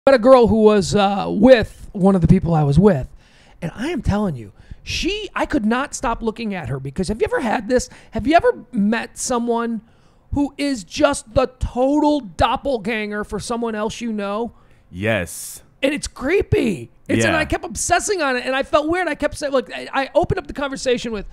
met a girl who was with one of the people I was with, and I am telling you, I could not stop looking at her because have you ever had this? Have you ever met someone who is just the total doppelganger for someone else you know? Yes. And it's creepy. And I kept obsessing on it, and I felt weird. I kept saying, look, I opened up the conversation with,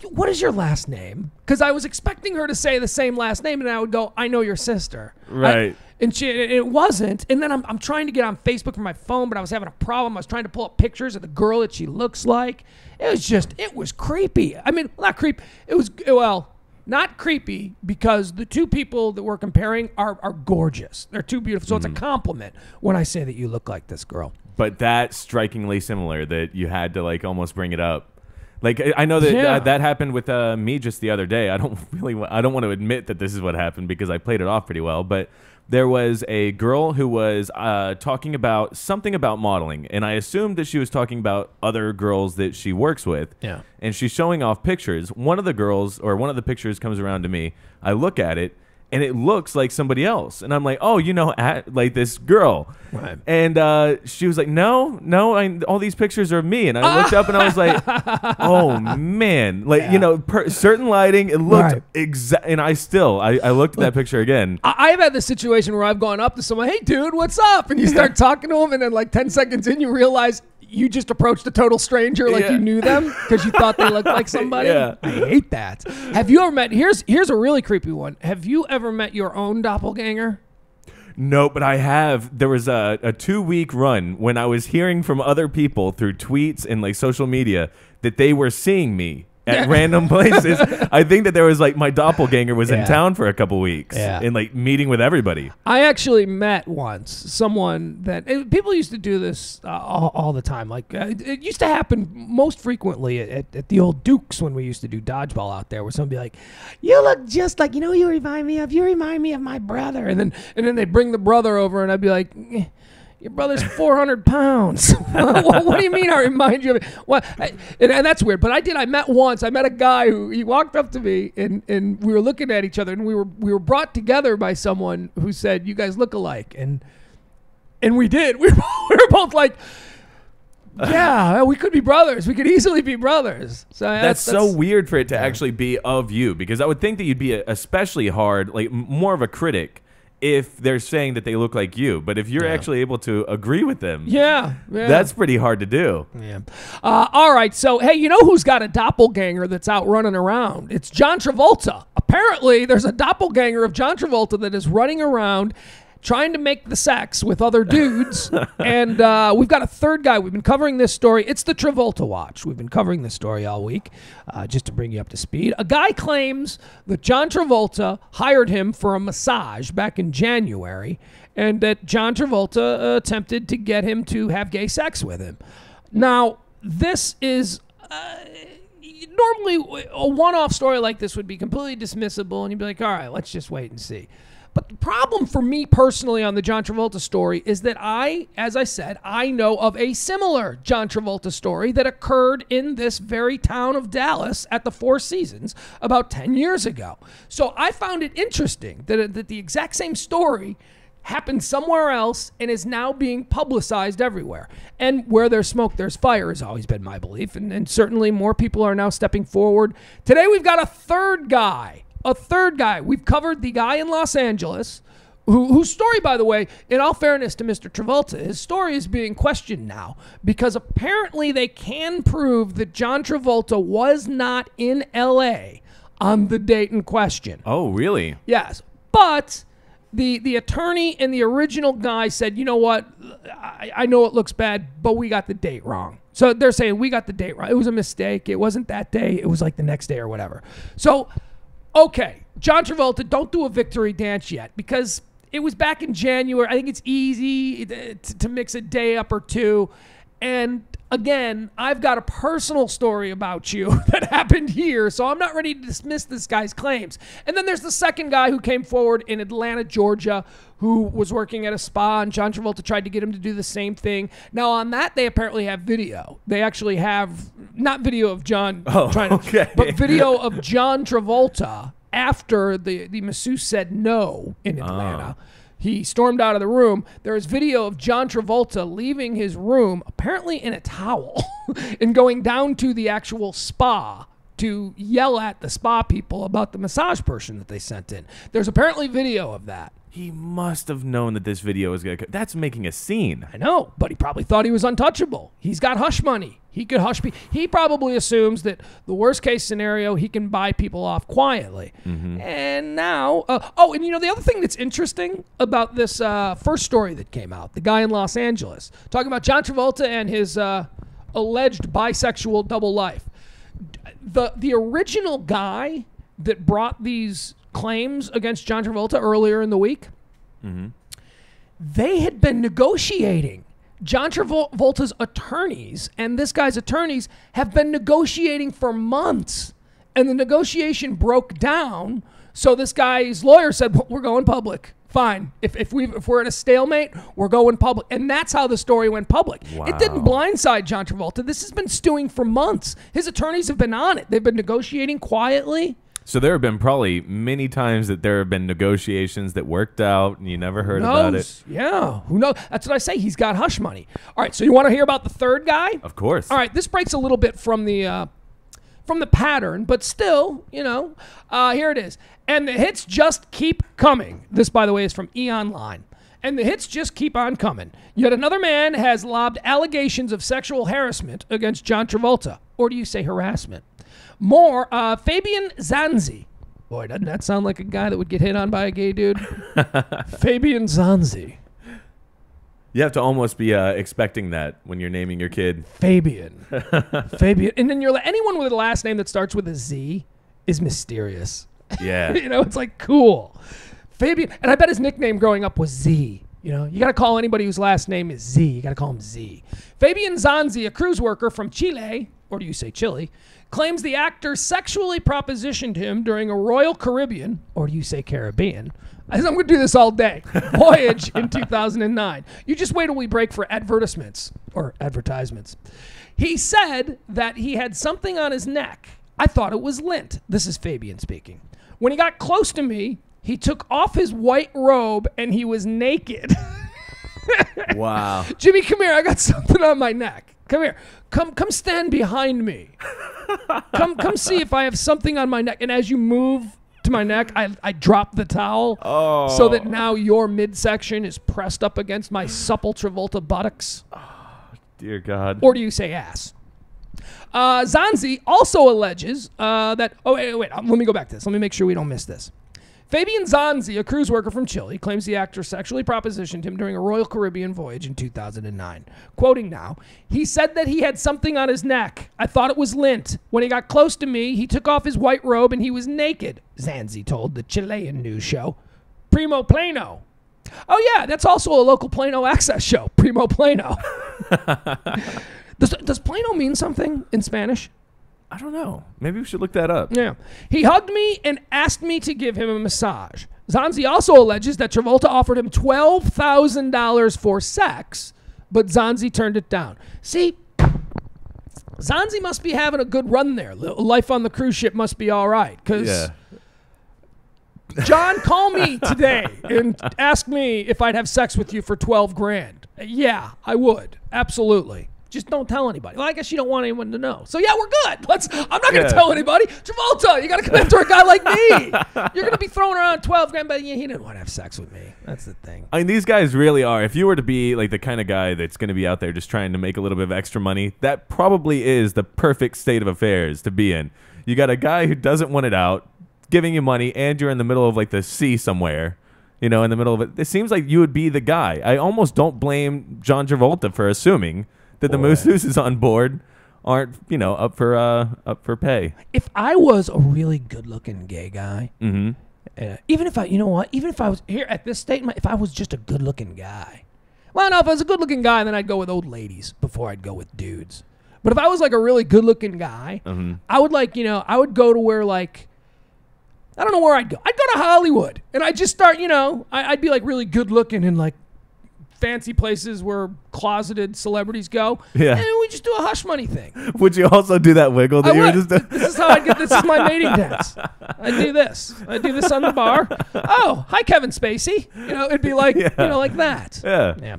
what is your last name? Because I was expecting her to say the same last name, and I would go, I know your sister. Right. And it wasn't. And then I'm trying to get on Facebook from my phone, but I was having a problem. I was trying to pull up pictures of the girl that she looks like. It was creepy. I mean, not creepy. Not creepy because the two people that we're comparing are gorgeous. They're too beautiful. So it's a compliment when I say that you look like this girl. But that's strikingly similar that you had to like almost bring it up. Like I know that that happened with me just the other day. I don't want to admit that this is what happened because I played it off pretty well, but there was a girl who was talking about something about modeling, and I assumed that she was talking about other girls that she works with. Yeah. And she's showing off pictures. One of the pictures comes around to me. I look at it, and it looks like somebody else. And I'm like, oh, like this girl. Right. And she was like, no, all these pictures are of me. And I looked up and I was like, oh, man. Like, certain lighting, it looked exact. And I looked at that picture again. I've had this situation where I've gone up to someone, hey, dude, what's up? And you start talking to them, and then like 10 seconds in, you realize you just approached a total stranger like you knew them because you thought they looked like somebody. I hate that. Have you ever met, here's a really creepy one. Have you ever met your own doppelganger? No, but I have. There was a 2-week run when I was hearing from other people through tweets and like social media that they were seeing me at random places. I think that there was like my doppelganger was in town for a couple weeks and like meeting with everybody. I actually met once someone that people used to do this all the time. Like it used to happen most frequently at the old Dukes when we used to do dodgeball out there, where someone would be like, "You look just like you remind me of. You remind me of my brother," and then they'd bring the brother over, and I'd be like, your brother's 400 pounds. What do you mean I remind you of it? Well, and that's weird. But I met once. I met a guy who he walked up to me and we were looking at each other, and we were brought together by someone who said, you guys look alike. And we did. We were both like, yeah, we could be brothers. We could easily be brothers. So that's so weird for it to actually be of you, because I would think that you'd be especially hard, like more of a critic if they're saying that they look like you. But if you're actually able to agree with them, that's pretty hard to do. Yeah. All right. So, hey, you know who's got a doppelganger that's out running around? It's John Travolta. Apparently, there's a doppelganger of John Travolta that is running around trying to make the sex with other dudes. And we've got a third guy. We've been covering this story. It's the Travolta Watch. We've been covering this story all week just to bring you up to speed. A guy claims that John Travolta hired him for a massage back in January, and that John Travolta attempted to get him to have gay sex with him. Now, this is... normally, a one-off story like this would be completely dismissible, and you'd be like, all right, let's just wait and see. But the problem for me personally on the John Travolta story is that as I said, I know of a similar John Travolta story that occurred in this very town of Dallas at the Four Seasons about 10 years ago. So I found it interesting that the exact same story happened somewhere else and is now being publicized everywhere. And where there's smoke, there's fire has always been my belief. And certainly more people are now stepping forward. Today we've got a third guy. We've covered the guy in Los Angeles, whose story, by the way, in all fairness to Mr. Travolta, his story is being questioned now because apparently they can prove that John Travolta was not in L.A. on the date in question. Oh, really? Yes. But the attorney and the original guy said, you know what, I know it looks bad, but we got the date wrong. So they're saying we got the date wrong. It was a mistake. It wasn't that day. It was like the next day or whatever. So... okay, John Travolta, don't do a victory dance yet because it was back in January. I think it's easy to mix a day up or two. And again, I've got a personal story about you that happened here, so I'm not ready to dismiss this guy's claims. And then there's the second guy who came forward in Atlanta, Georgia, who was working at a spa, and John Travolta tried to get him to do the same thing. Now, on that, they apparently have video. They actually have, not video of John but video of John Travolta after the masseuse said no in Atlanta. He stormed out of the room. There is video of John Travolta leaving his room, apparently in a towel, and going down to the actual spa to yell at the spa people about the massage person that they sent in. There's apparently video of that. He must have known that this video was going to... That's making a scene. I know, but he probably thought he was untouchable. He's got hush money. He could hush people. He probably assumes that the worst case scenario, he can buy people off quietly. Mm-hmm. And now... and you know, the other thing that's interesting about this first story that came out, the guy in Los Angeles, talking about John Travolta and his alleged bisexual double life. The original guy that brought these claims against John Travolta earlier in the week, they had been negotiating. John Travolta's attorneys and this guy's attorneys have been negotiating for months, and the negotiation broke down. So this guy's lawyer said, well, we're going public. Fine. If we're at a stalemate, we're going public. And that's how the story went public. Wow. It didn't blindside John Travolta. This has been stewing for months. His attorneys have been on it. They've been negotiating quietly. So there have been probably many times that there have been negotiations that worked out and you never heard about it. Yeah. Who knows? That's what I say. He's got hush money. All right. So you want to hear about the third guy? Of course. All right. This breaks a little bit from the pattern, but still, you know, here it is. And the hits just keep coming. This, by the way, is from E-Online. And the hits just keep on coming. Yet another man has lobbed allegations of sexual harassment against John Travolta. Or do you say harassment? More, Fabian Zanzi. Boy, doesn't that sound like a guy that would get hit on by a gay dude? Fabian Zanzi. You have to almost be expecting that when you're naming your kid. Fabian. Fabian. And then you're like, anyone with a last name that starts with a Z is mysterious. Yeah. You know, it's like, cool. Fabian. And I bet his nickname growing up was Z. You know, you got to call anybody whose last name is Z. You got to call him Z. Fabian Zanzi, a cruise worker from Chile, or do you say Chile, claims the actor sexually propositioned him during a Royal Caribbean, or do you say Caribbean? I'm going to do this all day. Voyage in 2009. You just wait till we break for advertisements or advertisements. He said that he had something on his neck. I thought it was lint. This is Fabian speaking. When he got close to me, he took off his white robe and he was naked. Wow. Jimmy, come here. I got something on my neck. Come here. Come stand behind me. Come see if I have something on my neck. And as you move to my neck, I drop the towel so that now your midsection is pressed up against my supple Travolta buttocks. Oh, dear God. Or do you say ass? Zanzi also alleges that... Oh, wait. Let me go back to this. Let me make sure we don't miss this. Fabian Zanzi, a cruise worker from Chile, claims the actor sexually propositioned him during a Royal Caribbean voyage in 2009. Quoting now, he said that he had something on his neck. I thought it was lint. When he got close to me, he took off his white robe and he was naked, Zanzi told the Chilean news show Primo Plano. Oh, yeah, that's also a local Plano access show, Primo Plano. Does Plano mean something in Spanish? I don't know. Maybe we should look that up. Yeah. He hugged me and asked me to give him a massage. Zanzi also alleges that Travolta offered him $12,000 for sex, but Zanzi turned it down. See, Zanzi must be having a good run there. Life on the cruise ship must be all right. Because John, call me today and ask me if I'd have sex with you for $12,000. Yeah, I would. Absolutely. Just don't tell anybody. Well, I guess you don't want anyone to know. So, yeah, we're good. I'm not going to tell anybody. Travolta, you got to come after a guy like me. You're going to be throwing around $12,000, but he didn't want to have sex with me. That's the thing. I mean, these guys really are. If you were to be like the kind of guy that's going to be out there just trying to make a little bit of extra money, that probably is the perfect state of affairs to be in. You got a guy who doesn't want it out, giving you money, and you're in the middle of like the sea somewhere. You know, in the middle of it. It seems like you would be the guy. I almost don't blame John Travolta for assuming that the masseuses on board aren't, you know, up for pay. If I was a really good-looking gay guy, even if I was here at this state, if I was just a good-looking guy, well, no, if I was a good-looking guy, then I'd go with old ladies before I'd go with dudes. But if I was like a really good-looking guy, I would I would go to where I don't know where I'd go. I'd go to Hollywood, and I'd just start, I'd be like really good-looking and like fancy places where closeted celebrities go. Yeah. And we just do a hush money thing. Would you also do that wiggle that you were just doing? This is how I get. This is my mating dance. I do this. I do this on the bar. Oh, hi, Kevin Spacey. It'd be like like that. Yeah.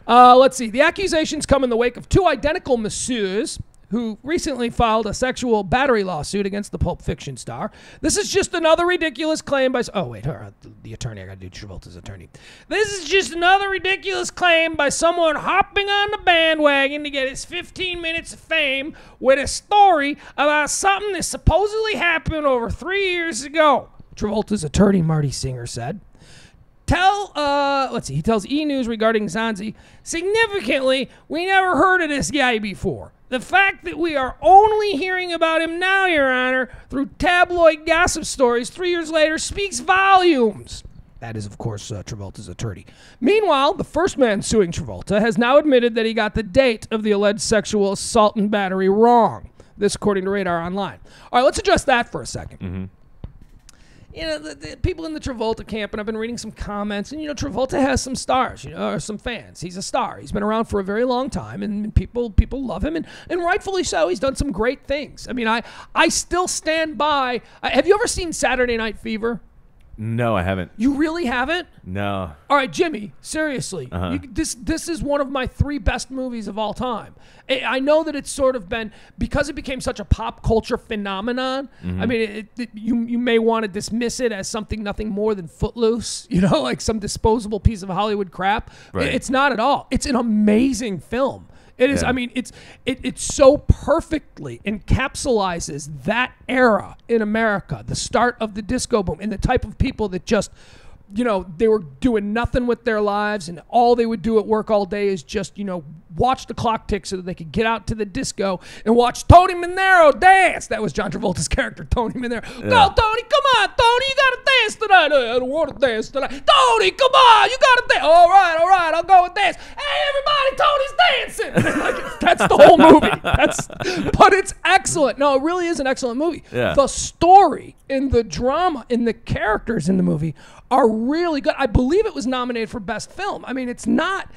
Let's see. The accusations come in the wake of two identical masseurs who recently filed a sexual battery lawsuit against the Pulp Fiction star. This is just another ridiculous claim by... Oh, wait. The attorney. I got to do Travolta's attorney. This is just another ridiculous claim by someone hopping on the bandwagon to get his 15 minutes of fame with a story about something that supposedly happened over 3 years ago, Travolta's attorney, Marty Singer, said. He tells E! News regarding Zanzi, significantly, we never heard of this guy before. The fact that we are only hearing about him now, Your Honor, through tabloid gossip stories 3 years later speaks volumes. That is, of course, Travolta's attorney. Meanwhile, the first man suing Travolta has now admitted that he got the date of the alleged sexual assault and battery wrong. This according to Radar Online. All right, let's address that for a second. Mm-hmm. The people in the Travolta camp, and I've been reading some comments, and Travolta has some stars, or some fans. He's a star. He's been around for a very long time, and people love him, and rightfully so. He's done some great things. I mean, I still stand by. Have you ever seen Saturday Night Fever? No, I haven't. You really haven't? No. All right, Jimmy, seriously. Uh-huh. This is one of my 3 best movies of all time. I know that it's sort of been, because it became such a pop culture phenomenon, Mm-hmm. I mean, you may want to dismiss it as nothing more than Footloose, like some disposable piece of Hollywood crap. Right. It's not at all. It's an amazing film. It is. Yeah. I mean, it so perfectly encapsulizes that era in America, the start of the disco boom, and the type of people that just, they were doing nothing with their lives, and all they would do at work all day is just, watch the clock tick so that they could get out to the disco and watch Tony Manero dance. That was John Travolta's character, Tony Manero. Yeah. Go, Tony, come on, Tony, you gotta dance tonight. I don't want to dance tonight. Tony, come on, you gotta dance. All right, I'll go and dance. Hey, everybody, Tony's dancing. That's the whole movie. But it's excellent. No, it really is an excellent movie. Yeah. The story and the drama and the characters in the movie are really good. I believe it was nominated for Best Film. I mean, it's not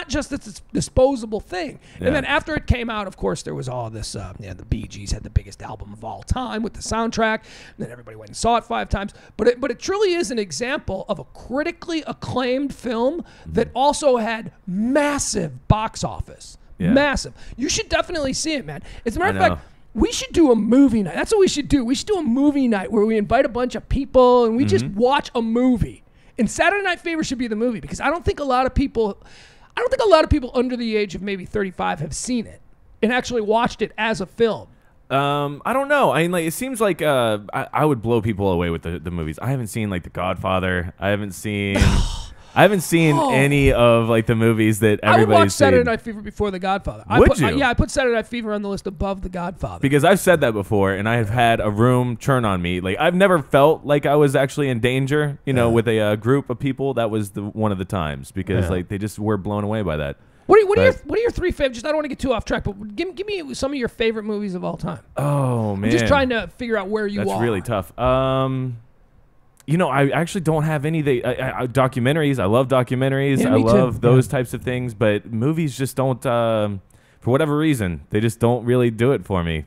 just this disposable thing. Yeah. And then after it came out, of course, there was all this, the Bee Gees had the biggest album of all time with the soundtrack. And then everybody went and saw it 5 times. But it truly is an example of a critically acclaimed film that also had massive box office. Yeah. Massive. You should definitely see it, man. As a matter of fact, we should do a movie night. That's what we should do. We should do a movie night where we invite a bunch of people and we just watch a movie. And Saturday Night Fever should be the movie, because I don't think a lot of people under the age of maybe 35 have seen it and actually watched it as a film. I don't know. I mean, it seems like I would blow people away with the movies. I haven't seen The Godfather. I haven't seen any of the movies that everybody's seen. I would watch Saturday Night Fever before The Godfather. Would you? Yeah, I put Saturday Night Fever on the list above The Godfather. Because I've said that before, and I have had a room churn on me. I've never felt like I was actually in danger, with a group of people. That was one of the times, because they just were blown away by that. What are your 3 favorite? Just, I don't want to get too off track, but give me some of your favorite movies of all time. Oh man, I'm just trying to figure out where you are. That's really tough. I actually don't have any documentaries. I love documentaries. Yeah, I me love too. those types of things, but movies just don't. For whatever reason, they just don't really do it for me.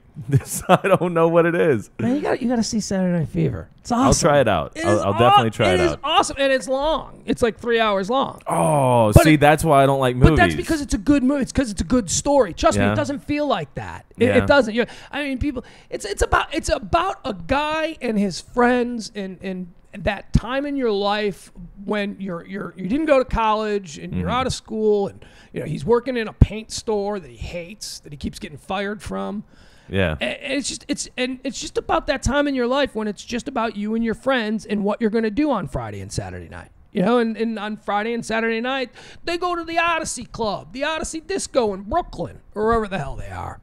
I don't know what it is. Man, you got to see Saturday Night Fever. It's awesome. I'll try it out. I'll definitely try it out. It is awesome, and it's long. It's 3 hours long. Oh, see, that's why I don't like movies. But that's because it's a good movie. It's because it's a good story. Trust me, it doesn't feel like that. It doesn't. I mean, people. It's about a guy and his friends and that time in your life when you didn't go to college and you're out of school, and he's working in a paint store that he hates, that he keeps getting fired from. Yeah. And it's just about that time in your life when it's just about you and your friends and what you're going to do on Friday and Saturday night. And on Friday and Saturday night, they go to the Odyssey Club, the Odyssey Disco in Brooklyn, or wherever the hell they are.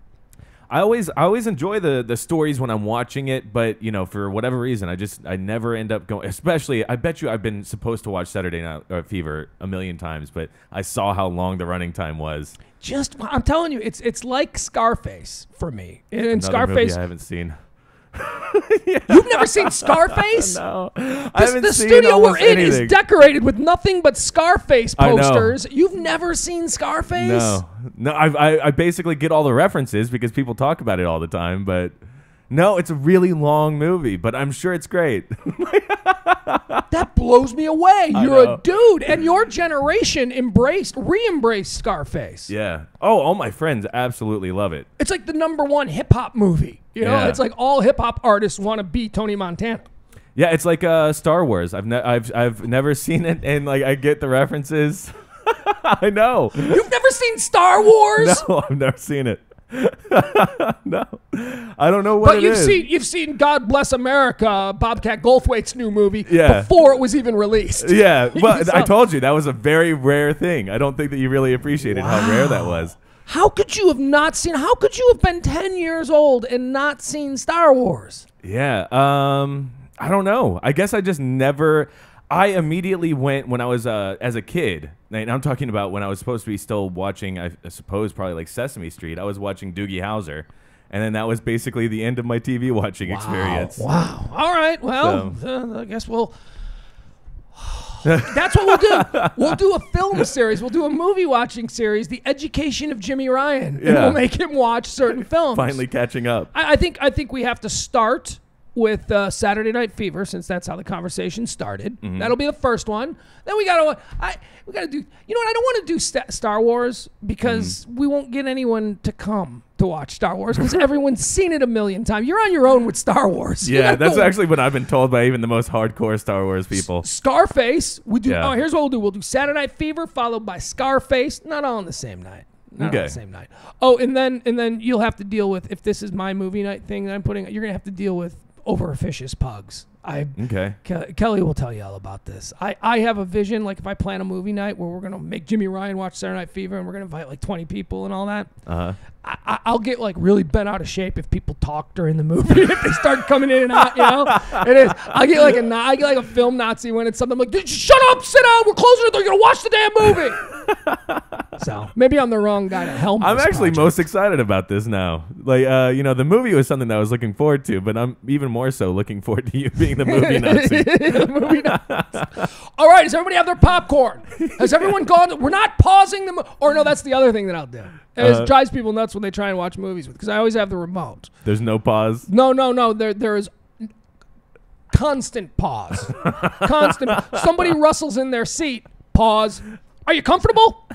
I always enjoy the stories when I'm watching it, but for whatever reason, I never end up going. Especially, I bet you I've been supposed to watch Saturday Night Fever a million times, but I saw how long the running time was. I'm telling you, it's like Scarface for me. And Another Scarface, movie I haven't seen. Yeah. You've never seen Scarface? No. The studio we're in is decorated with nothing but Scarface posters. You've never seen Scarface? No. I basically get all the references because people talk about it all the time, but no, it's a really long movie, but I'm sure it's great. That blows me away. You're a dude, and your generation re-embraced Scarface. Yeah. Oh, all my friends absolutely love it. It's like the #1 hip hop movie. You know, it's like all hip hop artists want to be Tony Montana. Yeah, it's like Star Wars. I've never seen it, and like I get the references. I know. You've never seen Star Wars? No, I've never seen it. No, I don't know what but you've seen God Bless America, Bobcat Goldthwait's new movie, yeah, before it was even released. Yeah, well, I told you that was a very rare thing. I don't think that you really appreciated how rare that was. How could you have not seen? How could you have been 10 years old and not seen Star Wars? Yeah, I don't know. I guess I just never. I immediately went when I was as a kid, and I'm talking about when I was supposed to be still watching, I suppose probably like Sesame Street. I was watching Doogie Howser, and then that was basically the end of my TV watching experience. Wow. All right. Well, I guess we'll. That's what we'll do. We'll do a film series. We'll do a movie watching series, The Education of Jimmy Ryan, and we'll make him watch certain films. Finally catching up. I think we have to start with Saturday Night Fever, since that's how the conversation started. Mm-hmm. That'll be the first one. Then we gotta do. You know what? I don't want to do Star Wars because we won't get anyone to come to watch Star Wars because everyone's seen it a million times. You're on your own with Star Wars. Yeah, that's actually what I've been told by even the most hardcore Star Wars people. Scarface. We do. Yeah. Oh, here's what we'll do. We'll do Saturday Night Fever followed by Scarface. Not all on the same night. Not on the same night. Oh, and then you'll have to deal with, if this is my movie night thing that I'm putting, you're gonna have to deal with over officious Pugs. Kelly will tell you all about this. I have a vision, like if I plan a movie night where we're going to make Jimmy Ryan watch Saturday Night Fever and we're going to invite like 20 people and all that, I'll get like really bent out of shape if people talk during the movie. If they start coming in and out, you know? I get like a film Nazi when it's something like, shut up, sit down, we're closing it, they're going to watch the damn movie. So maybe I'm the wrong guy to helm. I'm actually most excited about this now. Like, the movie was something that I was looking forward to, but I'm even more so looking forward to you being the movie Nazi. Movie Nazi. All right, does everybody have their popcorn? Has everyone gone? We're not pausing them. Or no, that's the other thing that I'll do. It drives people nuts when they try and watch movies with, because I always have the remote. There's no pause? No. There is constant pause. Constant. Somebody rustles in their seat. Pause. Are you comfortable?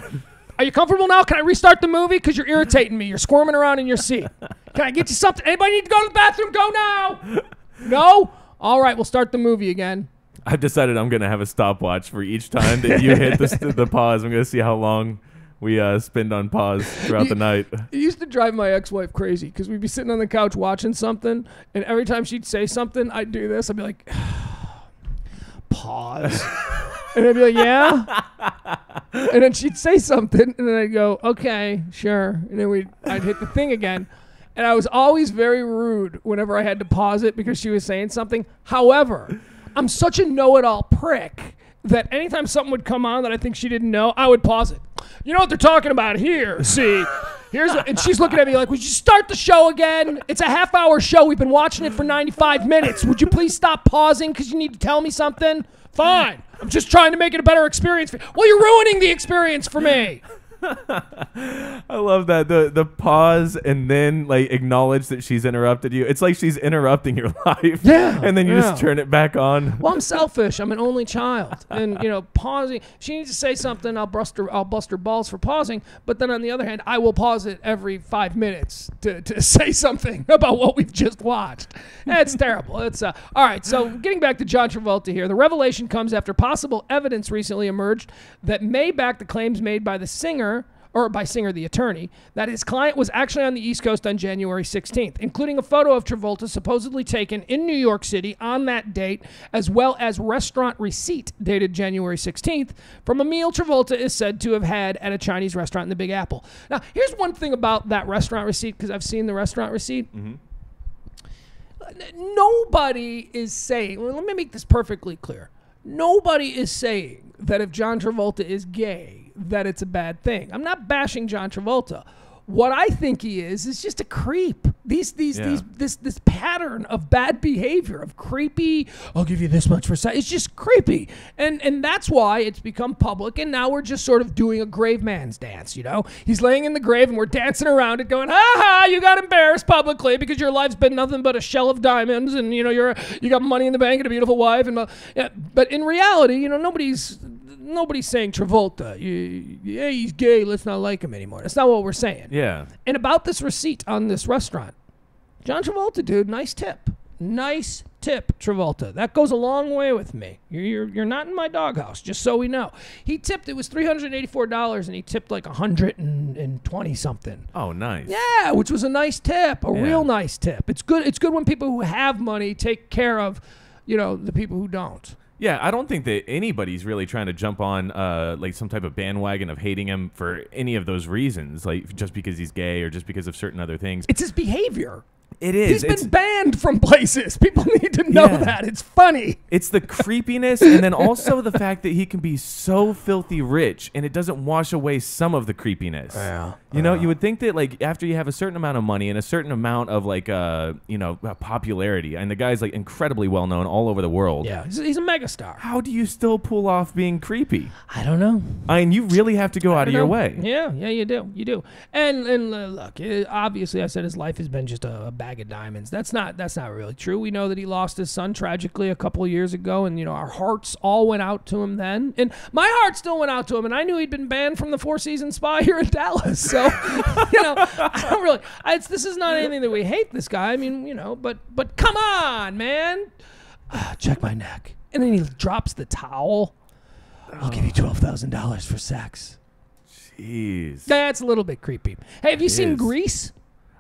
Are you comfortable now? Can I restart the movie? Because you're irritating me. You're squirming around in your seat. Can I get you something? Anybody need to go to the bathroom? Go now. No? All right, we'll start the movie again. I've decided I'm going to have a stopwatch for each time that you hit the pause. I'm going to see how long we spend on pause throughout the night. It used to drive my ex-wife crazy because we'd be sitting on the couch watching something, and every time she'd say something, I'd do this. I'd be like, pause. And I'd be like, yeah? And then she'd say something, and then I'd go, okay, sure. And then I'd hit the thing again. And I was always very rude whenever I had to pause it because she was saying something. However, I'm such a know-it-all prick that anytime something would come on that I think she didn't know, I would pause it. You know what they're talking about here? See, and she's looking at me like, would you start the show again? It's a half-hour show. We've been watching it for 95 minutes. Would you please stop pausing because you need to tell me something? Fine. I'm just trying to make it a better experience for you. Well, you're ruining the experience for me. I love that the pause and then like acknowledge that she's interrupted you. It's like she's interrupting your life. Yeah, and then you just turn it back on. Well, I'm selfish. I'm an only child, and pausing. She needs to say something. I'll bust her balls for pausing. But then on the other hand, I will pause it every 5 minutes to say something about what we've just watched. It's terrible. It's all right. So getting back to John Travolta here, the revelation comes after possible evidence recently emerged that may back the claims made by the singer. Or by Singer, the attorney, that his client was actually on the East Coast on January 16th, including a photo of Travolta supposedly taken in New York City on that date, as well as restaurant receipt dated January 16th from a meal Travolta is said to have had at a Chinese restaurant in the Big Apple. Now, here's one thing about that restaurant receipt, because I've seen the restaurant receipt. Mm-hmm. Nobody is saying, well, let me make this perfectly clear. Nobody is saying that if John Travolta is gay, that it's a bad thing. I'm not bashing John Travolta. What I think he is just a creep. This pattern of bad behavior, of creepy, I'll give you this much for sex. It's just creepy. And that's why it's become public, and now we're just sort of doing a grave man's dance, you know? He's laying in the grave, and we're dancing around it going, ha, you got embarrassed publicly because your life's been nothing but a shell of diamonds, and, you know, you got money in the bank and a beautiful wife. And but in reality, you know, nobody's saying Travolta, yeah, he's gay, let's not like him anymore. That's not what we're saying. Yeah. And about this receipt on this restaurant, John Travolta, dude, nice tip. Nice tip, Travolta. That goes a long way with me. You're not in my doghouse, just so we know. He tipped, it was $384, and he tipped like $120 something. Oh, nice. Yeah, which was a nice tip, real nice tip. It's good when people who have money take care of, you know, the people who don't. Yeah, I don't think that anybody's really trying to jump on like some type of bandwagon of hating him for any of those reasons, like just because he's gay or just because of certain other things. It's his behavior. It is. He's been banned from places. People need to know that. It's funny. It's the creepiness, and then also the fact that he can be so filthy rich, and it doesn't wash away some of the creepiness. Yeah. You know, you would think that like after you have a certain amount of money and a certain amount of like you know, popularity, and the guy's like incredibly well known all over the world. Yeah, he's a megastar. How do you still pull off being creepy? I don't know. I mean, you really have to go out of your way. Yeah, you do. And look, obviously, I said his life has been just a bag of diamonds. That's not really true. We know that he lost his son tragically a couple of years ago, and you know our hearts all went out to him then, and my heart still went out to him. And I knew he'd been banned from the Four Seasons Spa here in Dallas, so you know I don't really. This is not anything that we hate this guy. I mean, you know, but come on, man, check my neck, and then he drops the towel. I'll give you $12,000 for sex. Jeez. That's a little bit creepy. Hey, have you seen Grease?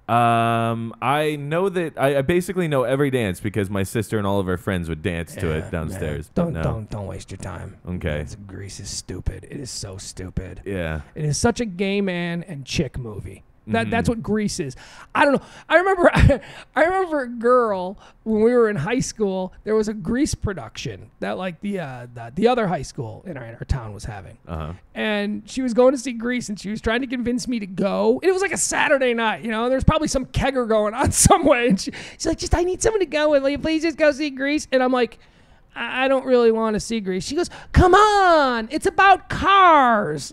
I know that I basically know every dance because my sister and all of her friends would dance to it downstairs. Don't waste your time. Okay. Grease is stupid. It is so stupid. Yeah. It is such a gay man and chick movie. That's what Grease is. I don't know. I remember a girl when we were in high school. There was a Grease production that like the other high school in our town was having, and she was going to see Grease, and she was trying to convince me to go. And it was like a Saturday night, you know. There's probably some kegger going on some way, and she's like, "I need someone to go with. Will you please just go see Grease?" And I'm like, I don't really want to see Grease. She goes, "Come on, it's about cars."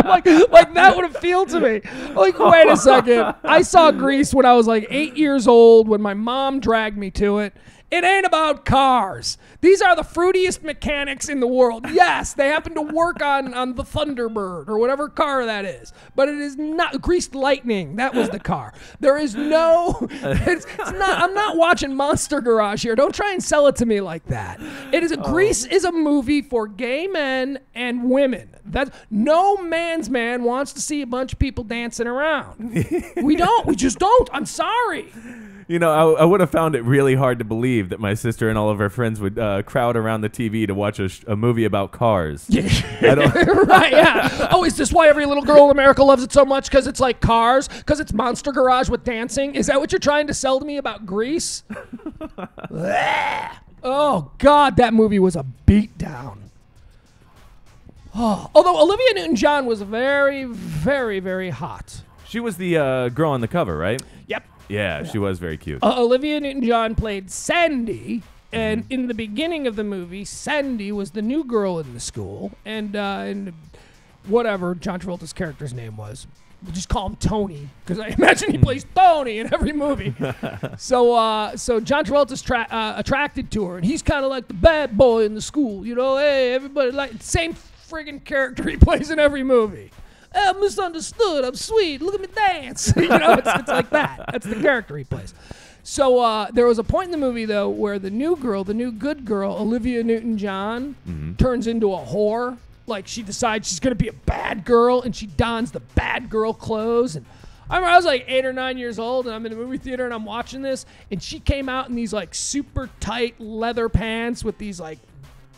like that would appeal to me. Like, wait a second. I saw Grease when I was like 8 years old when my mom dragged me to it. It ain't about cars. These are the fruitiest mechanics in the world. Yes, they happen to work on the Thunderbird or whatever car that is. But it is not Greased Lightning. That was the car. There is no it's not. I'm not watching Monster Garage here. Don't try and sell it to me like that. It is Grease is a movie for gay men and women. That no man's man wants to see a bunch of people dancing around. We don't. We just don't. I'm sorry. You know, I would have found it really hard to believe that my sister and all of her friends would crowd around the TV to watch a movie about cars. Right, yeah. Oh, is this why every little girl in America loves it so much? Because it's like Cars? Because it's Monster Garage with dancing? Is that what you're trying to sell to me about Grease? Oh, God, that movie was a beatdown. Oh, although Olivia Newton-John was very, very, very hot. She was the girl on the cover, right? Yep. Yeah, she was very cute. Olivia Newton-John played Sandy, and in the beginning of the movie, Sandy was the new girl in the school, and whatever John Travolta's character's name was. We'll just call him Tony, because I imagine he plays Tony in every movie. So John Travolta's attracted to her, and he's kind of like the bad boy in the school. You know, hey, everybody like same friggin' character he plays in every movie. I'm misunderstood. I'm sweet. Look at me dance. You know, it's like that. That's the character he plays. So there was a point in the movie, though, where the new good girl, Olivia Newton-John, turns into a whore. Like, she decides she's going to be a bad girl, and she dons the bad girl clothes. And I remember I was like 8 or 9 years old, and I'm in the movie theater, and I'm watching this, and she came out in these, like, super tight leather pants with these, like,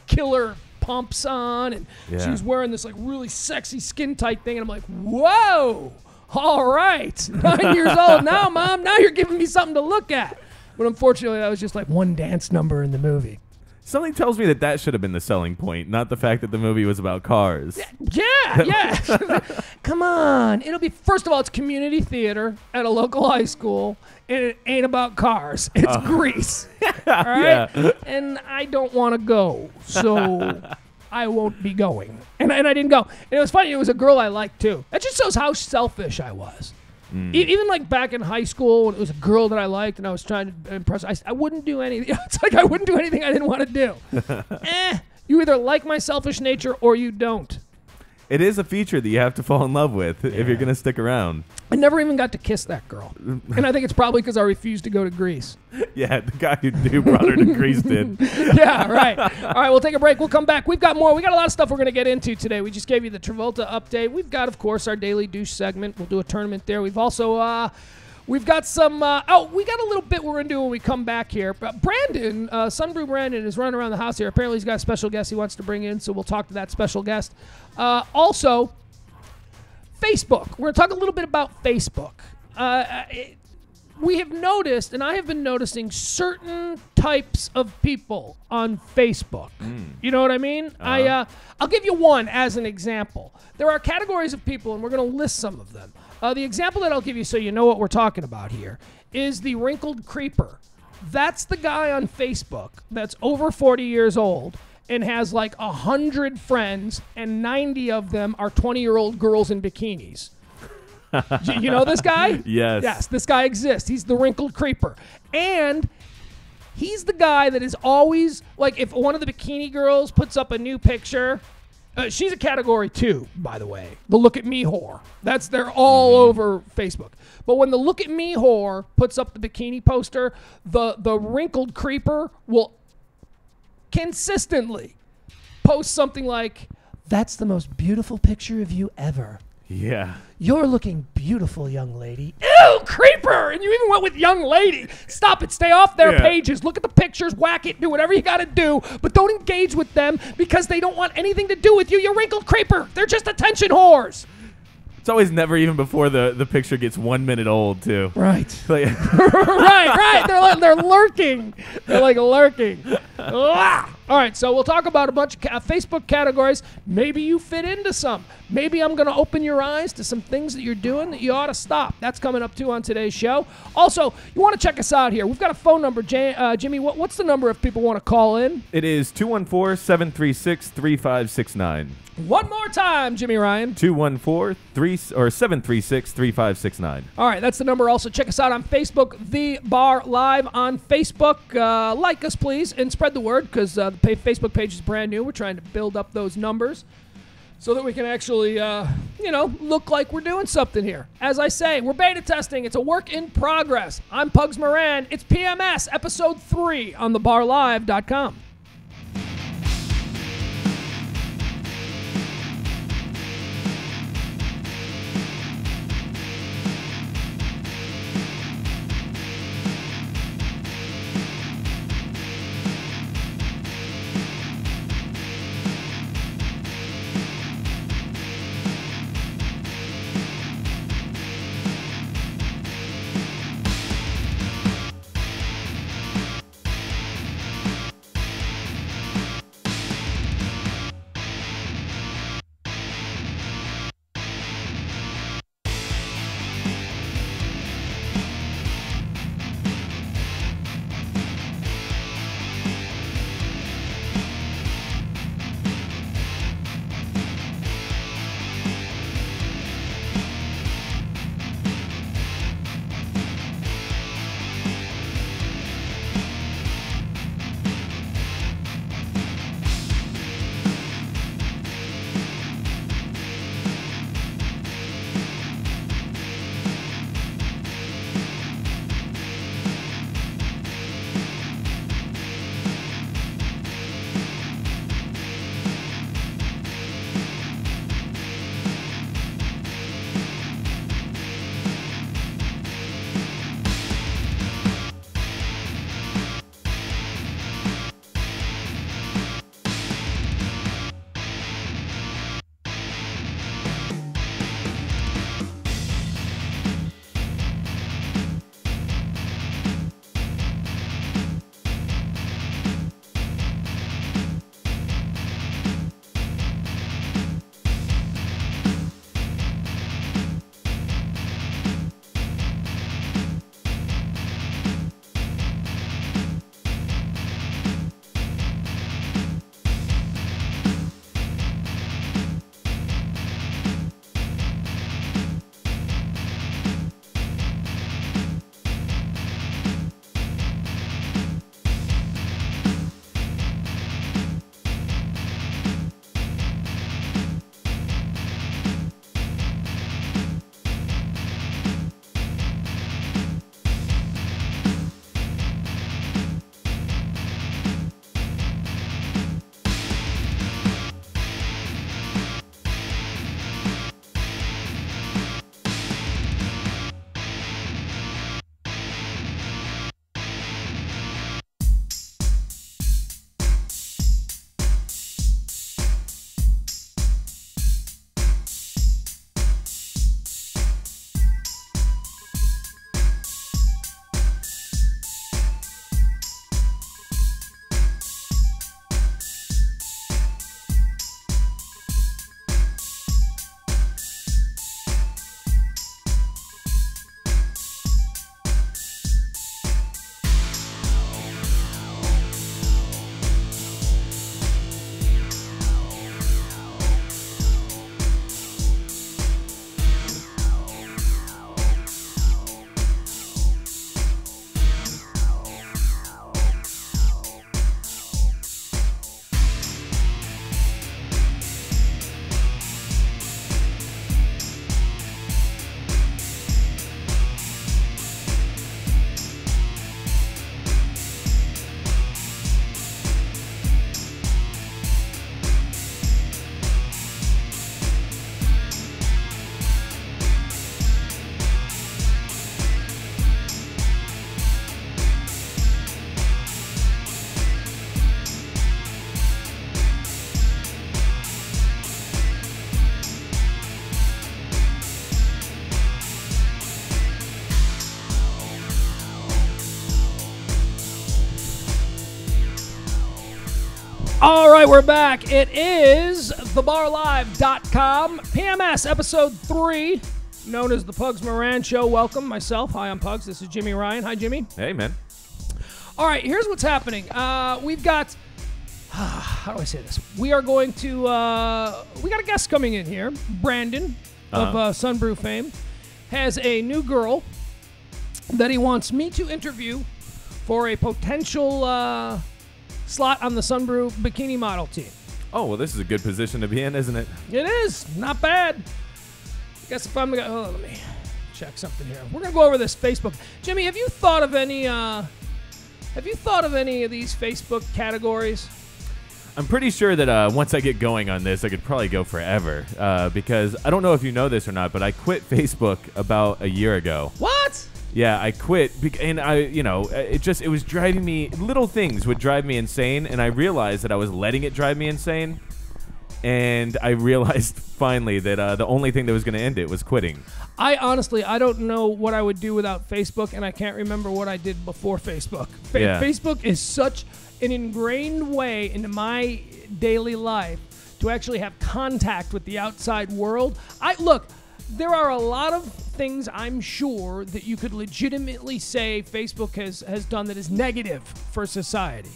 killer pumps on, and she was wearing this like really sexy skin tight thing, and I'm like, whoa, all right, 9 years old now, Mom, now you're giving me something to look at. But unfortunately, that was just like one dance number in the movie. Something tells me that should have been the selling point, not the fact that the movie was about cars. Yeah. Come on. It'll be, first of all, it's community theater at a local high school, and it ain't about cars. It's Grease. All right? Yeah. And I don't want to go, so I won't be going. And I didn't go. And it was funny. It was a girl I liked, too. That just shows how selfish I was. Even like back in high school, when it was a girl that I liked and I was trying to impress, I wouldn't do anything. It's like I wouldn't do anything I didn't want to do. You either like my selfish nature or you don't. It is a feature that you have to fall in love with if you're going to stick around. I never even got to kiss that girl. And I think it's probably because I refused to go to Greece. Yeah, the guy who brought her to Greece did. Yeah, right. All right, we'll take a break. We'll come back. We've got more. We got a lot of stuff we're going to get into today. We just gave you the Travolta update. We've got, of course, our Daily Douche segment. We'll do a tournament there. We've also... We've got some, we got a little bit we're going to do when we come back here. Brandon, Sunbrew Brandon, is running around the house here. Apparently he's got a special guest he wants to bring in, so we'll talk to that special guest. Also, Facebook. We're going to talk a little bit about Facebook. We have noticed, and I have been noticing, certain types of people on Facebook. You know what I mean? I'll give you one as an example. There are categories of people, and we're going to list some of them. The example that I'll give you so you know what we're talking about here is the wrinkled creeper. That's the guy on Facebook that's over 40 years old and has like 100 friends, and 90 of them are 20-year-old girls in bikinis. You know this guy? Yes. Yes, this guy exists. He's the wrinkled creeper. And he's the guy that is always, like, if one of the bikini girls puts up a new picture... she's a category 2, by the way. The Look at Me whore. They're all over Facebook. But when the Look at Me whore puts up the bikini poster, the wrinkled creeper will consistently post something like, "That's the most beautiful picture of you ever. Yeah. You're looking beautiful, young lady." Ew, creeper! And you even went with young lady. Stop it. Stay off their pages. Look at the pictures. Whack it. Do whatever you got to do. But don't engage with them because they don't want anything to do with you, you wrinkled creeper. They're just attention whores. It's always never even before the picture gets 1 minute old, too. Right. Like, right. They're lurking. They're like lurking. All right, so we'll talk about a bunch of Facebook categories. Maybe you fit into some. Maybe I'm going to open your eyes to some things that you're doing that you ought to stop. That's coming up, too, on today's show. Also, you want to check us out here. We've got a phone number. Jimmy, what's the number if people want to call in? It is 214-736-3569. One more time, Jimmy Ryan. 214-736-3569. All right, that's the number. Also, check us out on Facebook, The Bar Live on Facebook. Like us, please, and spread the word because the Facebook page is brand new. We're trying to build up those numbers so that we can actually, look like we're doing something here. As I say, we're beta testing. It's a work in progress. I'm Pugs Moran. It's PMS, Episode 3 on thebarlive.com. All right, we're back. It is thebarlive.com, PMS episode 3, known as the Pugs Moran Show. Welcome, myself. Hi, I'm Pugs. This is Jimmy Ryan. Hi, Jimmy. Hey, man. All right, here's what's happening. We've got, how do I say this? We are going to, we got a guest coming in here. Brandon of Sunbrew fame has a new girl that he wants me to interview for a potential slot on the Sunbrew bikini model team. Oh, well, this is a good position to be in, isn't it? It is. Not bad. I guess if I'm going to... let me check something here. We're going to go over this Facebook. Jimmy, have you thought of any of these Facebook categories? I'm pretty sure that once I get going on this, I could probably go forever because I don't know if you know this or not, but I quit Facebook about a year ago. What? Yeah, I quit, and it was driving me, little things would drive me insane, and I realized that I was letting it drive me insane, and I realized finally that the only thing that was going to end it was quitting. I don't know what I would do without Facebook, and I can't remember what I did before Facebook. Facebook is such an ingrained way into my daily life to actually have contact with the outside world. There are a lot of things I'm sure that you could legitimately say Facebook has done that is negative for society.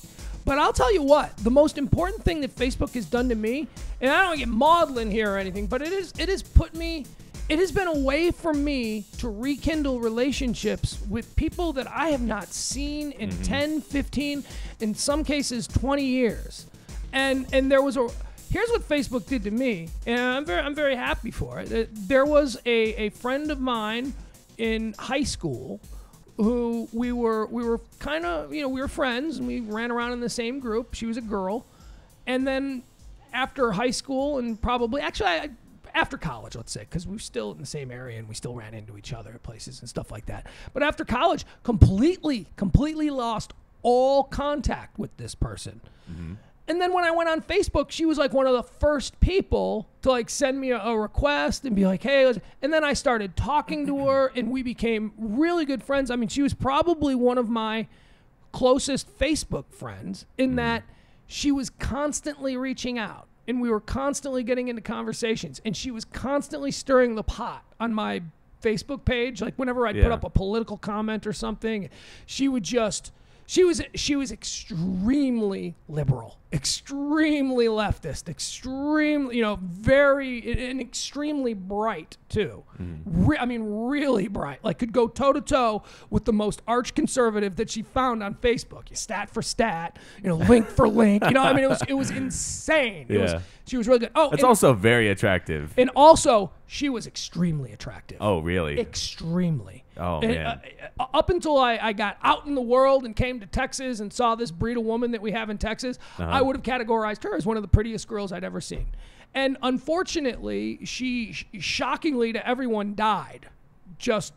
But I'll tell you what, the most important thing that Facebook has done to me, and I don't get maudlin here or anything, but it has been a way for me to rekindle relationships with people that I have not seen in 10, 15, in some cases 20 years. And there was here's what Facebook did to me, and I'm very happy for it. There was a friend of mine in high school who we were kind of, we were friends, and we ran around in the same group. She was a girl. And then after high school, and probably, actually, after college, let's say, because we were still in the same area and we still ran into each other at places and stuff like that. But after college, completely lost all contact with this person. Mm-hmm. And then when I went on Facebook, she was like one of the first people to like send me a request and be like, hey. And then I started talking to her, and we became really good friends. I mean, she was probably one of my closest Facebook friends in that she was constantly reaching out, and we were constantly getting into conversations, and she was constantly stirring the pot on my Facebook page. Like whenever I'd put up a political comment or something, she would just... She was extremely liberal, extremely leftist, extremely, extremely bright too. Really bright. Like could go toe to toe with the most arch conservative that she found on Facebook. Stat for stat, link for link. It was insane. She was really good. Oh, it's also very attractive. And also, she was extremely attractive. Oh, really? Extremely. Oh, man. Up until I got out in the world and came to Texas and saw this breed of woman that we have in Texas, I would have categorized her as one of the prettiest girls I'd ever seen. And unfortunately, she shockingly to everyone died. Just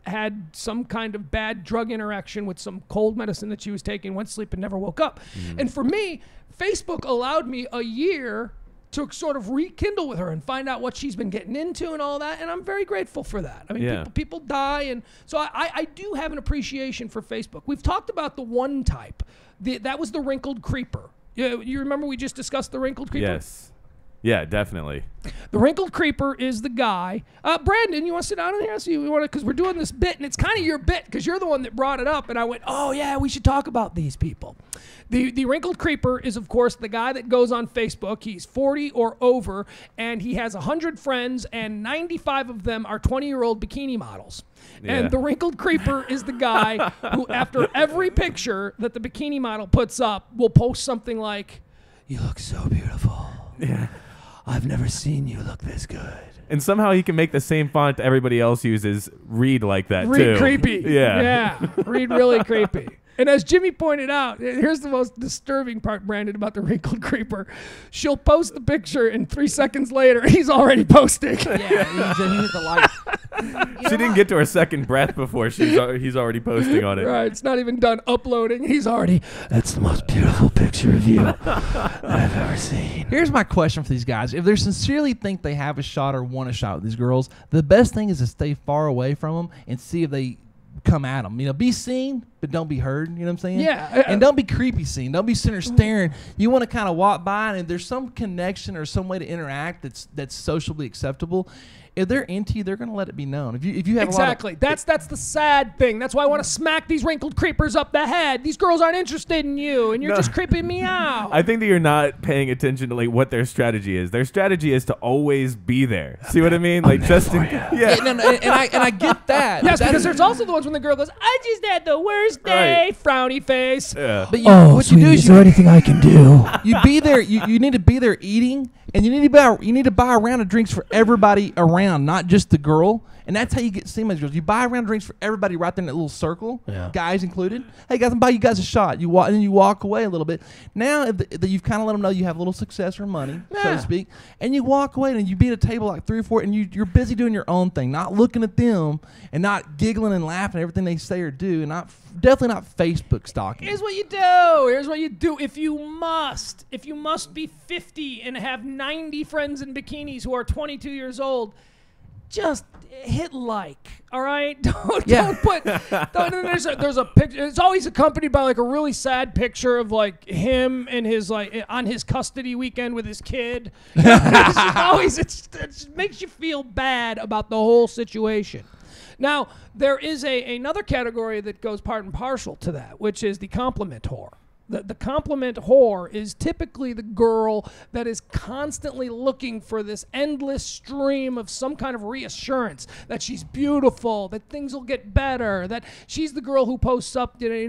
had some kind of bad drug interaction with some cold medicine that she was taking, went to sleep and never woke up. And for me, Facebook allowed me a year to sort of rekindle with her and find out what she's been getting into and all that, and I'm very grateful for that. I mean, people die, and so I do have an appreciation for Facebook. We've talked about the one type. That was the wrinkled creeper. You remember we just discussed the wrinkled creeper? Yes. Yeah, definitely. The wrinkled creeper is the guy. Brandon, you want to sit down in here? So you want to, because we're doing this bit, and it's kind of your bit because you're the one that brought it up, and I went, oh yeah, we should talk about these people. The wrinkled creeper is, of course, the guy that goes on Facebook. He's 40 or over, and he has 100 friends, and 95 of them are 20-year-old bikini models. Yeah. And the wrinkled creeper is the guy who, after every picture that the bikini model puts up, will post something like, "You look so beautiful. Yeah. I've never seen you look this good." And somehow he can make the same font everybody else uses read like that, too. Read creepy. Yeah. Read really creepy. And as Jimmy pointed out, here's the most disturbing part, Brandon, about the wrinkled creeper. She'll post the picture, and 3 seconds later, he's already posting. Yeah, he hit the like. She didn't get to her second breath before he's already posting on it. Right, it's not even done uploading. He's already, "That's the most beautiful picture of you I've ever seen." Here's my question for these guys. If they sincerely think they have a shot or want a shot with these girls, the best thing is to stay far away from them and see if they come at them. Be seen, but don't be heard. You know what I'm saying? Yeah. And don't be creepy seen. Don't be sitting there staring. You want to kind of walk by, and if there's some connection or some way to interact that's socially acceptable, if they're into you, they're going to let it be known. If you have exactly. That's the sad thing. That's why I want to smack these wrinkled creepers up the head. These girls aren't interested in you, and you're just creeping me out. I think that you're not paying attention to like what their strategy is. Their strategy is to always be there. See what I mean? Like just and I get that. Yes, because there's also the ones when the girl goes, "I just had the worst day," frowny face. Yeah. But what sweetie, you do is there anything I can do? You be there. You need to be there eating, and you need to buy a round of drinks for everybody around, not just the girl. And that's how you get seen by these girls. You buy a round of drinks for everybody right there in that little circle, guys included. Hey guys, I'm buy you guys a shot. You walk and then you walk away a little bit. Now if you've kind of let them know you have a little success or money, so to speak, and you walk away and you be at a table like 3 or 4, and you're busy doing your own thing, not looking at them and not giggling and laughing at everything they say or do, and definitely not Facebook stalking. Here's what you do. Here's what you do. If you must be 50 and have 90 friends in bikinis who are 22 years old, just hit like, all right? Don't put. There's a picture. It's always accompanied by like a really sad picture of like him and his like on his custody weekend with his kid. It just makes you feel bad about the whole situation. Now there is another category that goes part and parcel to that, which is the compliment whore. The compliment whore is typically the girl that is constantly looking for this endless stream of some kind of reassurance that she's beautiful, that things will get better, that she's the girl who posts up, do I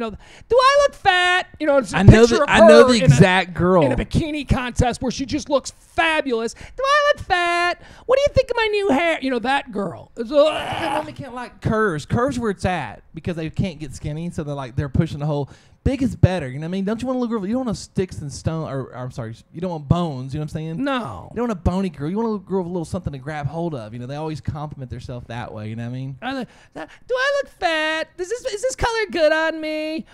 look fat? It's a picture of her I know the exact girl in a bikini contest where she just looks fabulous. Do I look fat? What do you think of my new hair? That girl. Women can't like curves. Curves where it's at because they can't get skinny, so they're pushing the whole. Big is better, you know what I mean? Don't you want a little girl? You don't want sticks and stone, or I'm sorry, you don't want bones, you know what I'm saying? No. You don't want a bony girl. You want a little girl with a little something to grab hold of. They always compliment themselves that way, you know what I mean? Do I look fat? Is this color good on me?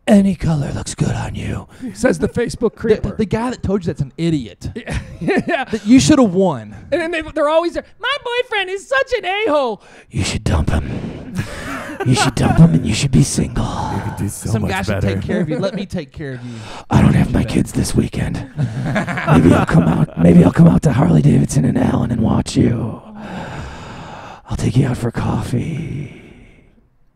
Any color looks good on you, says the Facebook creeper. The guy that told you that's an idiot. Yeah. That you should have won. And then they're always there. My boyfriend is such an a-hole. You should dump him. You should dump him and you should be single. You could do Some guy should take care of you. Let me take care of you. I don't have my kids this weekend. Maybe I'll come out. Maybe I'll come out to Harley Davidson and Allen and watch you. I'll take you out for coffee.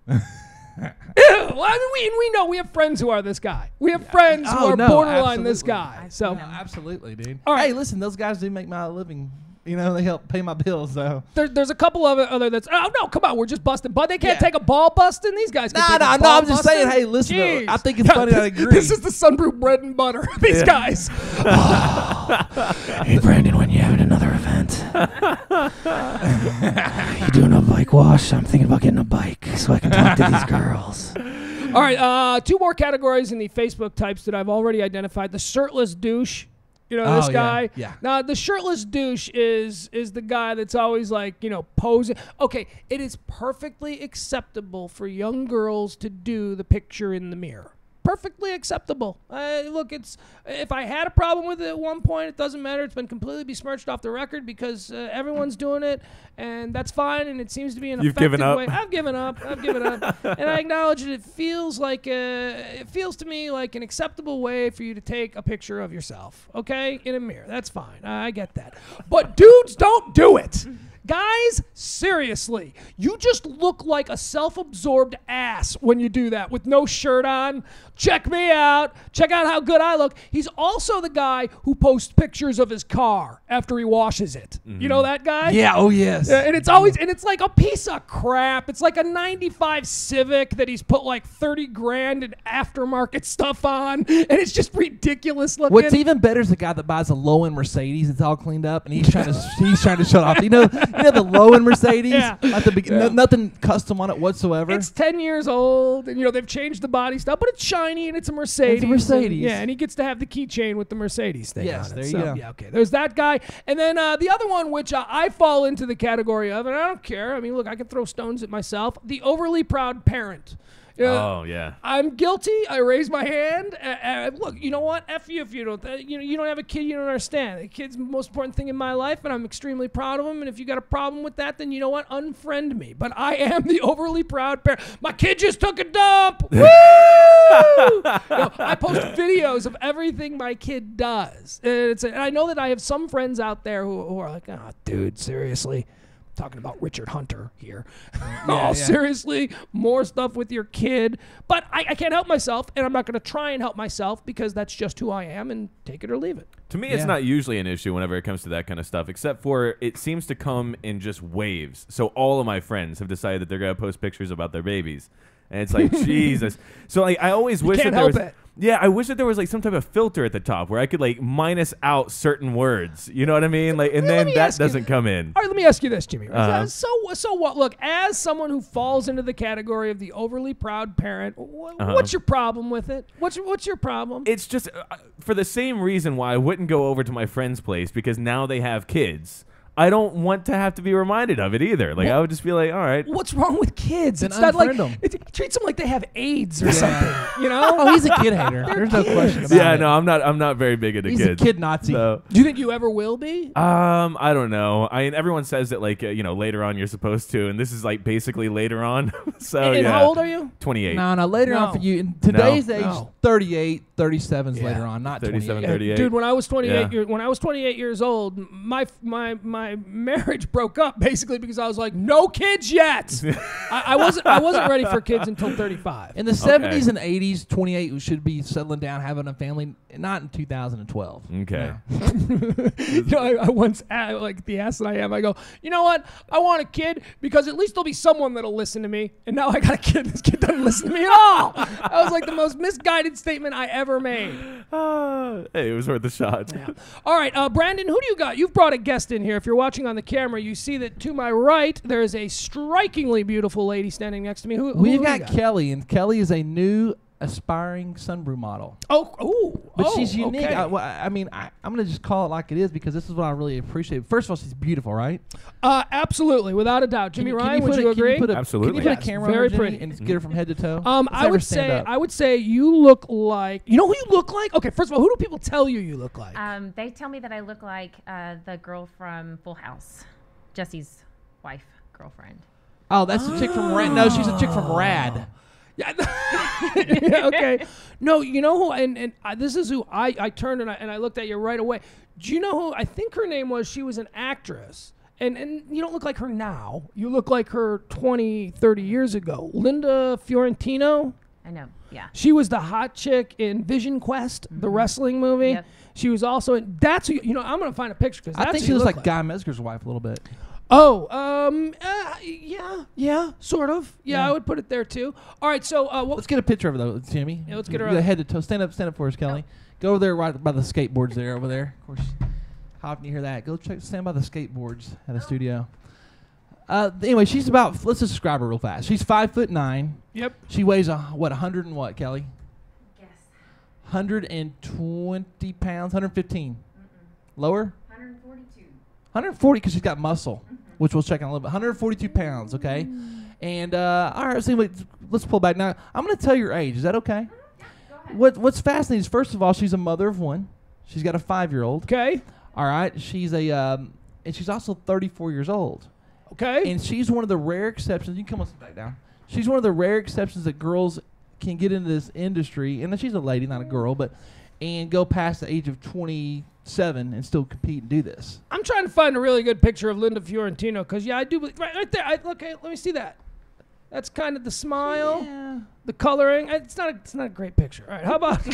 Well, we know we have friends who are this guy. We have friends who are borderline this guy. So absolutely, dude. All right. Hey, listen, those guys do make my living. They help pay my bills, though. There's a couple of other that's. Oh no, come on, we're just busting. But they can't take a ball busting. These guys. No. I'm just saying. Hey, listen. I think it's funny. I agree. This is the Sunbrew bread and butter. These guys. Hey, Brandon, when you having another event? You doing a bike wash? I'm thinking about getting a bike so I can talk to these girls. All right, 2 more categories in the Facebook types that I've already identified. The shirtless douche. This guy. Yeah. Now, the shirtless douche is the guy that's always like, posing. Okay, it is perfectly acceptable for young girls to do the picture in the mirror. Perfectly acceptable. Look, if I had a problem with it at one point, it doesn't matter. It's been completely besmirched off the record because everyone's doing it, and that's fine. And it seems to be an effective way. I've given up. And I acknowledge that it feels to me like an acceptable way for you to take a picture of yourself. Okay, in a mirror. That's fine. I get that. But dudes, don't do it. Guys, seriously, you just look like a self-absorbed ass when you do that with no shirt on. Check me out. Check out how good I look. He's also the guy who posts pictures of his car after he washes it. Mm-hmm. You know that guy? Yeah, oh yes. And it's like a piece of crap. It's like a 95 Civic that he's put like 30 grand in aftermarket stuff on, and it's just ridiculous looking. What's even better is the guy that buys a low-end Mercedes. It's all cleaned up, and he's trying to show off. You know the low-end Mercedes? Yeah. Nothing custom on it whatsoever. It's 10 years old, and they've changed the body stuff, but it's shiny, and it's a Mercedes. It's a Mercedes. And he gets to have the keychain with the Mercedes thing on it. Yes, there you go. Yeah, okay. There's that guy. And then the other one, which I fall into the category of, and I don't care. I mean, look, I can throw stones at myself. The overly proud parent Oh yeah. I'm guilty. I raise my hand. Look, you know what? F you if you don't. You don't have a kid. You don't understand. The kid's the most important thing in my life, and I'm extremely proud of him. And if you got a problem with that, then you know what? Unfriend me. But I am the overly proud parent. My kid just took a dump. Woo! I post videos of everything my kid does. And I know that I have some friends out there who are like, oh, dude, seriously. Talking about Richard Hunter here. Seriously? More stuff with your kid. But I can't help myself, and I'm not going to try and help myself because that's just who I am, and take it or leave it. To me, it's not usually an issue whenever it comes to that kind of stuff, except for it seems to come in just waves. So all of my friends have decided that they're going to post pictures about their babies. And it's like, Jesus. So like, I always wish that there was... Yeah, I wish that there was like some type of filter at the top where I could like minus out certain words. You know what I mean? Like, and then that doesn't come in. All right, let me ask you this, Jimmy. So what? Look, as someone who falls into the category of the overly proud parent, what's your problem with it? What's your problem? It's just for the same reason why I wouldn't go over to my friend's place because now they have kids. I don't want to have to be reminded of it either. Like, I would just be like, all right. What's wrong with kids? Then it's not like them. It treats them like they have AIDS or something. You know? Oh, he's a kid hater. There's no question about it. Yeah, no, I'm not very big into kids. He's a kid Nazi. So. Do you think you ever will be? I don't know. I mean, everyone says that like later on you're supposed to, and this is like basically later on. So and how old are you? 28. No, later on for you. In today's age, 38, 37's later on, not 37, 28. 38. Dude, when I was 28 years old, my marriage broke up basically because I was like, no kids yet. I wasn't ready for kids until 35. In the 70s and 80s, 28 should be settling down, having a family. Not in 2012. Okay. No. I once, like the ass that I am, I go, you know what? I want a kid because at least there'll be someone that'll listen to me. And now I got a kid. This kid doesn't listen to me at all. That was like the most misguided statement I ever made. Hey, it was worth a shot. Yeah. All right, Brandon, who do you got? You've brought a guest in here. If you're watching on the camera, you see that to my right, there is a strikingly beautiful lady standing next to me. We've got Kelly, and Kelly is a new aspiring sunbrew model. But she's unique. Okay. I'm going to just call it like it is because this is what I really appreciate. First of all, she's beautiful, right? Absolutely, without a doubt. Jimmy Ryan, would you agree? Absolutely. Can you put a camera very on Jimmy pretty and get her from head to toe? I would say you look like. You know who you look like? Okay, first of all, who do people tell you look like? They tell me that I look like the girl from Full House, Jesse's wife, girlfriend. Oh, that's the chick from Rad. No, she's a chick from Rad. Yeah. Yeah, okay. No, you know who? And this is who I turned and I looked at you right away. Do you know who? I think her name was. She was an actress. And you don't look like her now. You look like her 20, 30 years ago. Linda Fiorentino. I know. Yeah. She was the hot chick in Vision Quest, the wrestling movie. Yep. She was also in. That's who. I'm gonna find a picture because I think she looks like Guy Mesger's wife a little bit. Yeah, sort of. Yeah, I would put it there too. All right, so let's get a picture of it though, Jimmy. Yeah, let's get her up. Head to toe. Stand up for us, Kelly. Go over there right by the skateboards there, over there. Of course, how often you hear that? Go stand by the skateboards at a studio. Anyway, she's about. Let's just describe her real fast. She's 5'9". Yep. She weighs 100 and what, Kelly? Yes. 120 pounds, 115. Lower? 142. 140 because she's got muscle, which we'll check on a little bit. 142 pounds, okay? And, all right, so let's pull back. Now, I'm going to tell your age. Is that okay? Yeah, go ahead. What's fascinating is, first of all, she's a mother of one. She's got a 5-year-old. Okay. All right. She's and she's also 34 years old. Okay. And she's one of the rare exceptions. You can come on, sit back down. She's one of the rare exceptions that girls can get into this industry, and she's a lady, not a girl, and go past the age of 27 and still compete and do this. I'm trying to find a really good picture of Linda Fiorentino because I do right there. Okay, let me see that. That's kind of the smile, the coloring. It's not a great picture. All right, how about?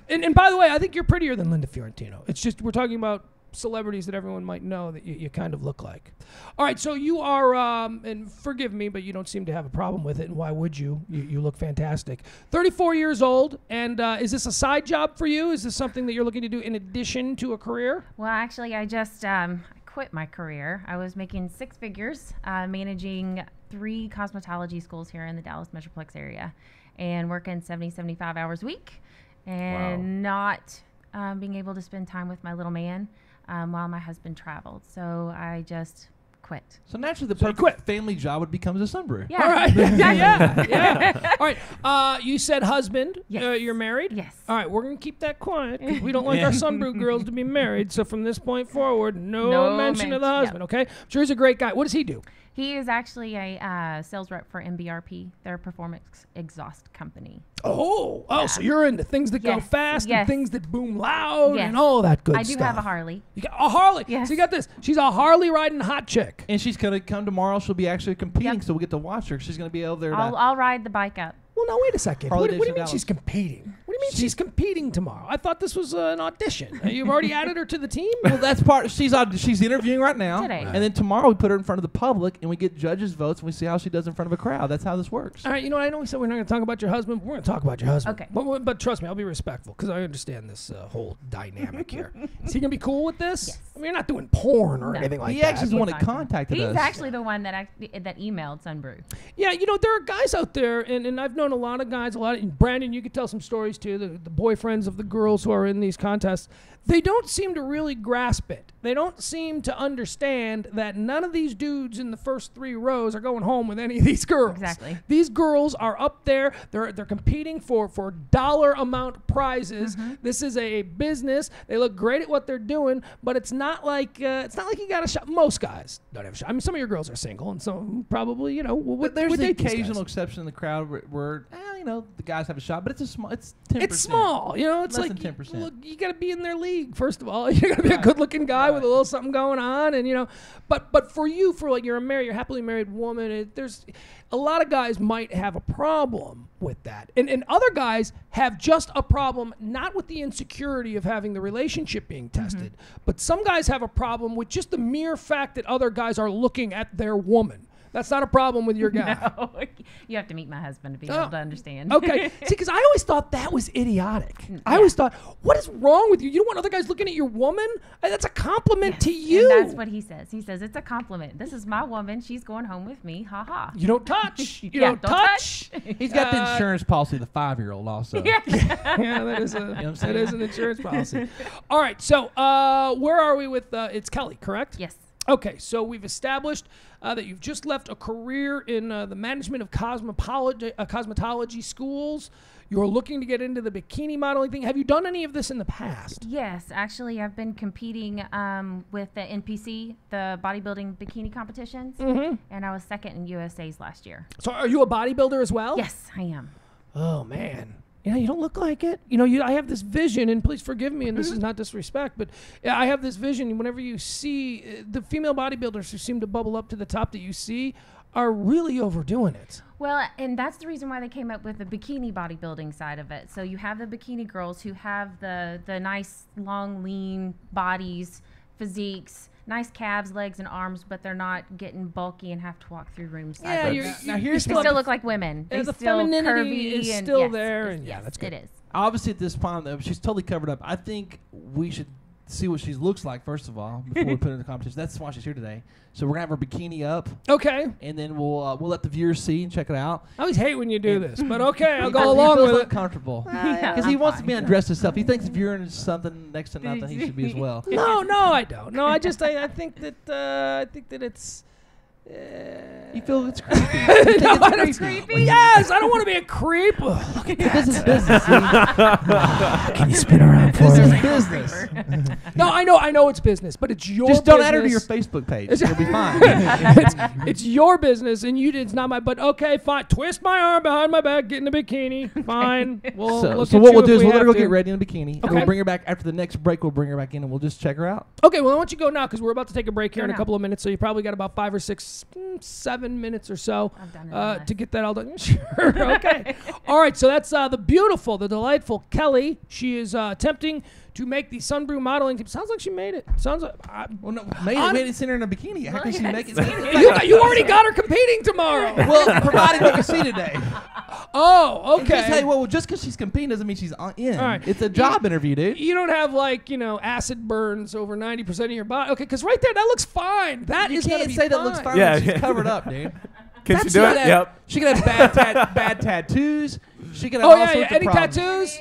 and by the way, I think you're prettier than Linda Fiorentino. It's just we're talking about celebrities that everyone might know that you kind of look like. All right, so you are, and forgive me, but you don't seem to have a problem with it, and why would you? You look fantastic. 34 years old, and is this a side job for you? Is this something that you're looking to do in addition to a career? Well, actually, I just quit my career. I was making 6 figures, managing 3 cosmetology schools here in the Dallas Metroplex area, and working 70, 75 hours a week, and not being able to spend time with my little man while my husband traveled. So I just quit. So naturally, the So you perfect quit. family job would become a sunbrew. Yeah. All right. Exactly. yeah. All right. You said husband. Yes. You're married? Yes. All right. We're going to keep that quiet because we don't like our Sunbrew girls to be married. So from this point forward, no mention of the husband, okay? I'm sure he's a great guy. What does he do? He is actually a sales rep for MBRP. They're a performance exhaust company. So you're into things that go Yes, fast and yes. things that boom loud Yes. and all that good I stuff. do have a Harley. You got a Harley. Yes. So you got this. She's a Harley riding hot chick. And she's gonna come tomorrow. She'll be actually competing, Yep. so we'll get to watch her. She's gonna be over there. I'll ride the bike up. Well, now wait a second. Harley What do you Davidson mean Dallas. she's competing? What do you mean she's competing tomorrow? I thought this was an audition. You've already added her to the team? Well, that's part. She's interviewing right now, Today. and then tomorrow we put her in front of the public, and we get judges' votes, and we see how she does in front of a crowd. That's how this works. All right, you know what? I know we said we're not going to talk about your husband. But we're going to talk about your husband. Okay. But trust me, I'll be respectful because I understand this whole dynamic here. Is he going to be cool with this? Yes. I mean, you're not doing porn or No. anything like He that. actually is the one that contacted He's us. actually the one that emailed Sunbrew. Yeah, you know, there are guys out there, and I've known a lot of guys, and Brandon, you could tell some stories too, the boyfriends of the girls who are in these contests. They don't seem to really grasp it. They don't seem to understand that none of these dudes in the first 3 rows are going home with any of these girls. Exactly. These girls are up there. They're competing for dollar amount prizes. This is a business. They look great at what they're doing, but it's not like you got a shot. Most guys don't have a shot. I mean, some of your girls are single, and some probably, you know, But there's would the date these guys. occasional exception in the crowd where the guys have a shot, but it's a small. It's 10%. It's small, you know. It's Less like than 10%. Look, you got to be in their league first of all. You got to be a good-looking guy with a little something going on, and you know. But for you, for like you're a happily married woman. There's a lot of guys might have a problem with that, and other guys have just a problem not with the insecurity of having the relationship being tested, but some guys have a problem with just the mere fact that other guys are looking at their woman. That's not a problem with your guy. No, you have to meet my husband to be able to understand. Okay. See, because I always thought that was idiotic. I always thought, what is wrong with you? You don't want other guys looking at your woman? That's a compliment to you. And that's what he says. He says, it's a compliment. This is my woman. She's going home with me. Ha ha. You don't touch. You Yeah, don't touch. He's got the insurance policy, the 5-year-old also. Yeah, that is that is an insurance policy. All right. So where are we with? It's Kelly, correct? Yes. Okay, so we've established that you've just left a career in the management of cosmetology schools. You're looking to get into the bikini modeling thing. Have you done any of this in the past? Yes, actually, I've been competing with the NPC, the bodybuilding bikini competitions, and I was second in USA's last year. So are you a bodybuilder as well? Yes, I am. Oh, man. You don't look like it. I have this vision, and please forgive me, and this is not disrespect, but I have this vision. Whenever you see the female bodybuilders who seem to bubble up to the top that you see are really overdoing it. Well, and that's the reason why they came up with the bikini bodybuilding side of it. So you have the bikini girls who have the nice, long, lean bodies, physiques, nice calves, legs, and arms, but they're not getting bulky and have to walk through rooms. Yeah, Now they here's still look like women. Yeah, They the still femininity curvy is and still yes, there, yes, and yeah, yes, that's good. It is. Obviously, at this point, though, she's totally covered up. I think we should see what she looks like first of all before we put her in the competition. That's why she's here today. So we're gonna have her bikini up, Okay. and then we'll let the viewers see and check it out. I always hate when you do this, but okay, I'll He go feels along with it. uncomfortable Yeah, because he I'm wants to fine. be undressed himself. He thinks if you're in something next to nothing, he should be as well. No, I don't. No, I think that it's. You feel it's creepy. No, I don't- creepy? Yes, I don't want to be a creep. Oh, look at that. This is business. See? Can you spin around This is business. No, I know it's business, but it's your Just don't add her to your business. Facebook page. It'll be fine. it's your business, and it's not my. But okay, fine. Twist my arm behind my back, get in a bikini. Fine. We'll So look what at we'll you do if is we we'll let her have go get to. ready in a bikini, and Okay. we'll bring her back after the next break. We'll bring her back in, and we'll just check her out. Okay, well, why don't you go now because we're about to take a break here Go in a now. couple of minutes. So you probably got about 5 or 6, 7 minutes or so I've done it in to less. get that all done. Sure. Okay. All right. So that's the beautiful, the delightful Kelly. She is attempting to make the Sunbrew modeling team. Sounds like she made it. Sounds like Well, no, we didn't send her in a bikini. How can she make it? you already got her competing tomorrow. Well, provided we can see today. Oh, And just, okay. hey, well, just because she's competing doesn't mean she's in. All right. It's a job interview, dude. You don't have acid burns over 90% of your body. Okay, because right there, that looks fine. That You is gonna can't be say that looks fine Yeah, when she's yeah. covered up, dude. Can she That's do not it? that- Yep. She could have bad tattoos. She could have Oh all yeah, sorts yeah. of Any problems. tattoos?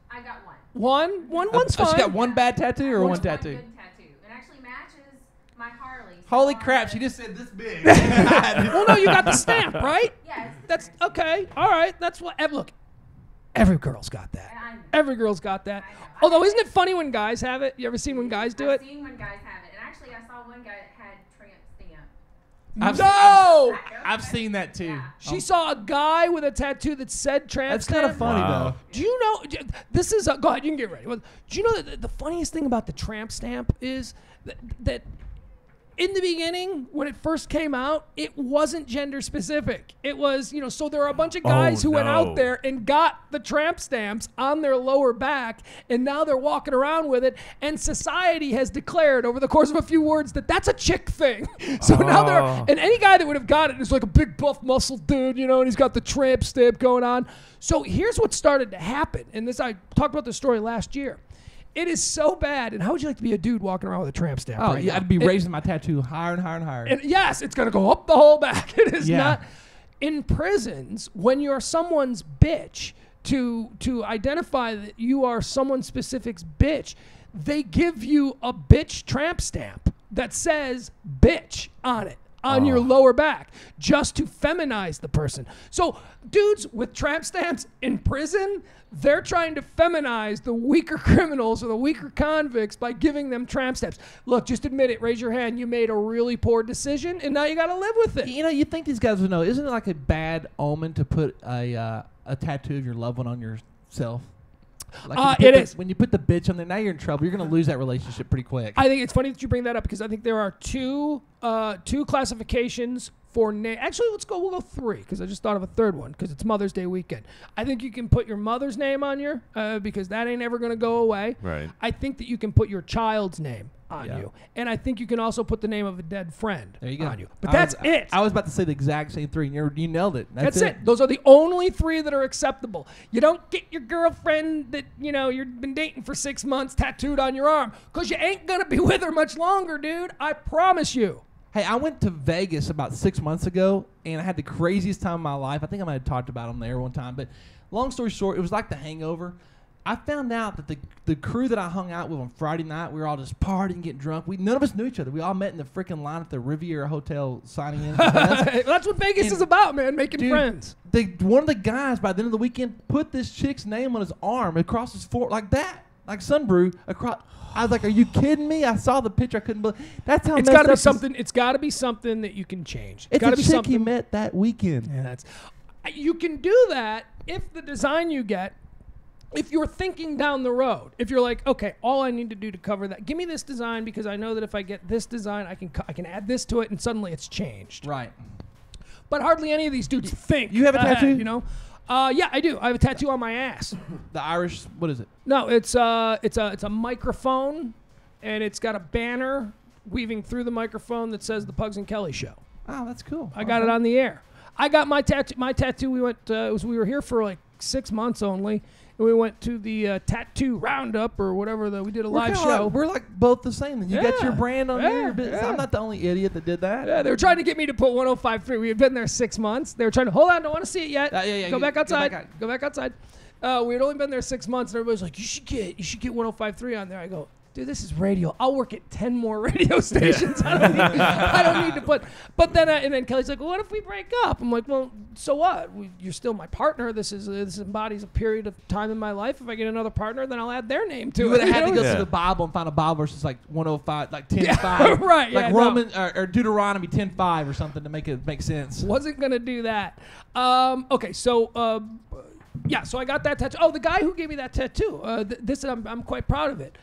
I got one. One's fine. She got one bad tattoo or one tattoo? Good tattoo. It actually matches my Harley, Holy crap! She just said this big. Well, no, you got the stamp, right? Yeah. That's okay. All right. That's what. Look, every girl's got that. Every girl's got that. Although, isn't it funny when guys have it? You ever seen when guys do it? I've seen when guys have it, and actually, I saw one guy that had tramp stamp. I've seen that too. Yeah. She saw a guy with a tattoo that said tramp That's stamp. kind of funny Wow. though. Do you know? This is go ahead. You can get ready. Do you know that the funniest thing about the tramp stamp is that in the beginning, when it first came out, it wasn't gender specific. It was, so there are a bunch of guys who went out there and got the tramp stamps on their lower back, and now they're walking around with it. And society has declared over the course of a few words that that's a chick thing. So now and any guy that would have got it is like a big buff muscle dude, and he's got the tramp stamp going on. So here's what started to happen. And I talked about this story last year. It is so bad. And how would you like to be a dude walking around with a tramp stamp? Oh, right yeah, now? I'd be raising my tattoo higher and higher and higher. And yes, it's going to go up the whole back. It is Yeah. not. In prisons, when you're someone's bitch, to identify that you are someone specific's bitch, they give you a bitch tramp stamp that says bitch on it. On your lower back, just to feminize the person. So dudes with tramp stamps in prison, they're trying to feminize the weaker criminals or the weaker convicts by giving them tramp stamps. Look, just admit it. Raise your hand. You made a really poor decision, and now you got to live with it. You think these guys would know? Isn't it like a bad omen to put a tattoo of your loved one on yourself? Like It is. When you put the bitch on there, now you're in trouble. You're going to lose that relationship pretty quick. I think it's funny that you bring that up because I think there are two classifications for name. Actually, we'll go three because I just thought of a third one because it's Mother's Day weekend. I think you can put your mother's name on your because that ain't ever going to go away. Right. I think that you can put your child's name on you. And I think you can also put the name of a dead friend There you go. on you. But that's it. I was about to say the exact same three, and you nailed it. That's it. Those are the only three that are acceptable. You don't get your girlfriend that, you've been dating for 6 months tattooed on your arm because you ain't going to be with her much longer, dude. I promise you. Hey, I went to Vegas about 6 months ago, and I had the craziest time of my life. I think I might have talked about them there one time, but long story short, it was like The Hangover. I found out that the crew that I hung out with on Friday night, we were all just partying, getting drunk. None of us knew each other. We all met in the freaking line at the Riviera Hotel signing in. That's what Vegas is about, man, making friends. One of the guys, by the end of the weekend, put this chick's name on his arm across his forehead like that, like Sunbrew, across. I was like, "Are you kidding me?" I saw the picture. I couldn't believe. That's how it's got to be something. It's got to be something that you can change. It's gotta a be chick something he met that weekend. Yeah, you can do that if the design you get. If you're thinking down the road, if you're like, okay, all I need to do to cover that, give me this design because I know that if I get this design, I can add this to it, and suddenly it's changed. Right. But hardly any of these dudes think. You have a tattoo? Yeah, I do. I have a tattoo on my ass. The Irish. What is it? No, it's a microphone, and it's got a banner weaving through the microphone that says the Pugs and Kelly Show. Oh, that's cool. I got it on the air. I got my tattoo. My tattoo. We were here for like 6 months only. And we went to the tattoo roundup or whatever. We did a live show. We're like both the same. You got your brand on there. Yeah. I'm not the only idiot that did that. Yeah, they were trying to get me to put 105.3. We had been there 6 months. They were trying to hold on. Don't want to see it yet. Go back outside. Go back outside. We had only been there 6 months, and everybody's like, "You should get 105.3 on there." I go, "Dude, this is radio. I'll work at 10 more radio stations. I don't need to put." But then, and then Kelly's like, "Well, what if we break up?" I'm like, "Well, so what? You're still my partner. This embodies a period of time in my life. If I get another partner, then I'll add their name to it." You would have had to go Yeah. to the Bible and find a Bible verse like 105, like 10:5, right? Like yeah, Roman or Deuteronomy 10:5 or something to make it make sense. Wasn't gonna do that. Okay, so yeah, so I got that tattoo. Oh, the guy who gave me that tattoo. I'm quite proud of it.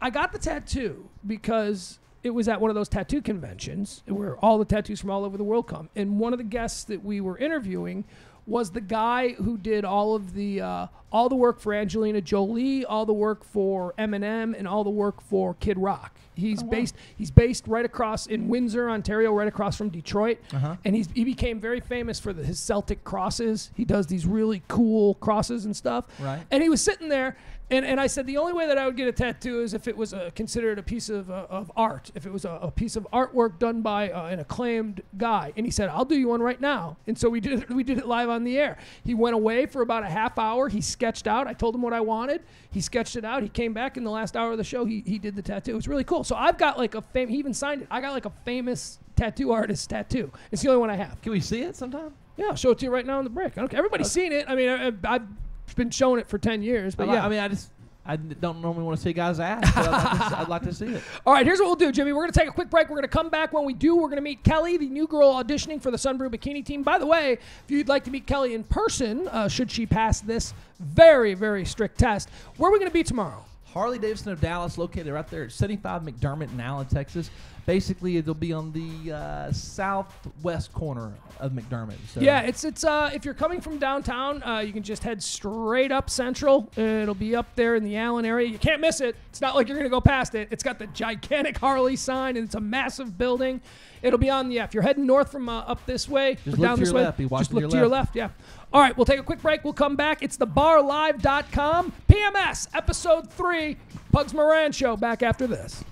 I got the tattoo because it was at one of those tattoo conventions where all the tattoos from all over the world come. And one of the guests that we were interviewing was the guy who did all the work for Angelina Jolie, all the work for Eminem, and all the work for Kid Rock. He's based right across in Windsor, Ontario, right across from Detroit. And he became very famous for his Celtic crosses. He does these really cool crosses and stuff. Right. And he was sitting there, And I said the only way that I would get a tattoo is if it was considered a piece of art, if it was a piece of artwork done by an acclaimed guy. And he said, I'll do you one right now. And so we did it live on the air. He went away for about a half hour. He sketched out. I told him what I wanted. He sketched it out. He came back in the last hour of the show. He did the tattoo. It was really cool. So I've got like he even signed it. I got like a famous tattoo artist tattoo. It's the only one I have. Can we see it sometime? Yeah, I'll show it to you right now on the break. Okay, everybody's seen it. I mean, I've been showing it for 10 years, but yeah. I mean, I don't normally want to see guys' ass, but I'd like to see it. All right, here's what we'll do, Jimmy. We're going to take a quick break. We're going to come back. When we do, we're going to meet Kelly, the new girl auditioning for the Sunbrew Bikini team. By the way, if you'd like to meet Kelly in person, should she pass this very, very strict test, where are we going to be tomorrow? Harley-Davidson of Dallas, located right there at 75 McDermott in Allen, Texas. Basically, it'll be on the southwest corner of McDermott. So. Yeah, it's if you're coming from downtown, you can just head straight up Central. It'll be up there in the Allen area. You can't miss it. It's not like you're going to go past it. It's got the gigantic Harley sign, and it's a massive building. It'll be on if you're heading north from up this way, just or down this way, just look to your left. Yeah. All right, we'll take a quick break. We'll come back. It's thebarlive.com. PMS, Episode 3, Pugs Moran Show, back after this.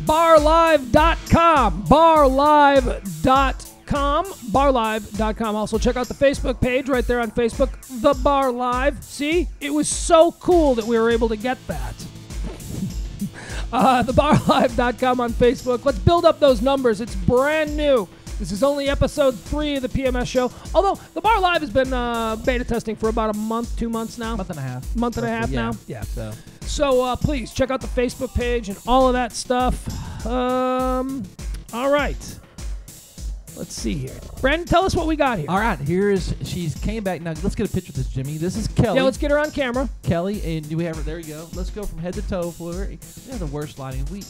barlive.com. Barlive.com. Also, check out the Facebook page right there on Facebook, The Bar Live. See? It was so cool that we were able to get that. Thebarlive.com on Facebook. Let's build up those numbers. It's brand new. This is only episode 3 of the PMS show. Although The Bar Live has been beta testing for about a month, 2 months now. Month and a half. Month and a half now? Yeah. So please check out the Facebook page and all of that stuff. All right. Let's see here. Brandon, tell us what we got here. All right, she's came back. Now, let's get a picture of this, Jimmy. This is Kelly. Yeah, let's get her on camera. Kelly, and do we have her? There you go. Let's go from head to toe for her. We have the worst lighting. We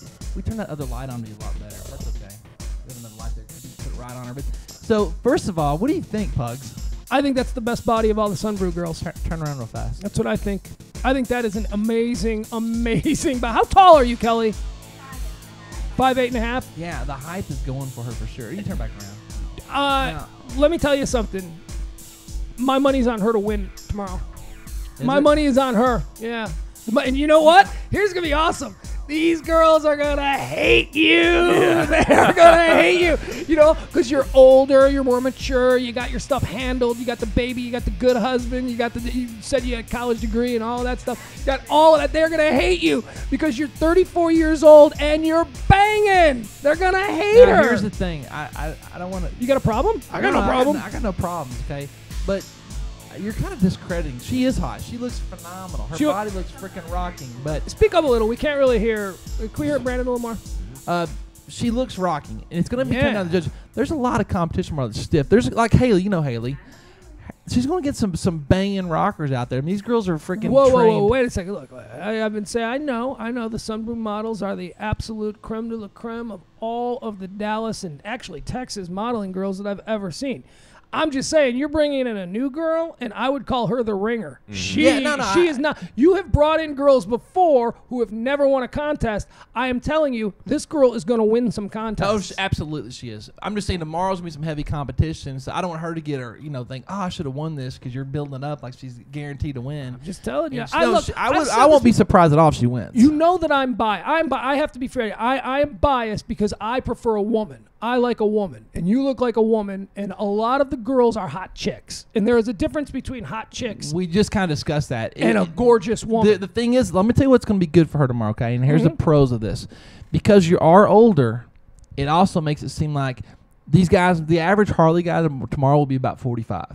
turn that other light on to be a lot better. That's okay. We have another light there. Put it right on her. But so, first of all, what do you think, Pugs? I think that's the best body of all the Sunbrew girls. Turn around real fast. That's what I think. I think that is an amazing, amazing. But how tall are you, Kelly? 5'8.5". Yeah, the height is going for her for sure. You can turn back around. Let me tell you something. My money's on her to win tomorrow. My money is on her. Yeah. And you know what? Here's going to be awesome. These girls are going to hate you. Yeah. They're going to hate you. You know, because you're older, you're more mature, you got your stuff handled, you got the baby, you got the good husband, you said you had a college degree and all of that stuff. You got all of that. They're going to hate you because you're 34 years old and you're banging. They're going to hate her. Here's the thing. I don't want to. You got a problem? I got no problem. I got no problems, okay? But you're kind of discrediting. She is hot. She looks phenomenal. Her body looks freaking rocking. But speak up a little. We can't really hear. Can we hear Brandon a little more? She looks rocking, and it's going to be coming down to the judge. There's a lot of competition more stiff. There's like Haley. You know Haley. She's going to get some banging rockers out there. I mean, these girls are freaking trained. Whoa, wait a second. Look, I've been saying, I know the Sunbrew models are the absolute creme de la creme of all of the Dallas and actually Texas modeling girls that I've ever seen. I'm just saying, you're bringing in a new girl, and I would call her the ringer. She is not. You have brought in girls before who have never won a contest. I am telling you, this girl is going to win some contests. Oh, absolutely she is. I'm just saying tomorrow's going to be some heavy competition, so I don't want her to get her, think, I should have won this because you're building it up like she's guaranteed to win. I'm just telling you. I won't be surprised at all if she wins. You know that I'm biased. I have to be fair. I am biased because I prefer a woman. I like a woman, and you look like a woman, and a lot of the girls are hot chicks. And there is a difference between hot chicks. We just kind of discussed that. And a gorgeous woman. The thing is, let me tell you what's going to be good for her tomorrow, okay? And here's the pros of this. Because you are older, it also makes it seem like these guys, the average Harley guy tomorrow will be about 45.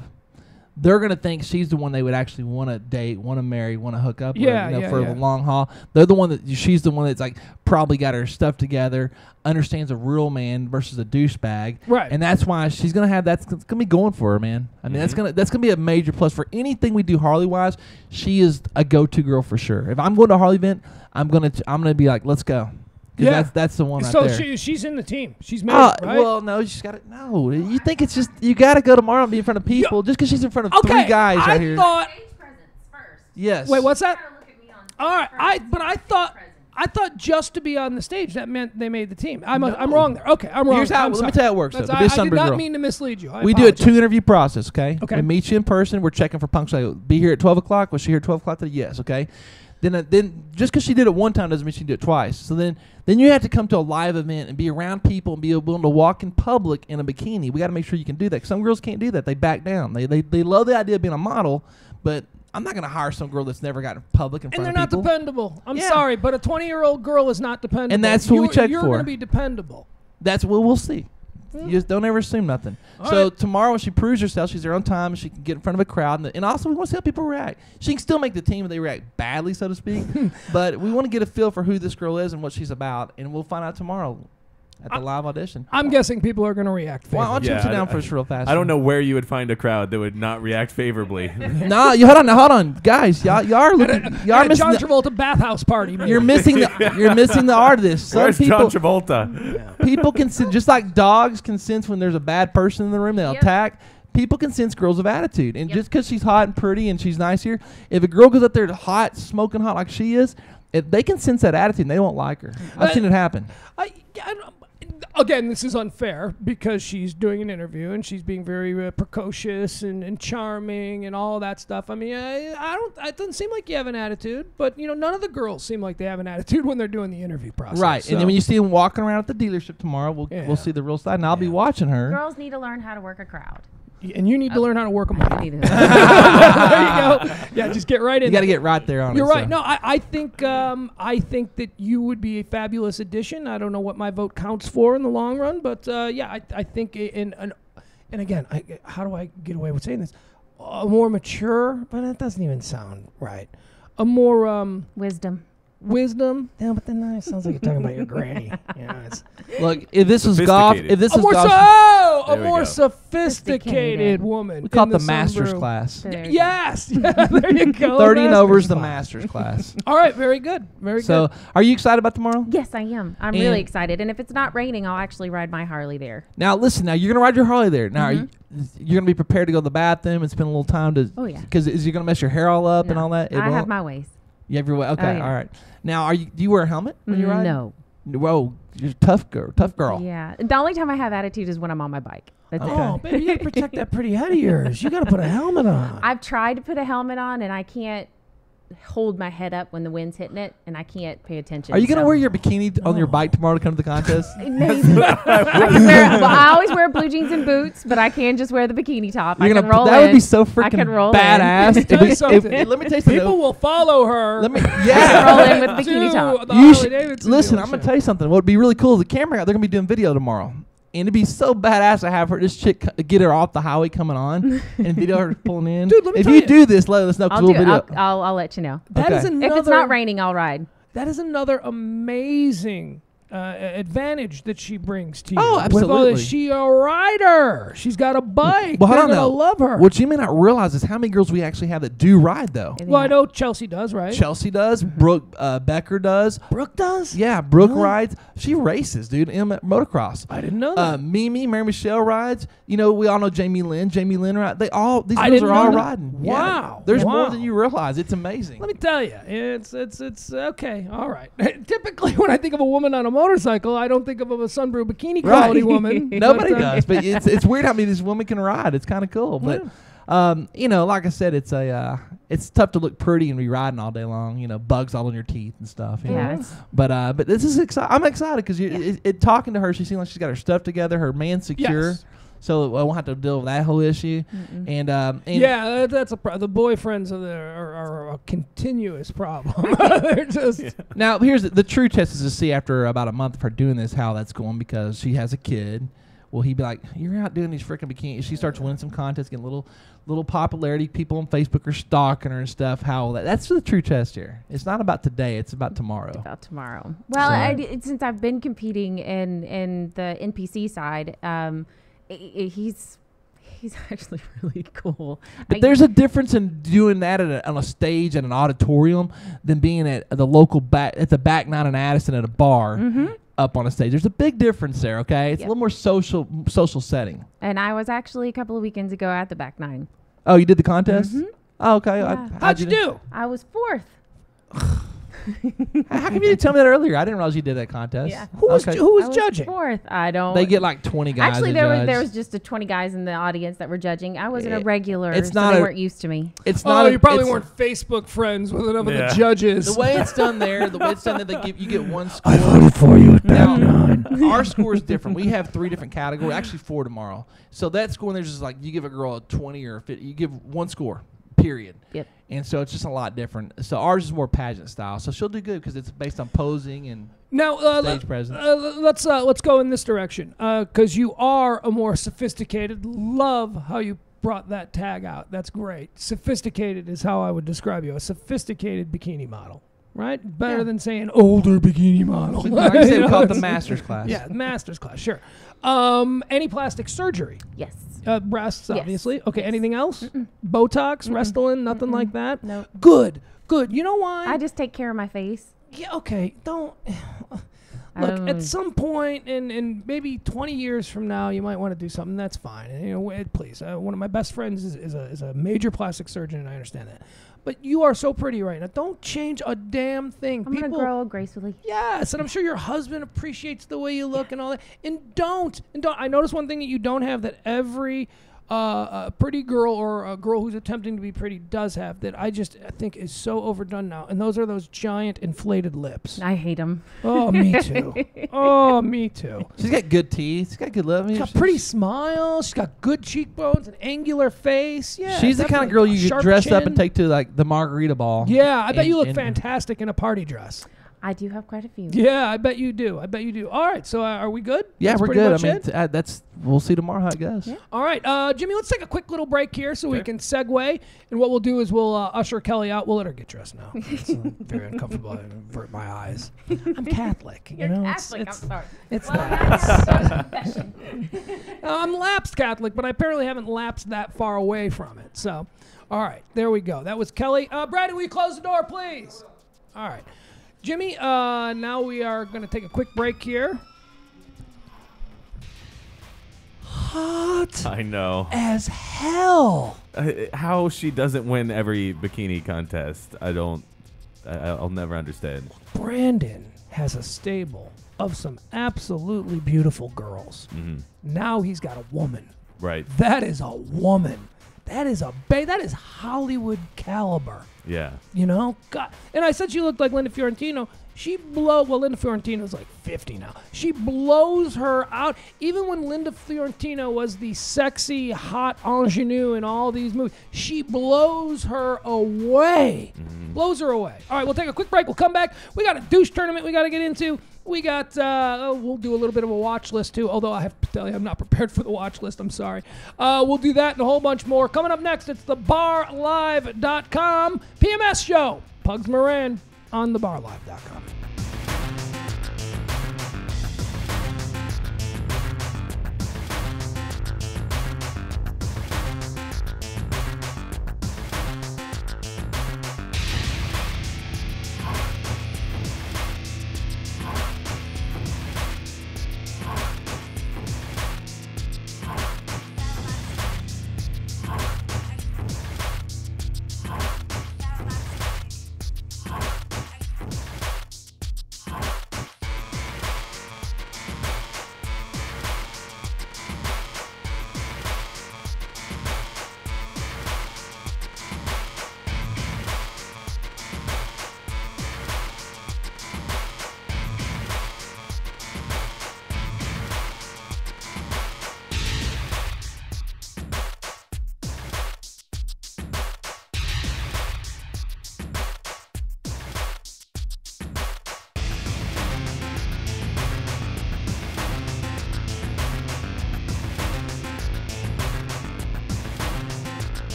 They're going to think she's the one they would actually want to date, want to marry, want to hook up with, for the long haul. They're the one she's the one that's like probably got her stuff together, understands a real man versus a douchebag. Right. And that's why she's going to have that's going to be going for her, man. I mean, that's going to be a major plus for anything we do Harley wise. She is a go-to girl for sure. If I'm going to a Harley event, I'm going to be like, let's go. Yeah, that's the one right there. So she's in the team. She's made it, right? Well, no, she's got it. No, you think it's just you got to go tomorrow and be in front of people just because she's in front of 3 guys right here. I thought. Yes. Wait, what's that? All right, I thought just to be on the stage that meant they made the team. I'm wrong there. Okay, I'm wrong. Let me tell you how it works. I did not mean to mislead you. We do a 2-interview process. Okay. Okay. We meet you in person. We're checking for punctuality. Be here at 12 o'clock. Was she here at 12 o'clock today? Yes. Okay. Then just because she did it one time doesn't mean she did it twice. So then you have to come to a live event and be around people and be willing to walk in public in a bikini. We got to make sure you can do that. Some girls can't do that. They back down. They love the idea of being a model, but I'm not going to hire some girl that's never got in public in front of people. And they're not dependable. I'm sorry, but a 20-year-old girl is not dependable. And that's what we check for. You're going to be dependable. That's what we'll see. You just don't ever assume nothing. Tomorrow when she proves herself, she's there on time, and she can get in front of a crowd. And also, we want to see how people react. She can still make the team if they react badly, so to speak. But we want to get a feel for who this girl is and what she's about, and we'll find out tomorrow at the live audition. I'm guessing people are going to react favorably. Why don't you sit down for us real fast? I don't know where you would find a crowd that would not react favorably. No, hold on, guys. Y'all are looking. Y'all are missing John Travolta bathhouse party. Man. You're missing the art of this. Where's John Travolta? People can sense, just like dogs can sense when there's a bad person in the room, they'll attack. People can sense girls of attitude, and just because she's hot and pretty and she's nice here, if a girl goes up there hot, smoking hot like she is, if they can sense that attitude, and they won't like her. I've seen it happen. again, this is unfair because she's doing an interview and she's being very precocious and charming and all that stuff. I mean, I don't. It doesn't seem like you have an attitude, but none of the girls seem like they have an attitude when they're doing the interview process. Right, so. and then when you see them walking around at the dealership tomorrow, we'll see the real side, and I'll be watching her. Girls need to learn how to work a crowd. And you need to learn how to work a mic. There you go. Yeah, just get right in. You got to get right there on it. You're right. So. No, I think that you would be a fabulous addition. I don't know what my vote counts for in the long run, but I think and again, how do I get away with saying this? A more mature, but that doesn't even sound right. A more wisdom. Yeah, but then it sounds like you're talking about your granny. Look, if this was golf, a more sophisticated woman. We call it the master's class. Yes, there you go. 30 and over is the master's class. All right, very good, very good. So, are you excited about tomorrow? Yes, I am. I'm really excited, and if it's not raining, I'll actually ride my Harley there. Now, listen. Now you're gonna ride your Harley there. Now, you're gonna be prepared to go to the bathroom and spend a little time to. Oh yeah. Because is you gonna mess your hair all up and all that? I have my ways. You have your way. Okay, all right. Now, do you wear a helmet when you ride? No. Whoa, you're a tough girl. Yeah. The only time I have attitude is when I'm on my bike. That's it. Baby, you gotta protect that pretty head of yours. You gotta put a helmet on. I've tried to put a helmet on, and I can't hold my head up when the wind's hitting it, and I can't pay attention. Are you gonna wear your bikini on your bike tomorrow to come to the contest? Maybe. I always wear blue jeans and boots, but I can just wear the bikini top. That would be so freaking badass. Let me tell you something. People will follow her. I can roll in with bikini top. Listen, I'm gonna tell you something. What would be really cool is the camera guy. They're gonna be doing video tomorrow. And it'd be so badass to have this chick get her off the highway coming on and video her pulling in. Dude, let me if tell you do this, let us know. I'll let you know. That is another, if it's not raining, I'll ride. That is another amazing advantage that she brings to you. Oh, absolutely. She's a rider. She's got a bike. Well, You're going to love her. What you may not realize is how many girls we actually have that do ride, though. Well, I know Chelsea does, right? Chelsea does. Brooke Becker does. Brooke does? Yeah, Brooke rides. She races, dude, in motocross. I didn't know that. Mimi, Mary Michelle rides. We all know Jamie Lynn. Jamie Lynn rides. These girls are all riding. Wow. Yeah, there's more than you realize. It's amazing. Let me tell you, it's okay. All right. Typically, when I think of a woman on a motorcycle, I don't think of a sunbrew bikini quality woman. Nobody does, but it's weird how many this woman can ride. It's kind of cool, but like I said, it's tough to look pretty and be riding all day long. Bugs all in your teeth and stuff. But this is exciting. I'm excited because talking to her, she seems like she's got her stuff together. Her man's secure. Yes. So I won't have to deal with that whole issue. And that's a the boyfriends are a continuous problem. They're just Now here's the true test is to see after about a month of her doing this how that's going, because she has a kid. Will he be like, you're out doing these freaking bikinis? She starts winning some contests, getting little popularity. People on Facebook are stalking her and stuff. That's the true test here. It's not about today. It's about tomorrow. Well, since I've been competing in the NPC side, he's actually really cool. But there's a difference in doing that on a stage at an auditorium than being at the local at the back nine in Addison at a bar up on a stage. There's a big difference there. Okay, it's a little more social setting. And I was actually a couple of weekends ago at the back nine. Oh, you did the contest? Oh, okay. Yeah. How'd you do? I was fourth. How come you didn't tell me that earlier? I didn't realize you did that contest. Yeah. Who was judging? Fourth. I don't. They get like 20 guys. Actually, there was just 20 guys in the audience that were judging. I wasn't a regular, it's so not they weren't used to me. It's not. You probably weren't Facebook friends with enough of the judges. The way it's done there, you get one score. I voted for you at back nine. Our score is different. We have 3 different categories. Actually, 4 tomorrow. So that score, there's just like you give a girl a 20 or a 50. You give one score. Period. Yep. And so it's just a lot different. So ours is more pageant style. So she'll do good because it's based on posing and stage presence. Let's go in this direction because you are a more sophisticated. Love how you brought that tag out. That's great. Sophisticated is how I would describe you. A sophisticated bikini model. Right? Better than saying older bikini model. Like I said, we call it the master's class. Yeah, master's class. Sure. Any plastic surgery? Yes. Breasts, obviously. Okay, anything else? Botox, Restylane, nothing like that? No. Good. You know why? I just take care of my face. Yeah, okay. Look, at some point in maybe 20 years from now, you might want to do something. That's fine. And, please, one of my best friends is a major plastic surgeon, and I understand that. But you are so pretty right now. Don't change a damn thing. I'm going to grow gracefully. Yes, and I'm sure your husband appreciates the way you look and all that. And don't. I notice one thing that you don't have that every a pretty girl or a girl who's attempting to be pretty does have that I think is so overdone now. And those are those giant inflated lips. I hate them. Oh, me too. Oh, me too. She's got good teeth. She's got good lip. She's got pretty smile. She's got good cheekbones, an angular face. Yeah, she's the kind of girl you could dress up and take to like the margarita ball. Yeah, I bet you look fantastic in a party dress. I do have quite a few. Yeah, I bet you do. All right, so are we good? Yeah, we're good. I mean, we'll see tomorrow how it goes. Yeah. All right, Jimmy, let's take a quick little break here so we can segue. And what we'll do is we'll usher Kelly out. We'll let her get dressed now. It's very uncomfortable. I avert my eyes. I'm Catholic. You're Catholic. I'm sorry. It's that. I'm lapsed Catholic, but I apparently haven't lapsed that far away from it. So, all right, there we go. That was Kelly. Brady, will you close the door, please? All right. Jimmy, now we are going to take a quick break here. Hot. I know. As hell. How she doesn't win every bikini contest, I'll never understand. Brandon has a stable of some absolutely beautiful girls. Mm-hmm. Now he's got a woman. Right. That is a woman. That is that is Hollywood caliber. Yeah. You know? God. And I said she looked like Linda Fiorentino. Linda Fiorentino's like 50 now. She blows her out. Even when Linda Fiorentino was the sexy, hot ingenue in all these movies, she blows her away. Mm-hmm. Blows her away. All right, we'll take a quick break. We'll come back. We got a douche tournament we got to get into. We got, we'll do a little bit of a watch list too, although I have to tell you, I'm not prepared for the watch list. I'm sorry. We'll do that and a whole bunch more. Coming up next, it's the BarLive.com PMS show. Pugs Moran on the BarLive.com.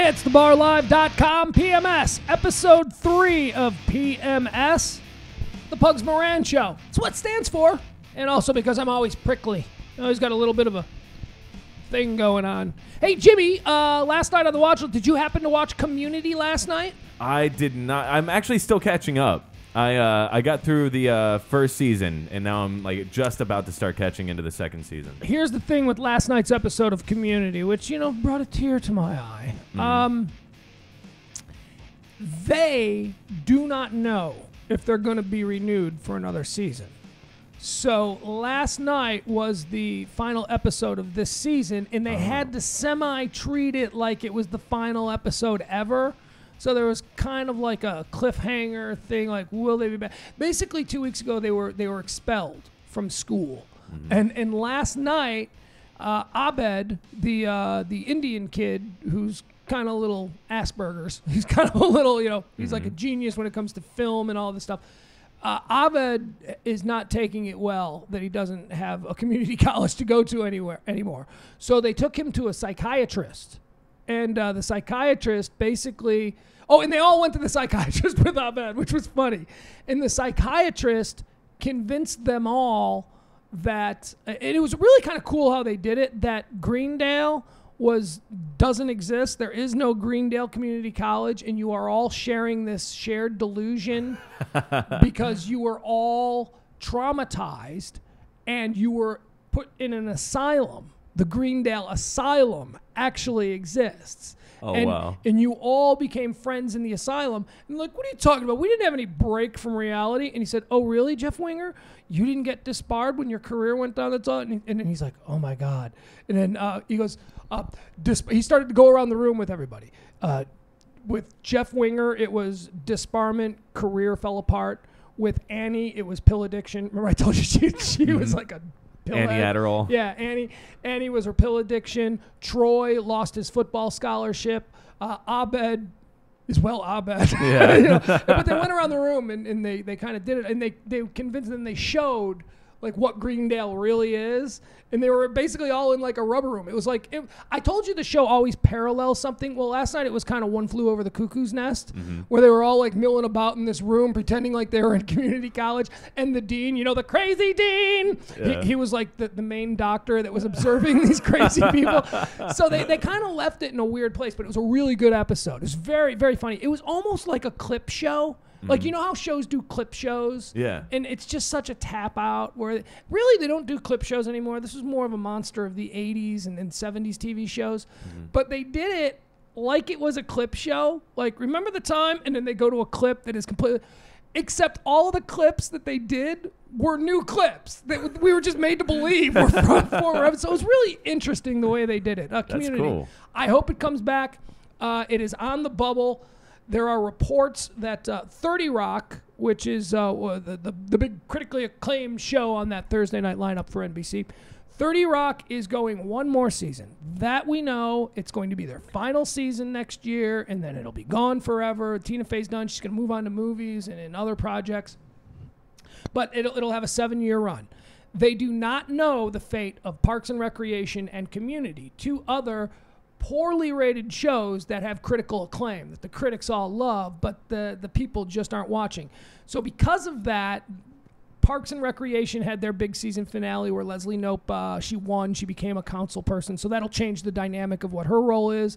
It's thebarlive.com PMS, episode 3 of PMS, the Pugs Moran Show. It's what it stands for. And also because I'm always prickly. I always got a little bit of a thing going on. Hey, Jimmy, last night on the watch, did you happen to watch Community last night? I did not. I'm actually still catching up. I got through the first season, and now I'm like just about to start catching into the second season. Here's the thing with last night's episode of Community, which, brought a tear to my eye. Mm-hmm. They do not know if they're going to be renewed for another season. So last night was the final episode of this season, and they had to semi-treat it like it was the final episode ever. So there was kind of like a cliffhanger thing, like, will they be back? Basically, 2 weeks ago, they were expelled from school. Mm-hmm. And last night, Abed, the Indian kid who's kind of a little Asperger's, he's kind of a little, he's like a genius when it comes to film and all this stuff. Abed is not taking it well that he doesn't have a community college to go to anymore. So they took him to a psychiatrist. And the psychiatrist basically... Oh, and they all went to the psychiatrist with Abed, which was funny. And the psychiatrist convinced them all that... And it was really kind of cool how they did it, that Greendale doesn't exist. There is no Greendale Community College, and you are all sharing this shared delusion because you were all traumatized and you were put in an asylum. The Greendale Asylum actually exists. Oh, wow. And you all became friends in the asylum. And like, what are you talking about? We didn't have any break from reality. And he said, oh, really, Jeff Winger? You didn't get disbarred when your career went down the toilet? And then he's like, oh, my God. And then he goes, he started to go around the room with everybody. With Jeff Winger, it was disbarment, career fell apart. With Annie, it was pill addiction. Remember I told you she was like a Annie Adderall. Yeah, Annie was her pill addiction. Troy lost his football scholarship. Abed is Abed. Yeah. But they went around the room and they kind of did it, and they convinced them. They showed like what Greendale really is, and they were basically all in like a rubber room. It was like I told you the show always parallels something. Well, last night it was kind of One Flew Over the Cuckoo's Nest, where they were all like milling about in this room pretending like they were in community college, and the dean, the crazy dean, he was like the main doctor that was observing these crazy people. So they kind of left it in a weird place, but it was a really good episode. It was very, very funny. It was almost like a clip show. Like, how shows do clip shows? Yeah. And it's just such a tap out where really they don't do clip shows anymore. This was more of a monster of the 80s and 70s TV shows. But they did it like it was a clip show. Like, remember the time? And then they go to a clip that is completely... Except all of the clips that they did were new clips that we were just made to believe were from former episodes. So it was really interesting the way they did it. Community. That's cool. I hope it comes back. It is on the bubble. There are reports that 30 Rock, which is the big critically acclaimed show on that Thursday night lineup for NBC, 30 Rock is going one more season. That we know. It's going to be their final season next year, and then it'll be gone forever. Tina Fey's done. She's going to move on to movies and other projects. But it'll have a 7-year run. They do not know the fate of Parks and Recreation and Community, two other poorly rated shows that have critical acclaim, that the critics all love, but the people just aren't watching. So because of that, Parks and Recreation had their big season finale where Leslie Knope, she won, she became a council person, so that'll change the dynamic of what her role is.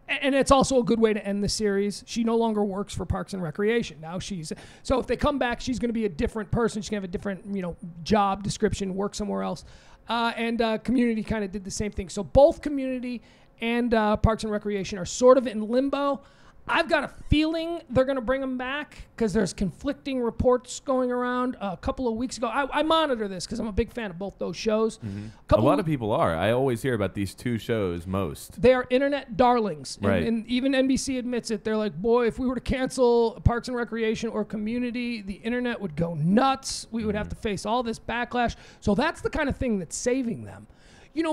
And it's also a good way to end the series. She no longer works for Parks and Recreation. Now so if they come back, she's going to be a different person. She's going to have a different, job description, work somewhere else. And Community kind of did the same thing. So both Community and Parks and Recreation are sort of in limbo. I've got a feeling they're going to bring them back because there's conflicting reports going around. A couple of weeks ago, I monitor this because I'm a big fan of both those shows. A lot of people are. I always hear about these two shows most. They are internet darlings. Right. And even NBC admits it. They're like, boy, if we were to cancel Parks and Recreation or Community, the internet would go nuts. We would have to face all this backlash. So that's the kind of thing that's saving them.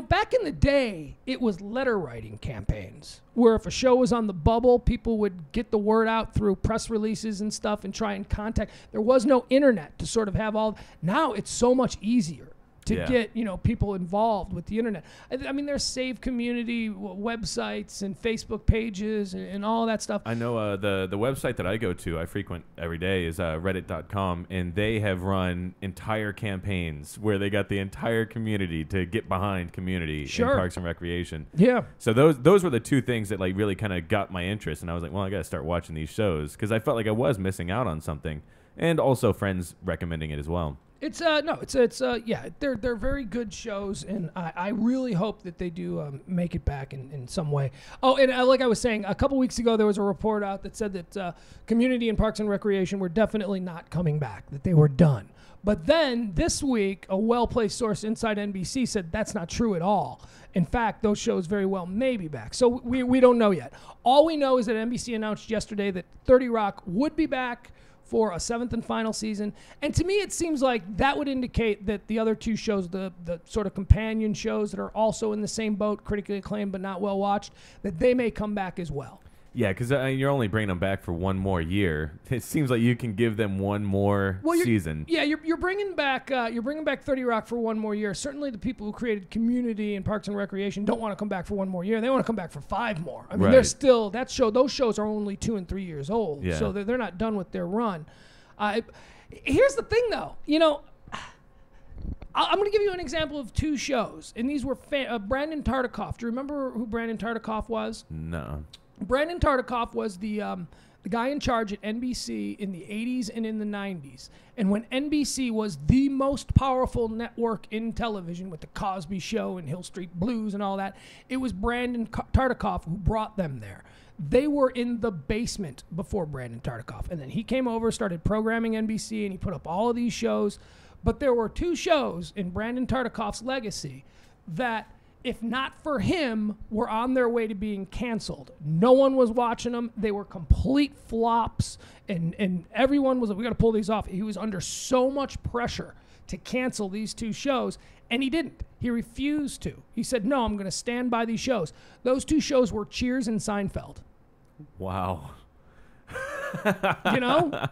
Back in the day, it was letter writing campaigns where if a show was on the bubble, people would get the word out through press releases and stuff and try and contact. There was no internet to sort of have all. Now it's so much easier. to get, you know, people involved with the internet. I mean, there's Save Community websites and Facebook pages and all that stuff. I know the website that I go to, I frequent every day, is reddit.com, and they have run entire campaigns where they got the entire community to get behind community in Parks and Recreation. Yeah. So those were the two things that like really kind of got my interest, and I was like, well, I got to start watching these shows because I felt like I was missing out on something, and also friends recommending it as well. They're very good shows, and I really hope that they do make it back in some way. Oh, and like I was saying, a couple weeks ago there was a report out that said that Community and Parks and Recreation were definitely not coming back, that they were done. But then this week, a well-placed source inside NBC said that's not true at all. In fact, those shows very well may be back. So we don't know yet. All we know is that NBC announced yesterday that 30 Rock would be back for a 7th and final season. And to me, it seems like that would indicate that the other two shows, the sort of companion shows that are also in the same boat, critically acclaimed but not well watched, that they may come back as well. Yeah, because you're only bringing them back for one more year. It seems like you can give them one more season. Yeah, you're bringing back 30 Rock for one more year. Certainly, the people who created Community and Parks and Recreation don't want to come back for one more year. They want to come back for 5 more. I mean, they're still those shows are only 2 and 3 years old, so they're not done with their run. Here's the thing, though. You know, I'm going to give you an example of 2 shows, and these were Brandon Tartikoff. Do you remember who Brandon Tartikoff was? No. Brandon Tartikoff was the guy in charge at NBC in the 80s and in the 90s. And when NBC was the most powerful network in television with the Cosby Show and Hill Street Blues and all that, it was Brandon Tartikoff who brought them there. They were in the basement before Brandon Tartikoff. And then he came over, started programming NBC, and he put up all of these shows. But there were 2 shows in Brandon Tartikoff's legacy that, if not for him, were on their way to being canceled. No one was watching them. They were complete flops, and everyone was like, we got to pull these off. He was under so much pressure to cancel these 2 shows, and he didn't. He refused to. He said, no, I'm going to stand by these shows. Those 2 shows were Cheers and Seinfeld. Wow. You know?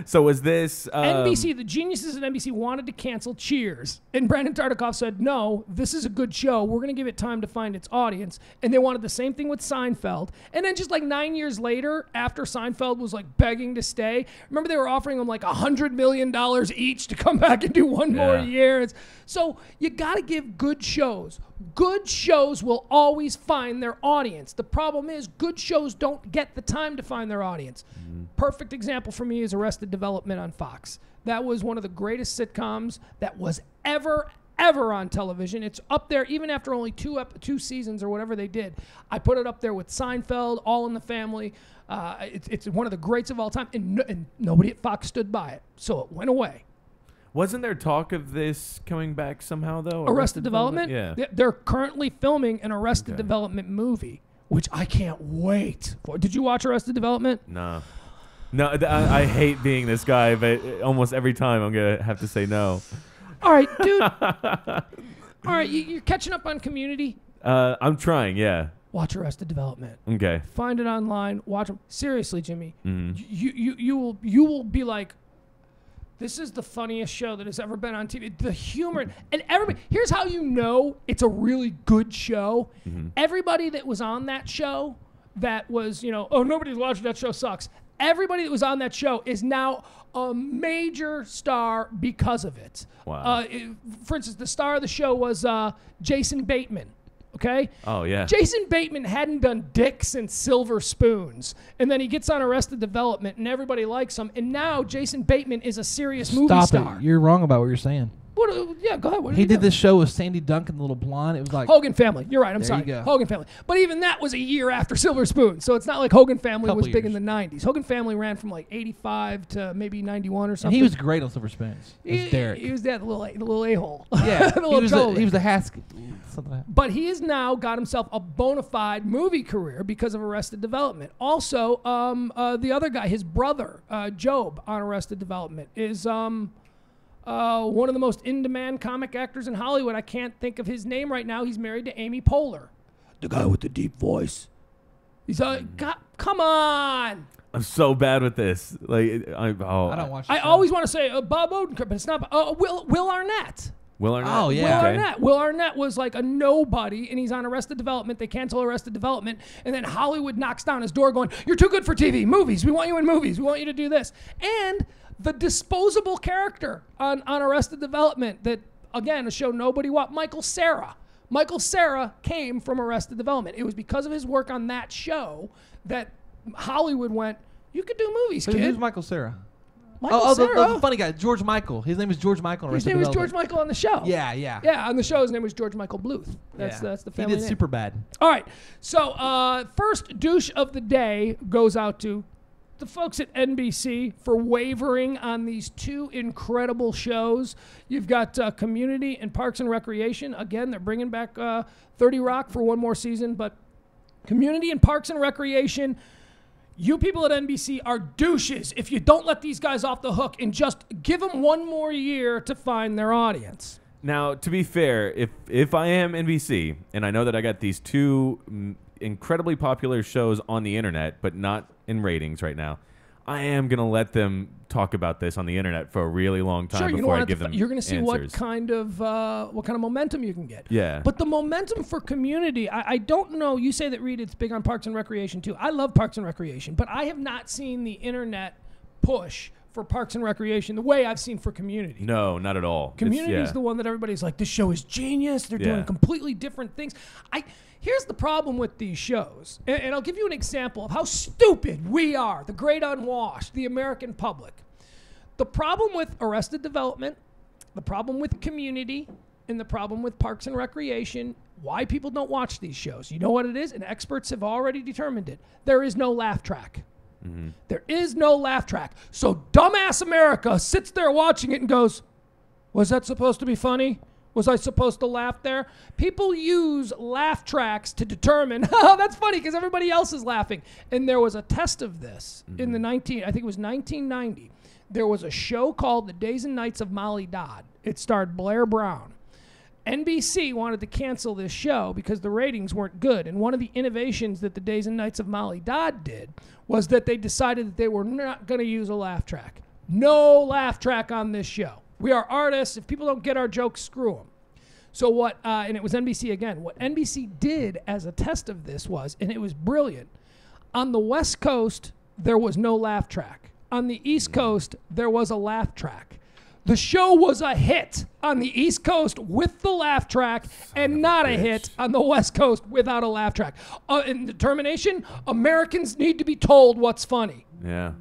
So was this... NBC, the geniuses at NBC wanted to cancel Cheers. And Brandon Tartikoff said, no, this is a good show. We're going to give it time to find its audience. And they wanted the same thing with Seinfeld. And then just like 9 years later, after Seinfeld was like begging to stay, remember they were offering them like $100 million each to come back and do one more year. So you got to give good shows. Good shows will always find their audience. The problem is good shows don't get the time to find their audience. Perfect example for me is Arrested Development on Fox. That was one of the greatest sitcoms that was ever on television. It's up there even after only 2 seasons or whatever they did. I put it up there with Seinfeld, All in the Family. It's one of the greats of all time, and nobody at Fox stood by it, so it went away. Wasn't there talk of this coming back somehow, though? Arrested Development? Yeah. They're currently filming an Arrested Development movie, which I can't wait for. Did you watch Arrested Development? No, I hate being this guy, but almost every time I'm going to have to say no. All right, dude. All right, you're catching up on Community? I'm trying, yeah. Watch Arrested Development. Okay. Find it online. Watch them. Seriously, Jimmy. Mm-hmm. You will be like, this is the funniest show that has ever been on TV. The humor. And everybody, here's how you know it's a really good show. Mm-hmm. Everybody that was on that show that was, oh, nobody's watching that show sucks. Everybody that was on that show is now a major star because of it. Wow. For instance, the star of the show was Jason Bateman. Okay? Oh, yeah. Jason Bateman hadn't done Dick since Silver Spoons. And then he gets on Arrested Development, and everybody likes him. And now Jason Bateman is a serious movie star. Stop it. You're wrong about what you're saying. Yeah, go ahead. What he did this show with Sandy Duncan, the little blonde. It was like Hogan Family. You're right. I'm sorry. You go. Hogan Family. But even that was a year after Silver Spoon, so it's not like Hogan Family was big in the 90s. Hogan Family ran from like 85 to maybe 91 or something. And he was great on Silver Spoons. Derek. He was that little a-hole. Yeah. He was the Haskell. But he has now got himself a bona fide movie career because of Arrested Development. Also, the other guy, his brother, Job, on Arrested Development, is one of the most in-demand comic actors in Hollywood. I can't think of his name right now. He's married to Amy Poehler. The guy with the deep voice. He's come on. I'm so bad with this. Like I don't watch. I always want to say Bob Odenkirk, but it's not. Will Arnett. Will Arnett. Oh, yeah. Will Arnett. Will Arnett was like a nobody, and he's on Arrested Development. They cancel Arrested Development, and then Hollywood knocks down his door going, "You're too good for TV. Movies. We want you in movies. We want you to do this." And the disposable character on Arrested Development that, again, a show nobody watched, Michael Cera. Michael Cera came from Arrested Development. It was because of his work on that show that Hollywood went, "You could do movies, kid." Who's Michael Cera? Michael Cera. The funny guy, George Michael. His name is George Michael. His name was George Michael on the show. Yeah, yeah. Yeah, on the show, his name was George Michael Bluth. That's the family He did name. super bad. All right. So first douche of the day goes out to the folks at NBC for wavering on these two incredible shows. You've got Community and Parks and Recreation. Again, they're bringing back 30 Rock for one more season, but Community and Parks and Recreation, you people at NBC are douches if you don't let these guys off the hook and just give them one more year to find their audience. Now, to be fair, if I am NBC and I know that I got these two incredibly popular shows on the internet, but not in ratings right now, I am going to let them talk about this on the internet for a really long time before I give them You're going to see answers. what kind of momentum you can get. Yeah. But the momentum for Community, I don't know. You say that, Reed, it's big on Parks and Recreation too. I love Parks and Recreation, but I have not seen the internet push for Parks and Recreation the way I've seen for Community. No, not at all. Community is the one that everybody's like, this show is genius. They're doing Yeah. completely different things. Here's the problem with these shows, and I'll give you an example of how stupid we are, the great unwashed, the American public. The problem with Arrested Development, the problem with Community, and the problem with Parks and Recreation, why people don't watch these shows. You know what it is? And experts have already determined it. There is no laugh track. Mm-hmm. There is no laugh track. So dumbass America sits there watching it and goes, was that supposed to be funny? Was I supposed to laugh there? People use laugh tracks to determine, oh, that's funny because everybody else is laughing. And there was a test of this in the I think it was 1990. There was a show called The Days and Nights of Molly Dodd. It starred Blair Brown. NBC wanted to cancel this show because the ratings weren't good. And one of the innovations that The Days and Nights of Molly Dodd did was that they decided that they were not going to use a laugh track. No laugh track on this show. We are artists. If people don't get our jokes, screw them. So and it was NBC again, what NBC did as a test of this was, and it was brilliant, on the West Coast, there was no laugh track. On the East Coast, there was a laugh track. The show was a hit on the East Coast with the laugh track and not a hit on the West Coast without a laugh track. In determination, Americans need to be told what's funny. Yeah.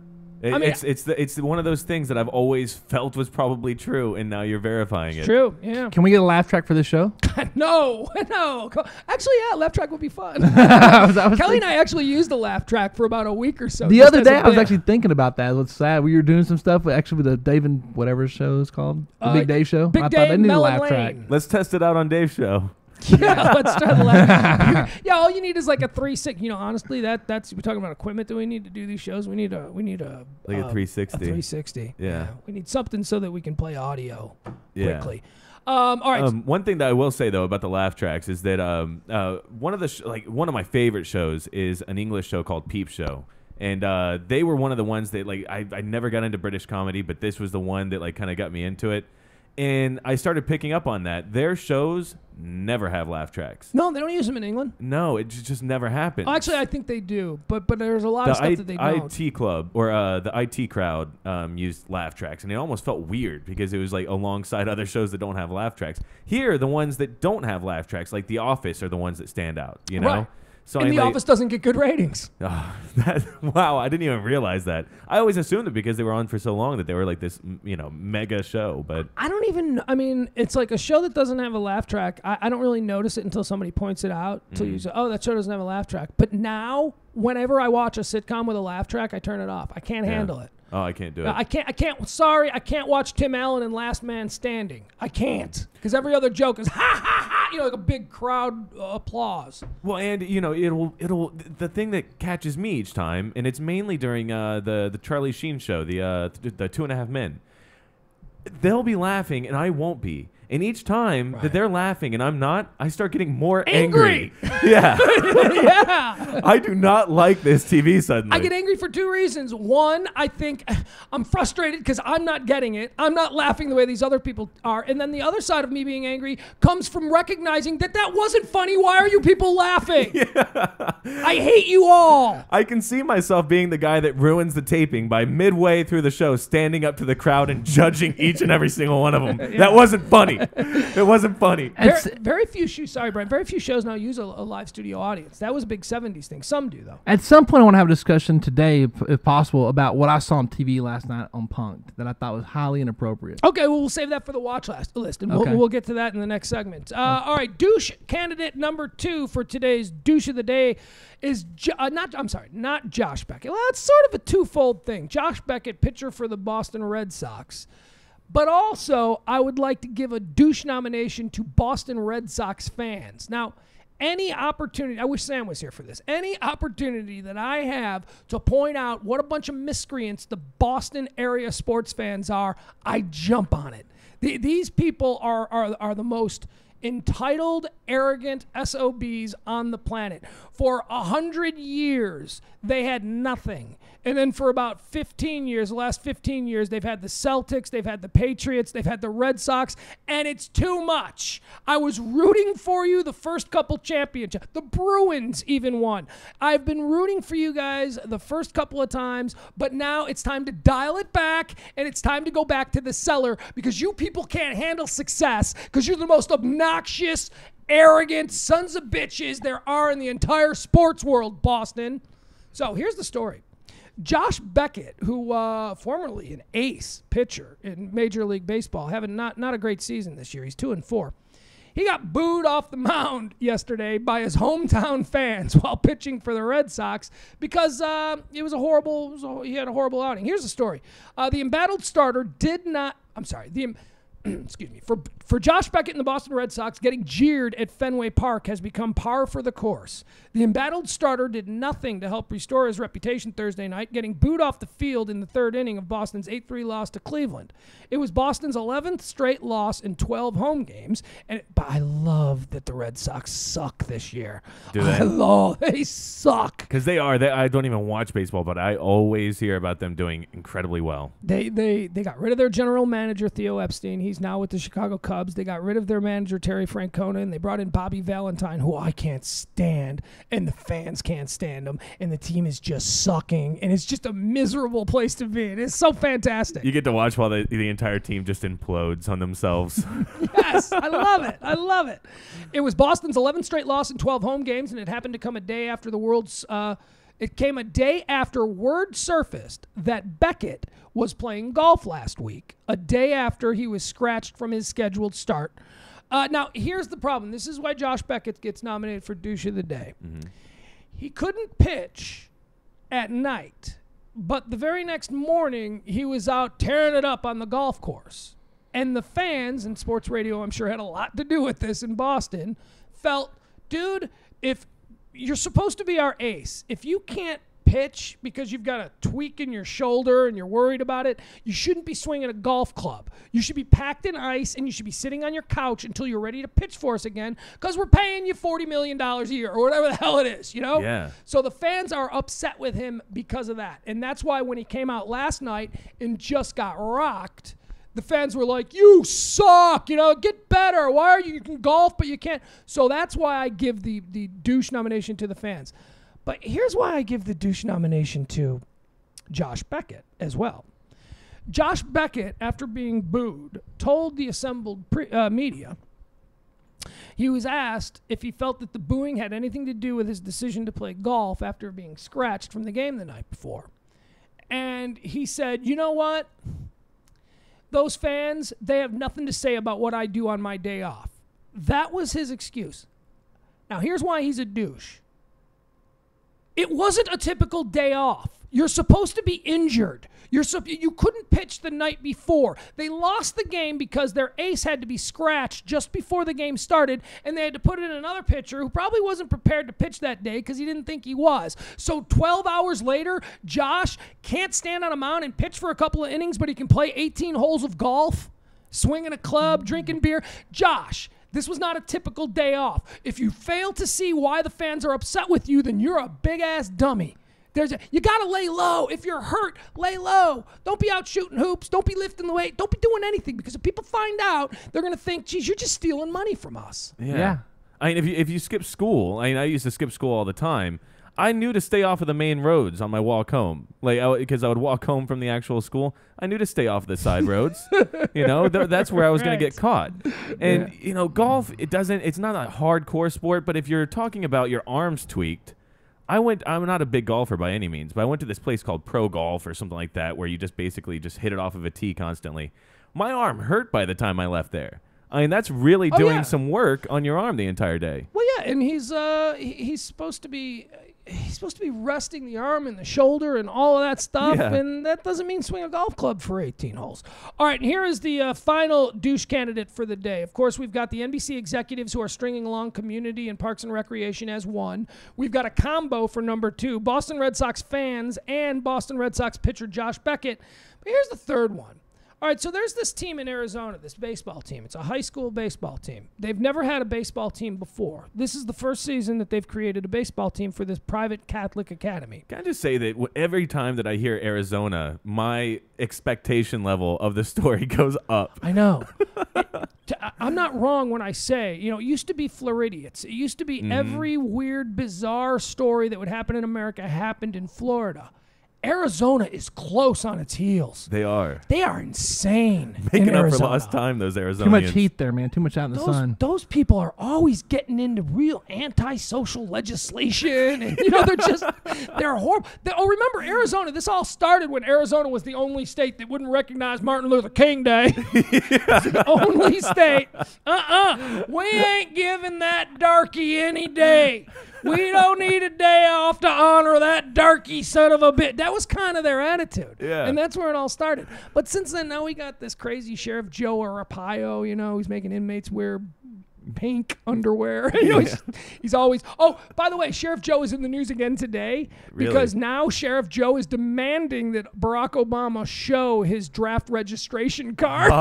It's one of those things that I've always felt was probably true, and now you're verifying it. True, yeah. Can we get a laugh track for this show? No. Actually, yeah, laugh track would be fun. Kelly and I actually used a laugh track for about a week or so. The other day, I was actually thinking about that. It's sad. We were doing some stuff, actually, with the Dave and whatever show is called. The Big Dave Show. Big I Dave, thought they needed a Mellon laugh track. Lane. Let's test it out on Dave's show. Yeah, let's try the laugh. Yeah, all you need is like a 360. Honestly, that's we're talking about equipment that we need to do these shows. We need a Like a 360. A 360. Yeah. We need something so that we can play audio quickly. Yeah. All right. One thing that I will say though about the laugh tracks is that one of my favorite shows is an English show called Peep Show. And they were one of the ones that I never got into British comedy, but this was the one that kind of got me into it. And I started picking up on that. Their shows never have laugh tracks. No, they don't use them in England. No, it just never happens. Actually, I think they do, but there's a lot of stuff that they don't. IT club or the IT crowd used laugh tracks, and it almost felt weird because it was like alongside other shows that don't have laugh tracks. Here, the ones that don't have laugh tracks, like The Office, are the ones that stand out. You know. Right. So and The Office doesn't get good ratings. Wow, I didn't even realize that. I always assumed it because they were on for so long that they were like this, mega show. But I don't even. I mean, it's like a show that doesn't have a laugh track. I don't really notice it until somebody points it out. Until you say, "Oh, that show doesn't have a laugh track." But now, whenever I watch a sitcom with a laugh track, I turn it off. I can't handle it. Oh, I can't do it. I can't. Sorry, I can't watch Tim Allen and Last Man Standing. I can't because every other joke is ha ha ha. Like a big crowd applause. Well, and it'll the thing that catches me each time, and it's mainly during the Charlie Sheen show, the 2.5 Men. They'll be laughing, and I won't be. And each time that they're laughing and I'm not, I start getting more Angry. Yeah. Yeah. I do not like this TV suddenly. I get angry for two reasons. One, I think I'm frustrated because I'm not getting it. I'm not laughing the way these other people are. And then the other side of me being angry comes from recognizing that wasn't funny. Why are you people laughing? I hate you all. I can see myself being the guy that ruins the taping by midway through the show, standing up to the crowd and judging each and every single one of them. That wasn't funny. It wasn't funny. Very few shows now use a live studio audience. That was a big 70s thing. Some do, though. At some point, I want to have a discussion today, if possible, about what I saw on TV last night on Punk'd that I thought was highly inappropriate. Okay, well, we'll save that for the watch list, and we'll get to that in the next segment. All right, douche candidate number 2 for today's douche of the day is not Josh Beckett. Well, it's sort of a twofold thing. Josh Beckett, pitcher for the Boston Red Sox. But also, I would like to give a douche nomination to Boston Red Sox fans. Now, any opportunity, I wish Sam was here for this, any opportunity that I have to point out what a bunch of miscreants the Boston area sports fans are, I jump on it. These people are the most entitled, arrogant SOBs on the planet. For 100 years, they had nothing. And then for about 15 years, the last 15 years, they've had the Celtics, they've had the Patriots, they've had the Red Sox, and it's too much. I was rooting for you the first couple championships. The Bruins even won. I've been rooting for you guys the first couple of times, but now it's time to dial it back, and it's time to go back to the cellar because you people can't handle success because you're the most obnoxious, arrogant sons of bitches there are in the entire sports world, Boston. So here's the story. Josh Beckett, who formerly an ace pitcher in Major League Baseball, having not a great season this year. He's 2-4. He got booed off the mound yesterday by his hometown fans while pitching for the Red Sox because he had a horrible outing. Here's the story. The embattled starter did not. I'm sorry. Excuse me. For Josh Beckett and the Boston Red Sox, getting jeered at Fenway Park has become par for the course. The embattled starter did nothing to help restore his reputation Thursday night, getting booed off the field in the third inning of Boston's 8-3 loss to Cleveland. It was Boston's 11th straight loss in 12 home games, but I love that the Red Sox suck this year. Do they? They suck. Because they are. I don't even watch baseball, but I always hear about them doing incredibly well. They got rid of their general manager, Theo Epstein. He's now with the Chicago Cubs. They got rid of their manager, Terry Francona, and they brought in Bobby Valentine, who I can't stand, and the fans can't stand him, and the team is just sucking, and it's just a miserable place to be. It's so fantastic. You get to watch while the entire team just implodes on themselves. Yes, I love it. I love it. It was Boston's 11th straight loss in 12 home games, and it happened to come a day after it came a day after word surfaced that Beckett was playing golf last week, a day after he was scratched from his scheduled start. Now, here's the problem. This is why Josh Beckett gets nominated for Douche of the Day. Mm-hmm. He couldn't pitch at night, but the very next morning, he was out tearing it up on the golf course. And the fans, and sports radio I'm sure had a lot to do with this in Boston, felt, dude, if you're supposed to be our ace, if you can't pitch because you've got a tweak in your shoulder and you're worried about it, you shouldn't be swinging a golf club. You should be packed in ice and you should be sitting on your couch until you're ready to pitch for us again because we're paying you $40 million a year or whatever the hell it is, you know? Yeah. So the fans are upset with him because of that. And that's why when he came out last night and just got rocked, the fans were like, you suck, get better. Why are you can golf, but you can't. So that's why I give the douche nomination to the fans. But here's why I give the douche nomination to Josh Beckett as well. Josh Beckett, after being booed, told the assembled media, he was asked if he felt that the booing had anything to do with his decision to play golf after being scratched from the game the night before. And he said, you know what? Those fans, they have nothing to say about what I do on my day off. That was his excuse. Now, here's why he's a douche. It wasn't a typical day off. You're supposed to be injured. You couldn't pitch the night before. They lost the game because their ace had to be scratched just before the game started, and they had to put in another pitcher who probably wasn't prepared to pitch that day because he didn't think he was. So 12 hours later, Josh can't stand on a mound and pitch for a couple of innings, but he can play 18 holes of golf. swinging a club, drinking beer. Josh, this was not a typical day off. If you fail to see why the fans are upset with you, then you're a big-ass dummy. You got to lay low. If you're hurt, lay low. Don't be out shooting hoops. Don't be lifting the weight. Don't be doing anything, because if people find out, they're going to think, geez, you're just stealing money from us. Yeah. I mean, if you skip school, I used to skip school all the time. I knew to stay off of the main roads on my walk home, because I would walk home from the actual school. I knew to stay off the side roads. That's where I was going to get caught. And golf, it's not a hardcore sport, but if you're talking about your arms tweaked, I'm not a big golfer by any means, but I went to this place called Pro Golf or something like that, where you just basically just hit it off of a tee constantly. My arm hurt by the time I left there. I mean, that's really doing some work on your arm the entire day. Well, yeah, and he's supposed to be resting the arm and the shoulder and all of that stuff, and that doesn't mean swing a golf club for 18 holes. All right, and here is the final douche candidate for the day. Of course, we've got the NBC executives who are stringing along Community and Parks and Recreation as one. We've got a combo for number 2, Boston Red Sox fans and Boston Red Sox pitcher Josh Beckett. But here's the third one. All right, so there's this team in Arizona, this baseball team. It's a high school baseball team. They've never had a baseball team before. This is the first season that they've created a baseball team for this private Catholic academy. Can I just say that every time that I hear Arizona, my expectation level of the story goes up. I know. I'm not wrong when I say, it used to be Floridians. It used to be every weird, bizarre story that would happen in America happened in Florida. Arizona is close on its heels. They are. They are insane. Making up for lost time, those Arizonians. Too much heat there, man. Too much out in the sun. Those people are always getting into real anti-social legislation. And, they're horrible. Remember Arizona, this all started when Arizona was the only state that wouldn't recognize Martin Luther King Day. It's the only state. We ain't giving that darky any day. We don't need a day off to honor that darky son of a bitch. That was kind of their attitude. Yeah. And that's where it all started. But since then, now we got this crazy Sheriff Joe Arpaio, he's making inmates wear pink underwear. He's always... Oh, by the way, Sheriff Joe is in the news again today because now Sheriff Joe is demanding that Barack Obama show his draft registration card.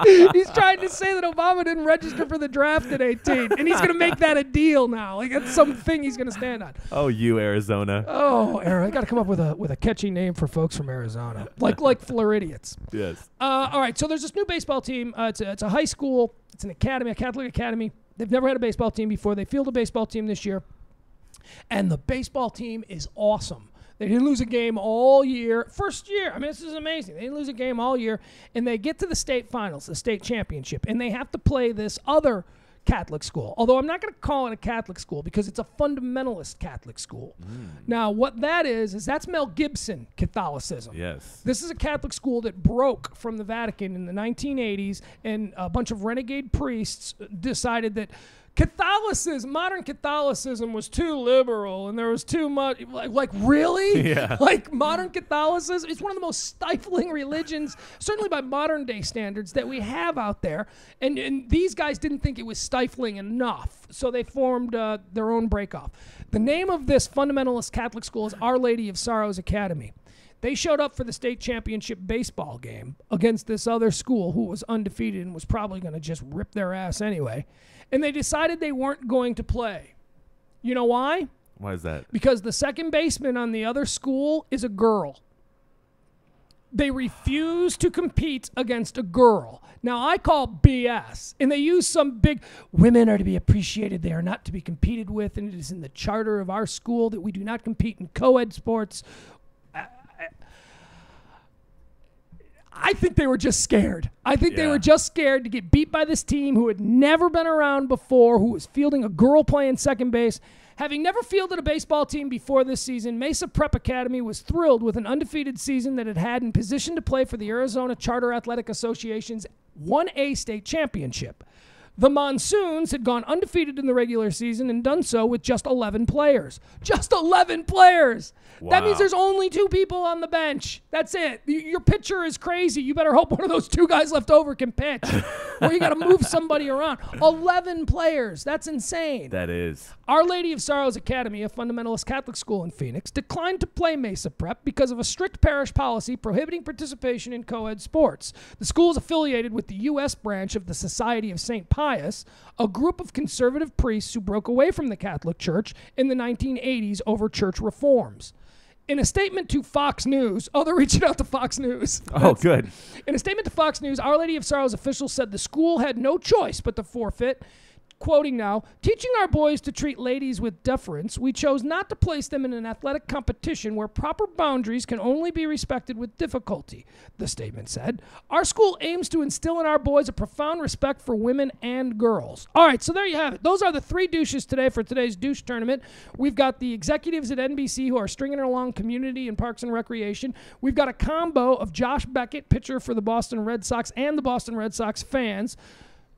He's trying to say that Obama didn't register for the draft at 18, and he's going to make that a deal now. Like, that's something he's going to stand on. Oh, you Arizona. Oh, I got to come up with a catchy name for folks from Arizona, like Floridians. Yes. All right, so there's this new baseball team. It's a high school. It's an academy, a Catholic academy. They've never had a baseball team before. They field a baseball team this year, and the baseball team is awesome. They didn't lose a game all year. First year. I mean, this is amazing. They didn't lose a game all year, and they get to the state finals, the state championship, and they have to play this other Catholic school. Although I'm not going to call it a Catholic school because it's a fundamentalist Catholic school. Now, what that is that's Mel Gibson Catholicism. Yes. This is a Catholic school that broke from the Vatican in the 1980s, and a bunch of renegade priests decided that modern Catholicism was too liberal, and there was too much, like really? Yeah. Like modern Catholicism, it's one of the most stifling religions, certainly by modern day standards, that we have out there. And these guys didn't think it was stifling enough, so they formed their own breakoff. The name of this fundamentalist Catholic school is Our Lady of Sorrows Academy. They showed up for the state championship baseball game against this other school who was undefeated and was probably going to just rip their ass anyway. And they decided they weren't going to play. You know why? Why is that? Because the second baseman on the other school is a girl. They refuse to compete against a girl. Now, I call BS. And they use some big, women are to be appreciated, they are not to be competed with, and it is in the charter of our school that we do not compete in co-ed sports. I think they were just scared. I think they were just scared to get beat by this team who had never been around before, who was fielding a girl playing second base. Having never fielded a baseball team before this season, Mesa Prep Academy was thrilled with an undefeated season that it had in position to play for the Arizona Charter Athletic Association's 1A state championship. The Monsoons had gone undefeated in the regular season and done so with just 11 players. Just 11 players! Wow. That means there's only 2 people on the bench. That's it. Your pitcher is crazy. You better hope one of those 2 guys left over can pitch. Or you got to move somebody around. 11 players. That's insane. That is. Our Lady of Sorrows Academy, a fundamentalist Catholic school in Phoenix, declined to play Mesa Prep because of a strict parish policy prohibiting participation in co-ed sports. The school is affiliated with the U.S. branch of the Society of St. Pius, a group of conservative priests who broke away from the Catholic Church in the 1980s over church reforms. In a statement to Fox News, they're reaching out to Fox News. Good. In a statement to Fox News, Our Lady of Sorrows officials said the school had no choice but to forfeit. Quoting now, teaching our boys to treat ladies with deference, we chose not to place them in an athletic competition where proper boundaries can only be respected with difficulty, the statement said. Our school aims to instill in our boys a profound respect for women and girls. All right, so there you have it. Those are the three douches today for today's douche tournament. We've got the executives at NBC who are stringing along Community and Parks and Recreation. We've got a combo of Josh Beckett, pitcher for the Boston Red Sox, and the Boston Red Sox fans,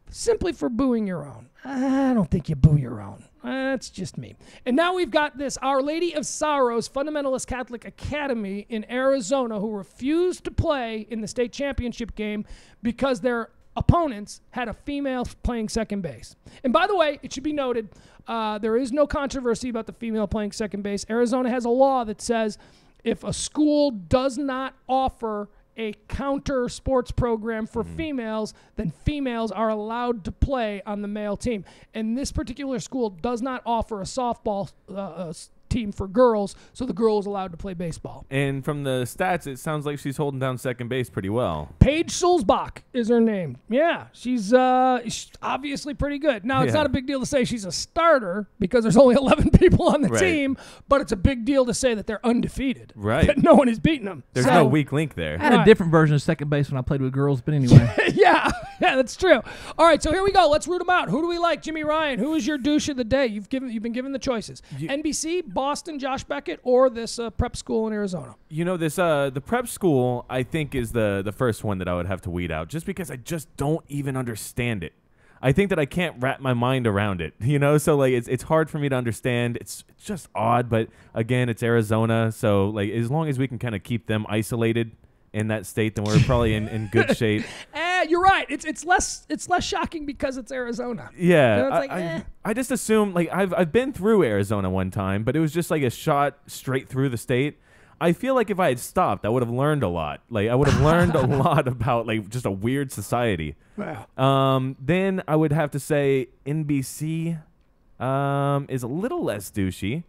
simply for booing your own. I don't think you boo your own. That's just me. And now we've got this Our Lady of Sorrows Fundamentalist Catholic Academy in Arizona who refused to play in the state championship game because their opponents had a female playing second base. And by the way, it should be noted, there is no controversy about the female playing second base. Arizona has a law that says if a school does not offer a counter sports program for females, then females are allowed to play on the male team. And this particular school does not offer a softball team for girls, so the girl is allowed to play baseball. And from the stats, it sounds like she's holding down second base pretty well. Paige Sulzbach is her name. Yeah, she's obviously pretty good. Now, it's not a big deal to say she's a starter because there's only 11 people on the team, but it's a big deal to say that they're undefeated. Right. That no one is beating them. There's no weak link there. I had a different version of second base when I played with girls, but anyway. yeah, that's true. All right, so here we go. Let's root them out. Who do we like? Jimmy Ryan, who is your douche of the day? You've been given the choices. NBC, Boston, Josh Beckett, or this prep school in Arizona? You know, this the prep school, I think, is the first one that I would have to weed out, just because I just don't even understand it. I think that I can't wrap my mind around it, you know? So, like, it's hard for me to understand. It's just odd, but, again, it's Arizona, so, like, as long as we can kind of keep them isolated in that state, then we're probably in good shape. You're right. It's less shocking because it's Arizona. Yeah, You know, it's like, I just assume, like, I've been through Arizona one time, but it was just like a shot straight through the state. I feel like if I had stopped, I would have learned a lot. Like, I would have learned a lot about, like, just a weird society. Wow. Then I would have to say NBC is a little less douchey,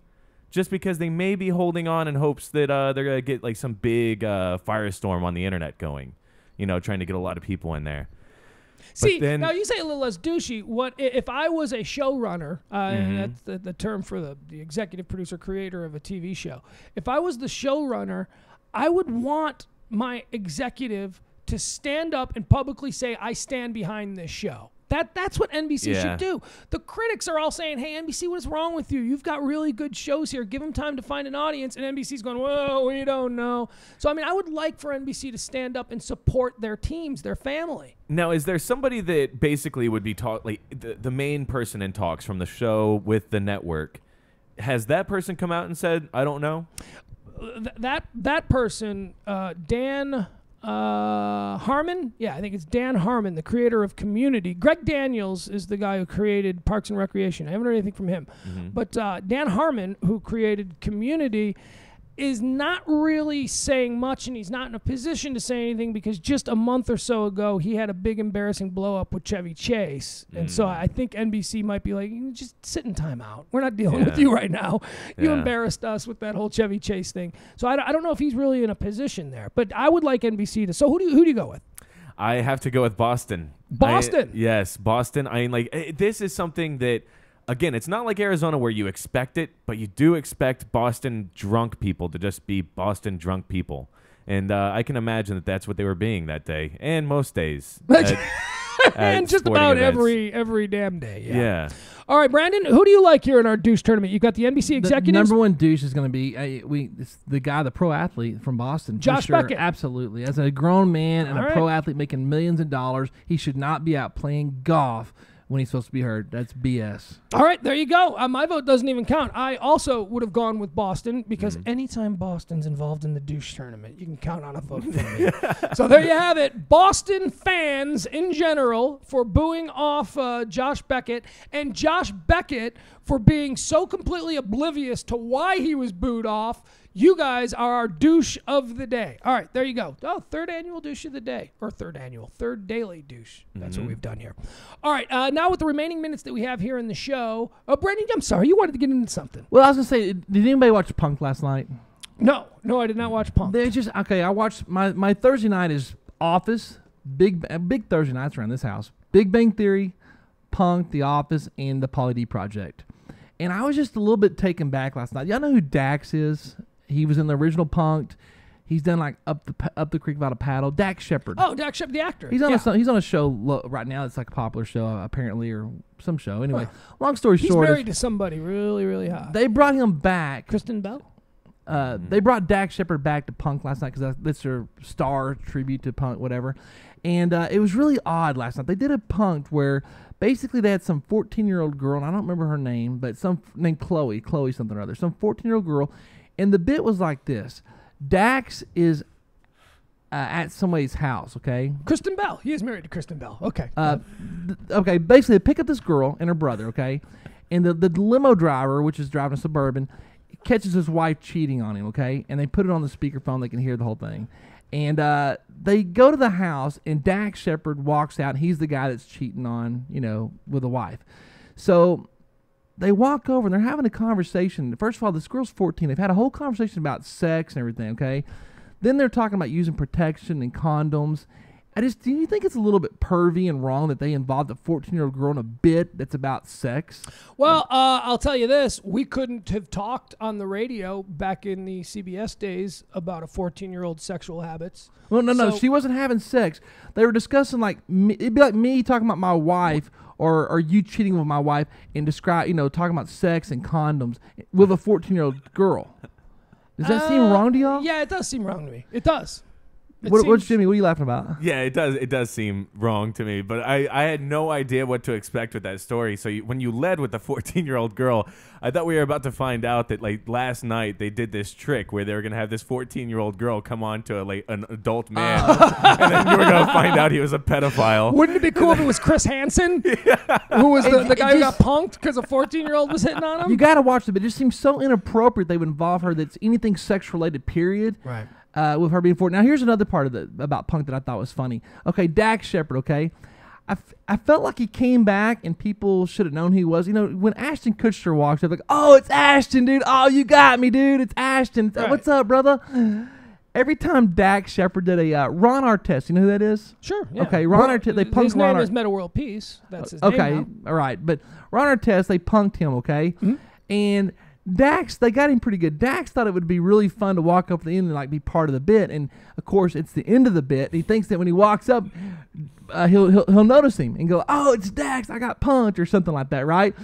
just because they may be holding on in hopes that they're going to get, like, some big firestorm on the internet going. You know, trying to get a lot of people in there. See, now you say a little less douchey. What if I was a showrunner, and that's the term for the executive producer, creator of a TV show. If I was the showrunner, I would want my executive to stand up and publicly say, I stand behind this show. That's what NBC should do. The critics are all saying, hey, NBC, what's wrong with you? You've got really good shows here. Give them time to find an audience. And NBC's going, whoa, we don't know. So, I mean, I would like for NBC to stand up and support their teams, their family. Now, is there somebody that basically would be like the main person in talks from the show with the network? Has that person come out and said, I don't know? That person, Dan Harmon, I think it's Dan Harmon, the creator of Community. Greg Daniels is the guy who created Parks and Recreation. I haven't heard anything from him. But Dan Harmon, who created Community, is not really saying much, and he's not in a position to say anything because just a month or so ago, he had a big embarrassing blow-up with Chevy Chase. And so I think NBC might be like, just sit in timeout. We're not dealing with you right now. You embarrassed us with that whole Chevy Chase thing. So I don't know if he's really in a position there. But I would like NBC to. So who do you go with? I have to go with Boston. Boston? Yes, Boston. I mean, like, this is something that, again, it's not like Arizona where you expect it, but you do expect Boston drunk people to just be Boston drunk people. And I can imagine that that's what they were being that day, and most days. And just about events. every damn day. Yeah. All right, Brandon, who do you like here in our douche tournament? You got the NBC executives? The number one douche is going to be the guy, the pro athlete from Boston. Josh Beckett. Absolutely. As a grown man and a pro athlete making millions of dollars, he should not be out playing golf when he's supposed to be heard. That's BS. All right, there you go. My vote doesn't even count. I also would have gone with Boston because anytime Boston's involved in the douche tournament, you can count on a vote from me. So there you have it. Boston fans in general for booing off Josh Beckett, and Josh Beckett for being so completely oblivious to why he was booed off. You guys are our douche of the day. All right, there you go. Oh, third annual douche of the day. Or third daily douche. That's what we've done here. All right, now with the remaining minutes that we have here in the show. Oh, Brandon, I'm sorry. You wanted to get into something. Well, I was going to say, did anybody watch Punk last night? No, I did not watch Punk. I watched, my Thursday night is Office, big Thursday nights around this house. Big Bang Theory, Punk, The Office, and the Pauly D Project. And I was just a little bit taken back last night. Y'all know who Dax is? He was in the original Punk'd. He's done like up the creek without a paddle. Dax Shepard. Oh, Dax Shepard, the actor. He's on a show right now. It's like a popular show apparently, or some show. Anyway, long story short, he's married to somebody really, really hot. They brought him back. Kristen Bell. They brought Dax Shepard back to Punk last night because that's their star tribute to Punk, whatever. And it was really odd last night. They did a Punk where basically they had some 14-year-old girl, and I don't remember her name, but some named Chloe something or other, some 14-year-old girl. And the bit was like this. Dax is at somebody's house, okay? Kristen Bell. He is married to Kristen Bell. Okay. Okay, basically they pick up this girl and her brother, okay? And the limo driver, which is driving a Suburban, catches his wife cheating on him, okay? And they put it on the speakerphone. They can hear the whole thing. And they go to the house, and Dax Shepard walks out. And he's the guy that's cheating on, with a wife. So they walk over, and they're having a conversation. First of all, this girl's 14. They've had a whole conversation about sex and everything, okay? Then they're talking about using protection and condoms. Do you think it's a little bit pervy and wrong that they involved a 14-year-old girl in a bit that's about sex? Well, I'll tell you this. We couldn't have talked on the radio back in the CBS days about a 14-year-old sexual habits. Well, no. She wasn't having sex. They were discussing, it'd be like me talking about my wife or you cheating with my wife and talking about sex and condoms with a 14-year-old girl. Does that seem wrong to y'all? Yeah, it does seem wrong to me. It does. What's Jimmy? What are you laughing about? Yeah, it does. It does seem wrong to me, but I had no idea what to expect with that story. So when you led with the 14-year-old girl, I thought we were about to find out that last night they did this trick where they were gonna have this 14-year-old girl come on to an adult man, and then you were gonna find out he was a pedophile. Wouldn't it be cool if it was Chris Hansen, who was the guy who got punked because a 14-year-old was hitting on him? You gotta watch it, but it just seems so inappropriate they would involve her. That's anything sex related. Period. Right. With her being 14. Now, here's another part about Punk that I thought was funny. Okay, Dax Shepard, okay? I felt like he came back and people should have known who he was. When Ashton Kutcher walks up, oh, it's Ashton, dude. Oh, you got me, dude. It's Ashton. Right. What's up, brother? Every time Dax Shepard did a Ron Artest, you know who that is? Sure. Yeah. Okay, Ron Artest. They punked his name is Meta World Peace. That's his name. Okay, all right. But Ron Artest, they punked him, okay? Mm-hmm. And Dax, they got him pretty good. Dax thought it would be really fun to walk up to the end and be part of the bit, and of course it's the end of the bit. He thinks that when he walks up, he'll notice him and go, "Oh, it's Dax! I got punked," or something like that, right?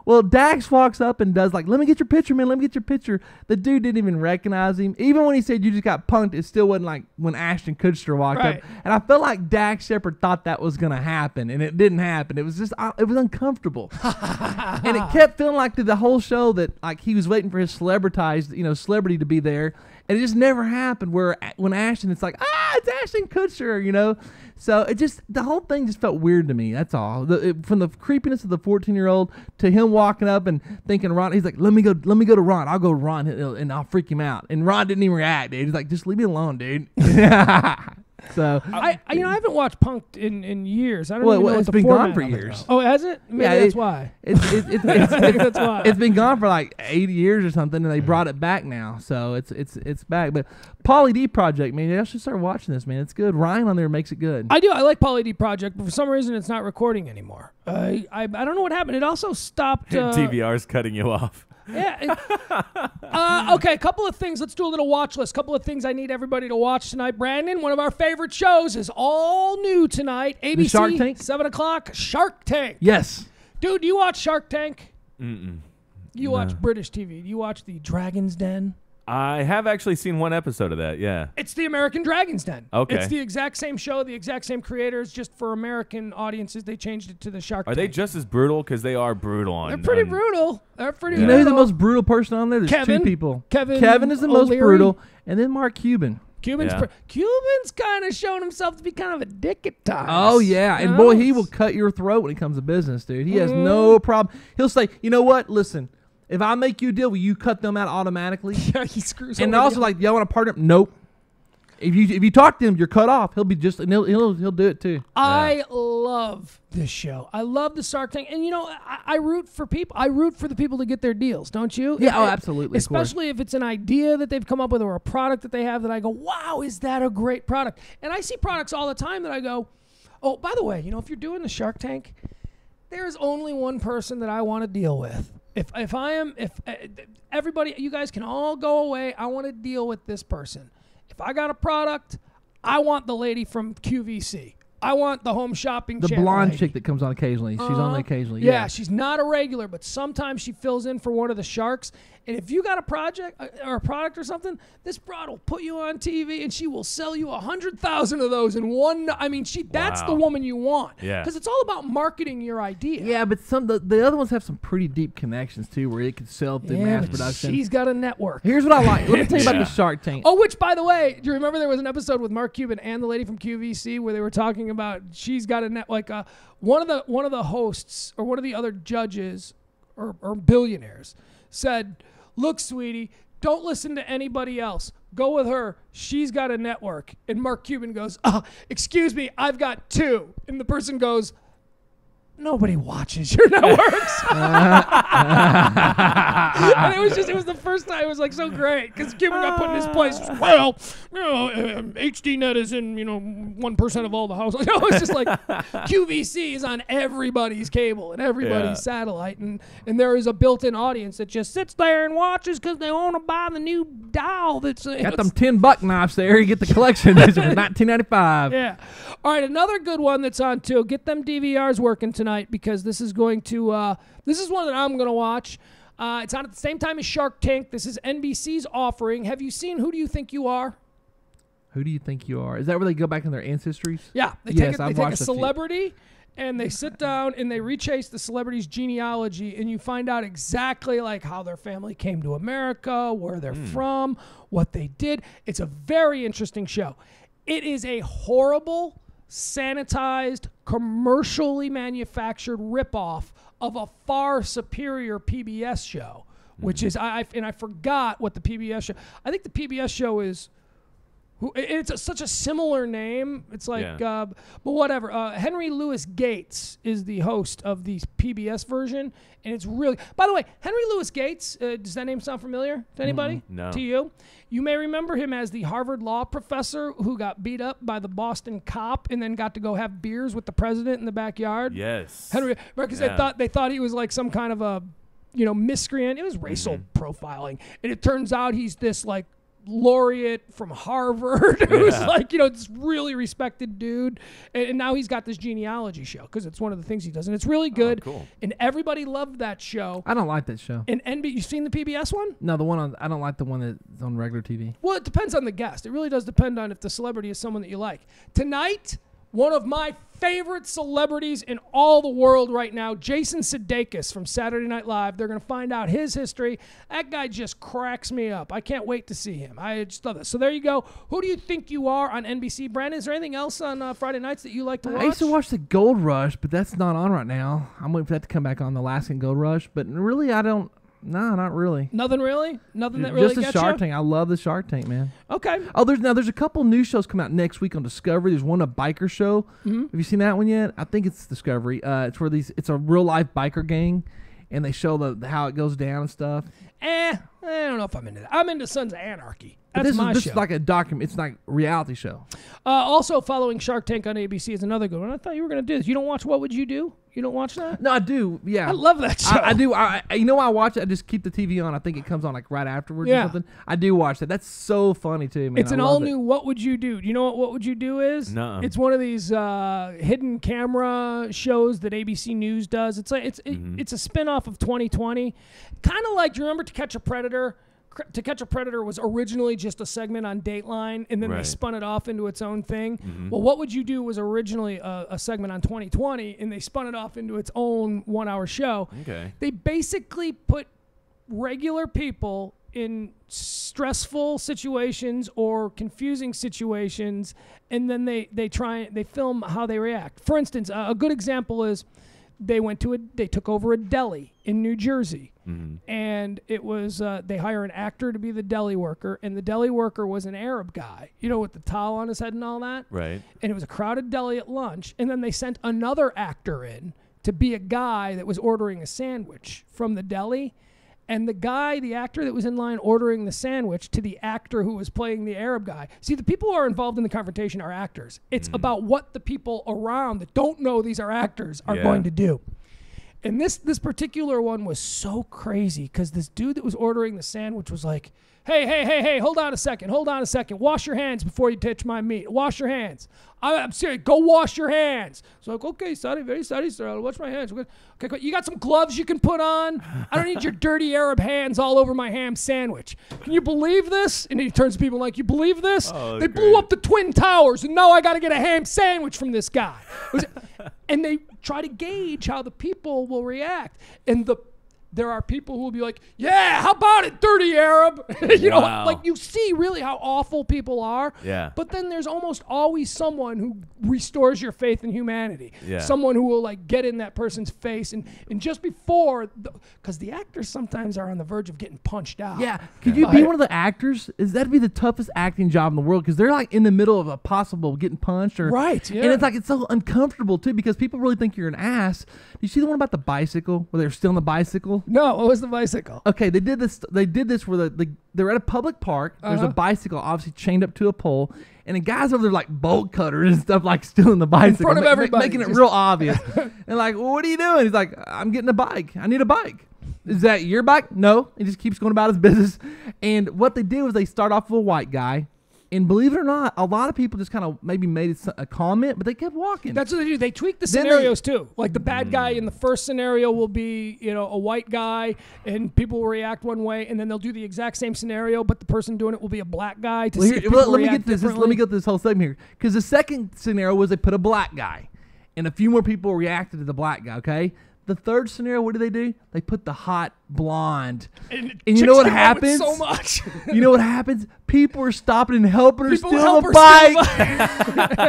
Well, Dax walks up and does "Let me get your picture, man. Let me get your picture." The dude didn't even recognize him. Even when he said you just got punked, it still wasn't like when Ashton Kutcher walked up. And I felt like Dax Shepard thought that was gonna happen, and it didn't happen. It was just it was uncomfortable, and it kept feeling like through the whole show that he was waiting for his celebrity to be there, and it just never happened. Where when Ashton, it's it's Ashton Kutcher, So the whole thing just felt weird to me. That's all. From the creepiness of the 14-year-old to him walking up and thinking Ron, he's like, let me go to Ron. I'll go to Ron and I'll freak him out. And Ron didn't even react, dude. He's like, just leave me alone, dude. So I haven't watched Punk in years. I don't even know what it's the been format gone for of it years. is. Oh, has it? Maybe that's why. That's why. It's been gone for 80 years or something, and they brought it back now. So it's back. But Pauly D Project, man, you should start watching this, man. It's good. Ryan on there makes it good. I do. I like Pauly D Project, but for some reason it's not recording anymore. I don't know what happened. It also stopped. DVR's cutting you off. Yeah. Okay, a couple of things. Let's do a little watch list. A couple of things I need everybody to watch tonight. Brandon, one of our favorite shows is all new tonight. ABC, the Shark Tank? 7 o'clock, Shark Tank. Yes. Dude, you watch Shark Tank? Mm-mm. You watch British TV. You watch the Dragon's Den? I have actually seen one episode of that, yeah. It's the American Dragon's Den. Okay. It's the exact same show, the exact same creators, just for American audiences. They changed it to the Shark Are they Tank. just as brutal? Because they are brutal on... They're pretty brutal. They're pretty You know who's the most brutal person on there? There's Kevin. two people. Kevin is the most O'Leary. brutal, and then Mark Cuban. Cuban's kind of shown himself to be kind of a dick at times. Oh, yeah. And, boy, he will cut your throat when it comes to business, dude. He has no problem. He'll say, you know what? Listen, if I make you a deal, will you cut them out automatically? Yeah, he screws And over also, the- like, y'all want to partner? Nope. If you talk to him, you're cut off. He'll be just, and he'll do it, too. I love this show. I love the Shark Tank. And, you know, I root for people. I root for the people to get their deals, don't you? Yeah, absolutely. Especially if it's an idea that they've come up with or a product that they have that I go, wow, is that a great product? And I see products all the time that I go, oh, by the way, you know, if you're doing the Shark Tank, there's only one person that I want to deal with. If everybody, you guys can all go away, I want to deal with this person. If I got a product, I want the lady from QVC. I want the home shopping The channel blonde lady. chick that comes on occasionally. She's on there occasionally. Yeah, she's not a regular, but sometimes she fills in for one of the sharks. And if you got a project or a product or something, this broad will put you on TV and she will sell you 100,000 of those in one. I mean, that's the woman you want. Yeah. Because it's all about marketing your idea. Yeah, but the other ones have some pretty deep connections, too, where it could sell through mass but production. she's got a network. Here's what I like. Let me tell you about Yeah. the Shark Tank. Oh, which, by the way, do you remember there was an episode with Mark Cuban and the lady from QVC where they were talking about she's got a net, like one of the hosts or one of the other judges or billionaires said, "Look, sweetie, don't listen to anybody else. Go with her. She's got a network." And Mark Cuban goes, "Excuse me, I've got two." And the person goes, "Nobody watches your networks." And it was the first time. It was like so great because Cuban got put in his place. Well, you know, HDNet is in 1% of all the households. It's just like QVC is on everybody's cable and everybody's satellite, and there is a built-in audience that just sits there and watches because they want to buy the new dial. That's Got them $10 knives there. You get the collection. These are for $19.95. Yeah. All right, another good one that's on too. Get them DVRs working tonight because this is going to this is one that I'm going to watch. It's on at the same time as Shark Tank. This is NBC's offering. Have you seen Who Do You Think You Are? Who do you think you are? Is that where they go back in their ancestries? Yeah. They Yes, take I've a watched a few. celebrity and they sit down and they retrace the celebrity's genealogy, and you find out exactly like how their family came to America, where they're from, what they did. It's a very interesting show. It is a horrible, sanitized, commercially manufactured ripoff of a far superior PBS show, which is I forgot what the PBS show. I think the PBS show is. It's such a similar name. It's like, but whatever. Henry Louis Gates is the host of the PBS version, and it's really. By the way, Henry Louis Gates. Does that name sound familiar to anybody? No. To you? You may remember him as the Harvard law professor who got beat up by the Boston cop and then got to go have beers with the president in the backyard. Yes. Henry, because they thought he was like some kind of a, miscreant. It was racial profiling, and it turns out he's this like laureate from Harvard who's like, this really respected dude, and now he's got this genealogy show because it's one of the things he does, and it's really good. Cool. And everybody loved that show. I don't like that show. And you seen the PBS one? No, I don't like the one that's on regular TV. Well, it depends on the guest. It really does depend on if the celebrity is someone that you like. Tonight, one of my favorite celebrities in all the world right now, Jason Sudeikis from Saturday Night Live. They're going to find out his history. That guy just cracks me up. I can't wait to see him. I just love it. So there you go. Who do you think you are on NBC? Brandon, is there anything else on Friday nights that you like to watch? I used to watch the Gold Rush, but that's not on right now. I'm waiting for that to come back on, the Alaskan Gold Rush. But really, I don't. No, not really. Nothing really? Nothing that really Just the gets Shark you? Tank. I love the Shark Tank, man. Okay. Oh, there's a couple new shows coming out next week on Discovery. There's one, a biker show. Mm-hmm. Have you seen that one yet? I think it's Discovery. It's where it's a real life biker gang, and they show how it goes down and stuff. I don't know if I'm into that. I'm into Sons of Anarchy. But That's my this show. is like a document. It's like a reality show. Also following Shark Tank on ABC is another good one. I thought you were going to do this. You don't watch What Would You Do? You don't watch that? No, I do. Yeah, I love that show. I do. You know why I watch it? I just keep the TV on. I think it comes on like right afterwards or something. I do watch that. That's so funny too, man. It's an all-new What Would You Do? Do you know what Would You Do is? No. It's one of these hidden camera shows that ABC News does. It's like it's a spin-off of 2020. Kind of like, do you remember To Catch a Predator? To Catch a Predator was originally just a segment on Dateline, and then they spun it off into its own thing. Mm-hmm. Well, What Would You Do was originally a segment on 2020, and they spun it off into its own 1-hour show. Okay. They basically put regular people in stressful situations or confusing situations, and then they film how they react. For instance, a good example is they took over a deli in New Jersey, and it was they hire an actor to be the deli worker, and the deli worker was an Arab guy, with the towel on his head and all that. Right. And it was a crowded deli at lunch, and then they sent another actor in to be a guy that was ordering a sandwich from the deli. And the actor that was in line ordering the sandwich to the actor who was playing the Arab guy. See, the people who are involved in the confrontation are actors. It's about what the people around that don't know these are actors are going to do. And this particular one was so crazy because this dude that was ordering the sandwich was like, hey, hold on a second. Wash your hands before you touch my meat. Wash your hands. I'm serious. Go wash your hands. So like, okay, sorry, very sorry, sir. I'll wash my hands. Okay, you got some gloves you can put on? I don't need your dirty Arab hands all over my ham sandwich. Can you believe this? And he turns to people like, you believe this? Oh, they blew up the Twin Towers, and now I got to get a ham sandwich from this guy. And they try to gauge how the people will react. And there are people who will be like, yeah, how about it, dirty Arab? Wow. Like you see really how awful people are. Yeah. But then there's almost always someone who restores your faith in humanity. Yeah. Someone who will like get in that person's face and just before, because the actors sometimes are on the verge of getting punched out. Yeah. Could you be one of the actors? That'd be the toughest acting job in the world because they're like in the middle of a possible getting punched. Right. Yeah. And it's like it's so uncomfortable too because people really think you're an ass. Did you see the one about the bicycle where they're still on the bicycle? No, what was the bicycle? Okay, they did this. They did this where they're at a public park. There's a bicycle obviously chained up to a pole, and the guys over there like bolt cutters and stuff like stealing the bicycle, in front of everybody, making it real obvious. And like, well, what are you doing? He's like, I'm getting a bike. I need a bike. Is that your bike? No. He just keeps going about his business. And what they do is they start off with a white guy. And believe it or not, a lot of people just kind of maybe made a comment, but they kept walking. That's what they do. They tweak the scenarios too. Like the bad guy in the first scenario will be, a white guy, and people will react one way, and then they'll do the exact same scenario, but the person doing it will be a black guy. Let me get this whole segment here, because the second scenario was they put a black guy, and a few more people reacted to the black guy. Okay. The third scenario, what do? They put the hot blonde. And you know what happens? So much. You know what happens? People are stopping and helping her steal the bike.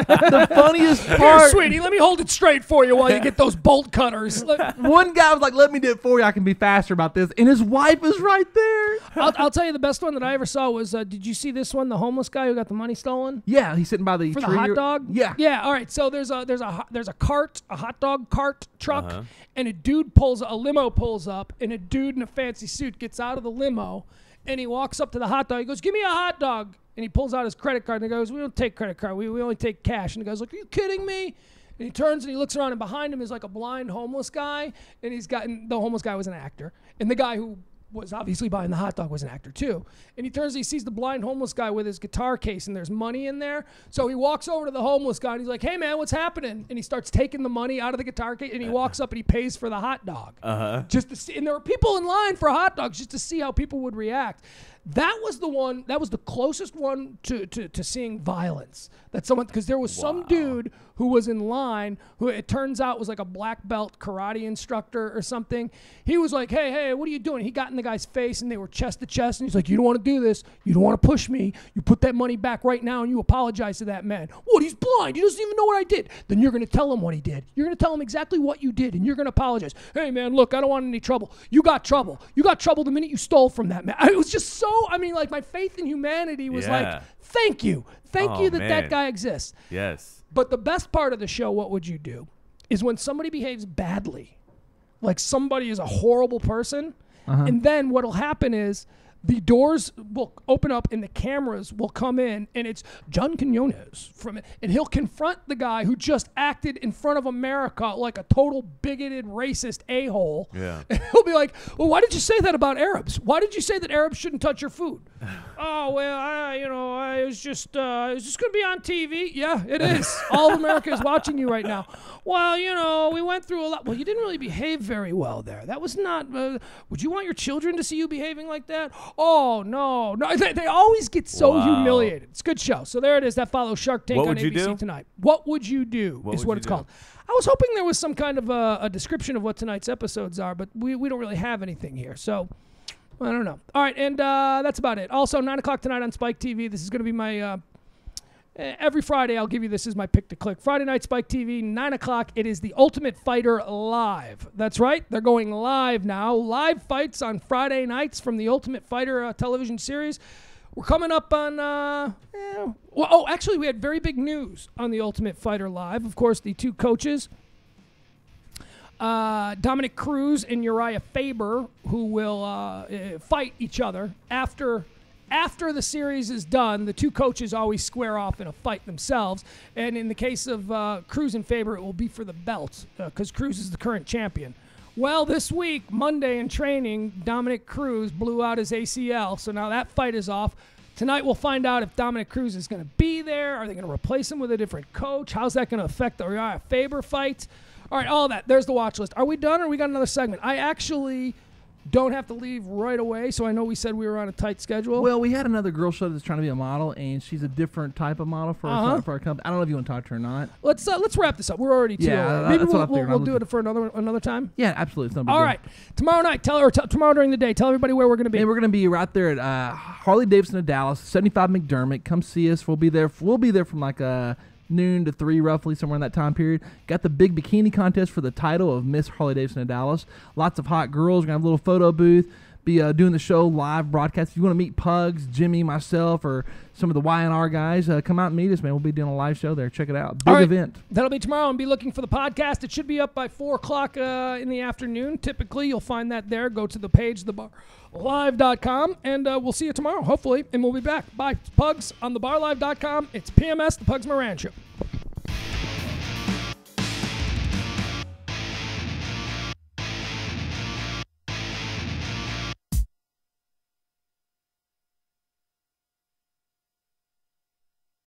The funniest part. Here, sweetie, let me hold it straight for you while you get those bolt cutters. One guy was like, let me do it for you. I can be faster about this. And his wife is right there. I'll tell you the best one that I ever saw was, did you see this one? The homeless guy who got the money stolen? Yeah, he's sitting by the For tree. the hot dog? Yeah. Yeah, all right. So there's a cart, a hot dog cart truck, and a limo pulls up, and a dude in a fancy suit gets out of the limo, and he walks up to the hot dog. He goes, give me a hot dog. And he pulls out his credit card, and he goes, we don't take credit card. We only take cash. And the guy's like, are you kidding me? And he turns and he looks around, and behind him is like a blind homeless guy, and the homeless guy was an actor. And the guy who was obviously buying the hot dog was an actor too. And he turns and he sees the blind homeless guy with his guitar case, and there's money in there. So he walks over to the homeless guy and he's like, hey man, what's happening? And he starts taking the money out of the guitar case, and he walks up and he pays for the hot dog. Just to see, and there were people in line for hot dogs just to see how people would react. That was the closest one to seeing violence. Because there was some dude who was in line who it turns out was like a black belt karate instructor or something. He was like, hey, what are you doing? He got in the guy's face, and they were chest to chest, and he's like, you don't want to do this. You don't want to push me. You put that money back right now, and you apologize to that man. What? He's blind. He doesn't even know what I did. Then you're going to tell him what he did. You're going to tell him exactly what you did, and you're going to apologize. Hey, man, look, I don't want any trouble. You got trouble. You got trouble the minute you stole from that man. It was just so, my faith in humanity was like, thank you. Thank you that guy exists. Yes. But the best part of the show, What Would You Do, is when somebody behaves badly, like somebody is a horrible person, and then what'll happen is the doors will open up and the cameras will come in, and it's John Quinones and he'll confront the guy who just acted in front of America like a total bigoted, racist a-hole. Yeah. And he'll be like, well, why did you say that about Arabs? Why did you say that Arabs shouldn't touch your food? Oh, well, is just going to be on TV. Yeah, it is. All of America is watching you right now. Well, we went through a lot. Well, you didn't really behave very well there. That was not. Would you want your children to see you behaving like that? Oh, no. They always get so humiliated. It's a good show. So there it is. That follows Shark Tank on ABC tonight. What would you do is what it's called. I was hoping there was some kind of a description of what tonight's episodes are, but we don't really have anything here. So I don't know. All right, and that's about it. Also, 9 o'clock tonight on Spike TV. This is going to be my... every Friday, I'll give you this as my pick to click. Friday night, Spike TV, 9 o'clock. It is the Ultimate Fighter Live. That's right. They're going live now. Live fights on Friday nights from the Ultimate Fighter television series. We're coming up on... actually, we had very big news on the Ultimate Fighter Live. Of course, the two coaches... Dominic Cruz and Uriah Faber, who will fight each other after the series is done. The two coaches always square off in a fight themselves, and in the case of Cruz and Faber, it will be for the belt because Cruz is the current champion. Well, this week, Monday in training, Dominic Cruz blew out his ACL, so now that fight is off. Tonight we'll find out if Dominic Cruz is going to be there. Are they going to replace him with a different coach? How's that going to affect the Uriah Faber fight? All right, all that. There's the watch list. Are we done or we got another segment? I actually don't have to leave right away, so I know we said we were on a tight schedule. Well, we had another girl show that's trying to be a model, and she's a different type of model for our company. I don't know if you want to talk to her or not. Let's wrap this up. We're already too early. Maybe we'll do it for another time. Yeah, absolutely. All right. Tomorrow night, tomorrow during the day, tell everybody where we're going to be. And we're going to be right there at Harley Davidson of Dallas, 75 McDermott. Come see us. We'll be there from like noon to 3 roughly, somewhere in that time period. Got the big bikini contest for the title of Miss Harley Davidson of Dallas. Lots of hot girls. We're going to have a little photo booth. Be doing the show live broadcast. If you want to meet Pugs, Jimmy, myself, or some of the YNR guys, come out and meet us, man. We'll be doing a live show there. Check it out. Big event. That'll be tomorrow, and be looking for the podcast. It should be up by 4 o'clock in the afternoon. Typically, you'll find that there. Go to the page, thebarlive.com, and we'll see you tomorrow, hopefully, and we'll be back. Bye. Pugs on thebarlive.com. It's PMS, the Pugs Moran Show.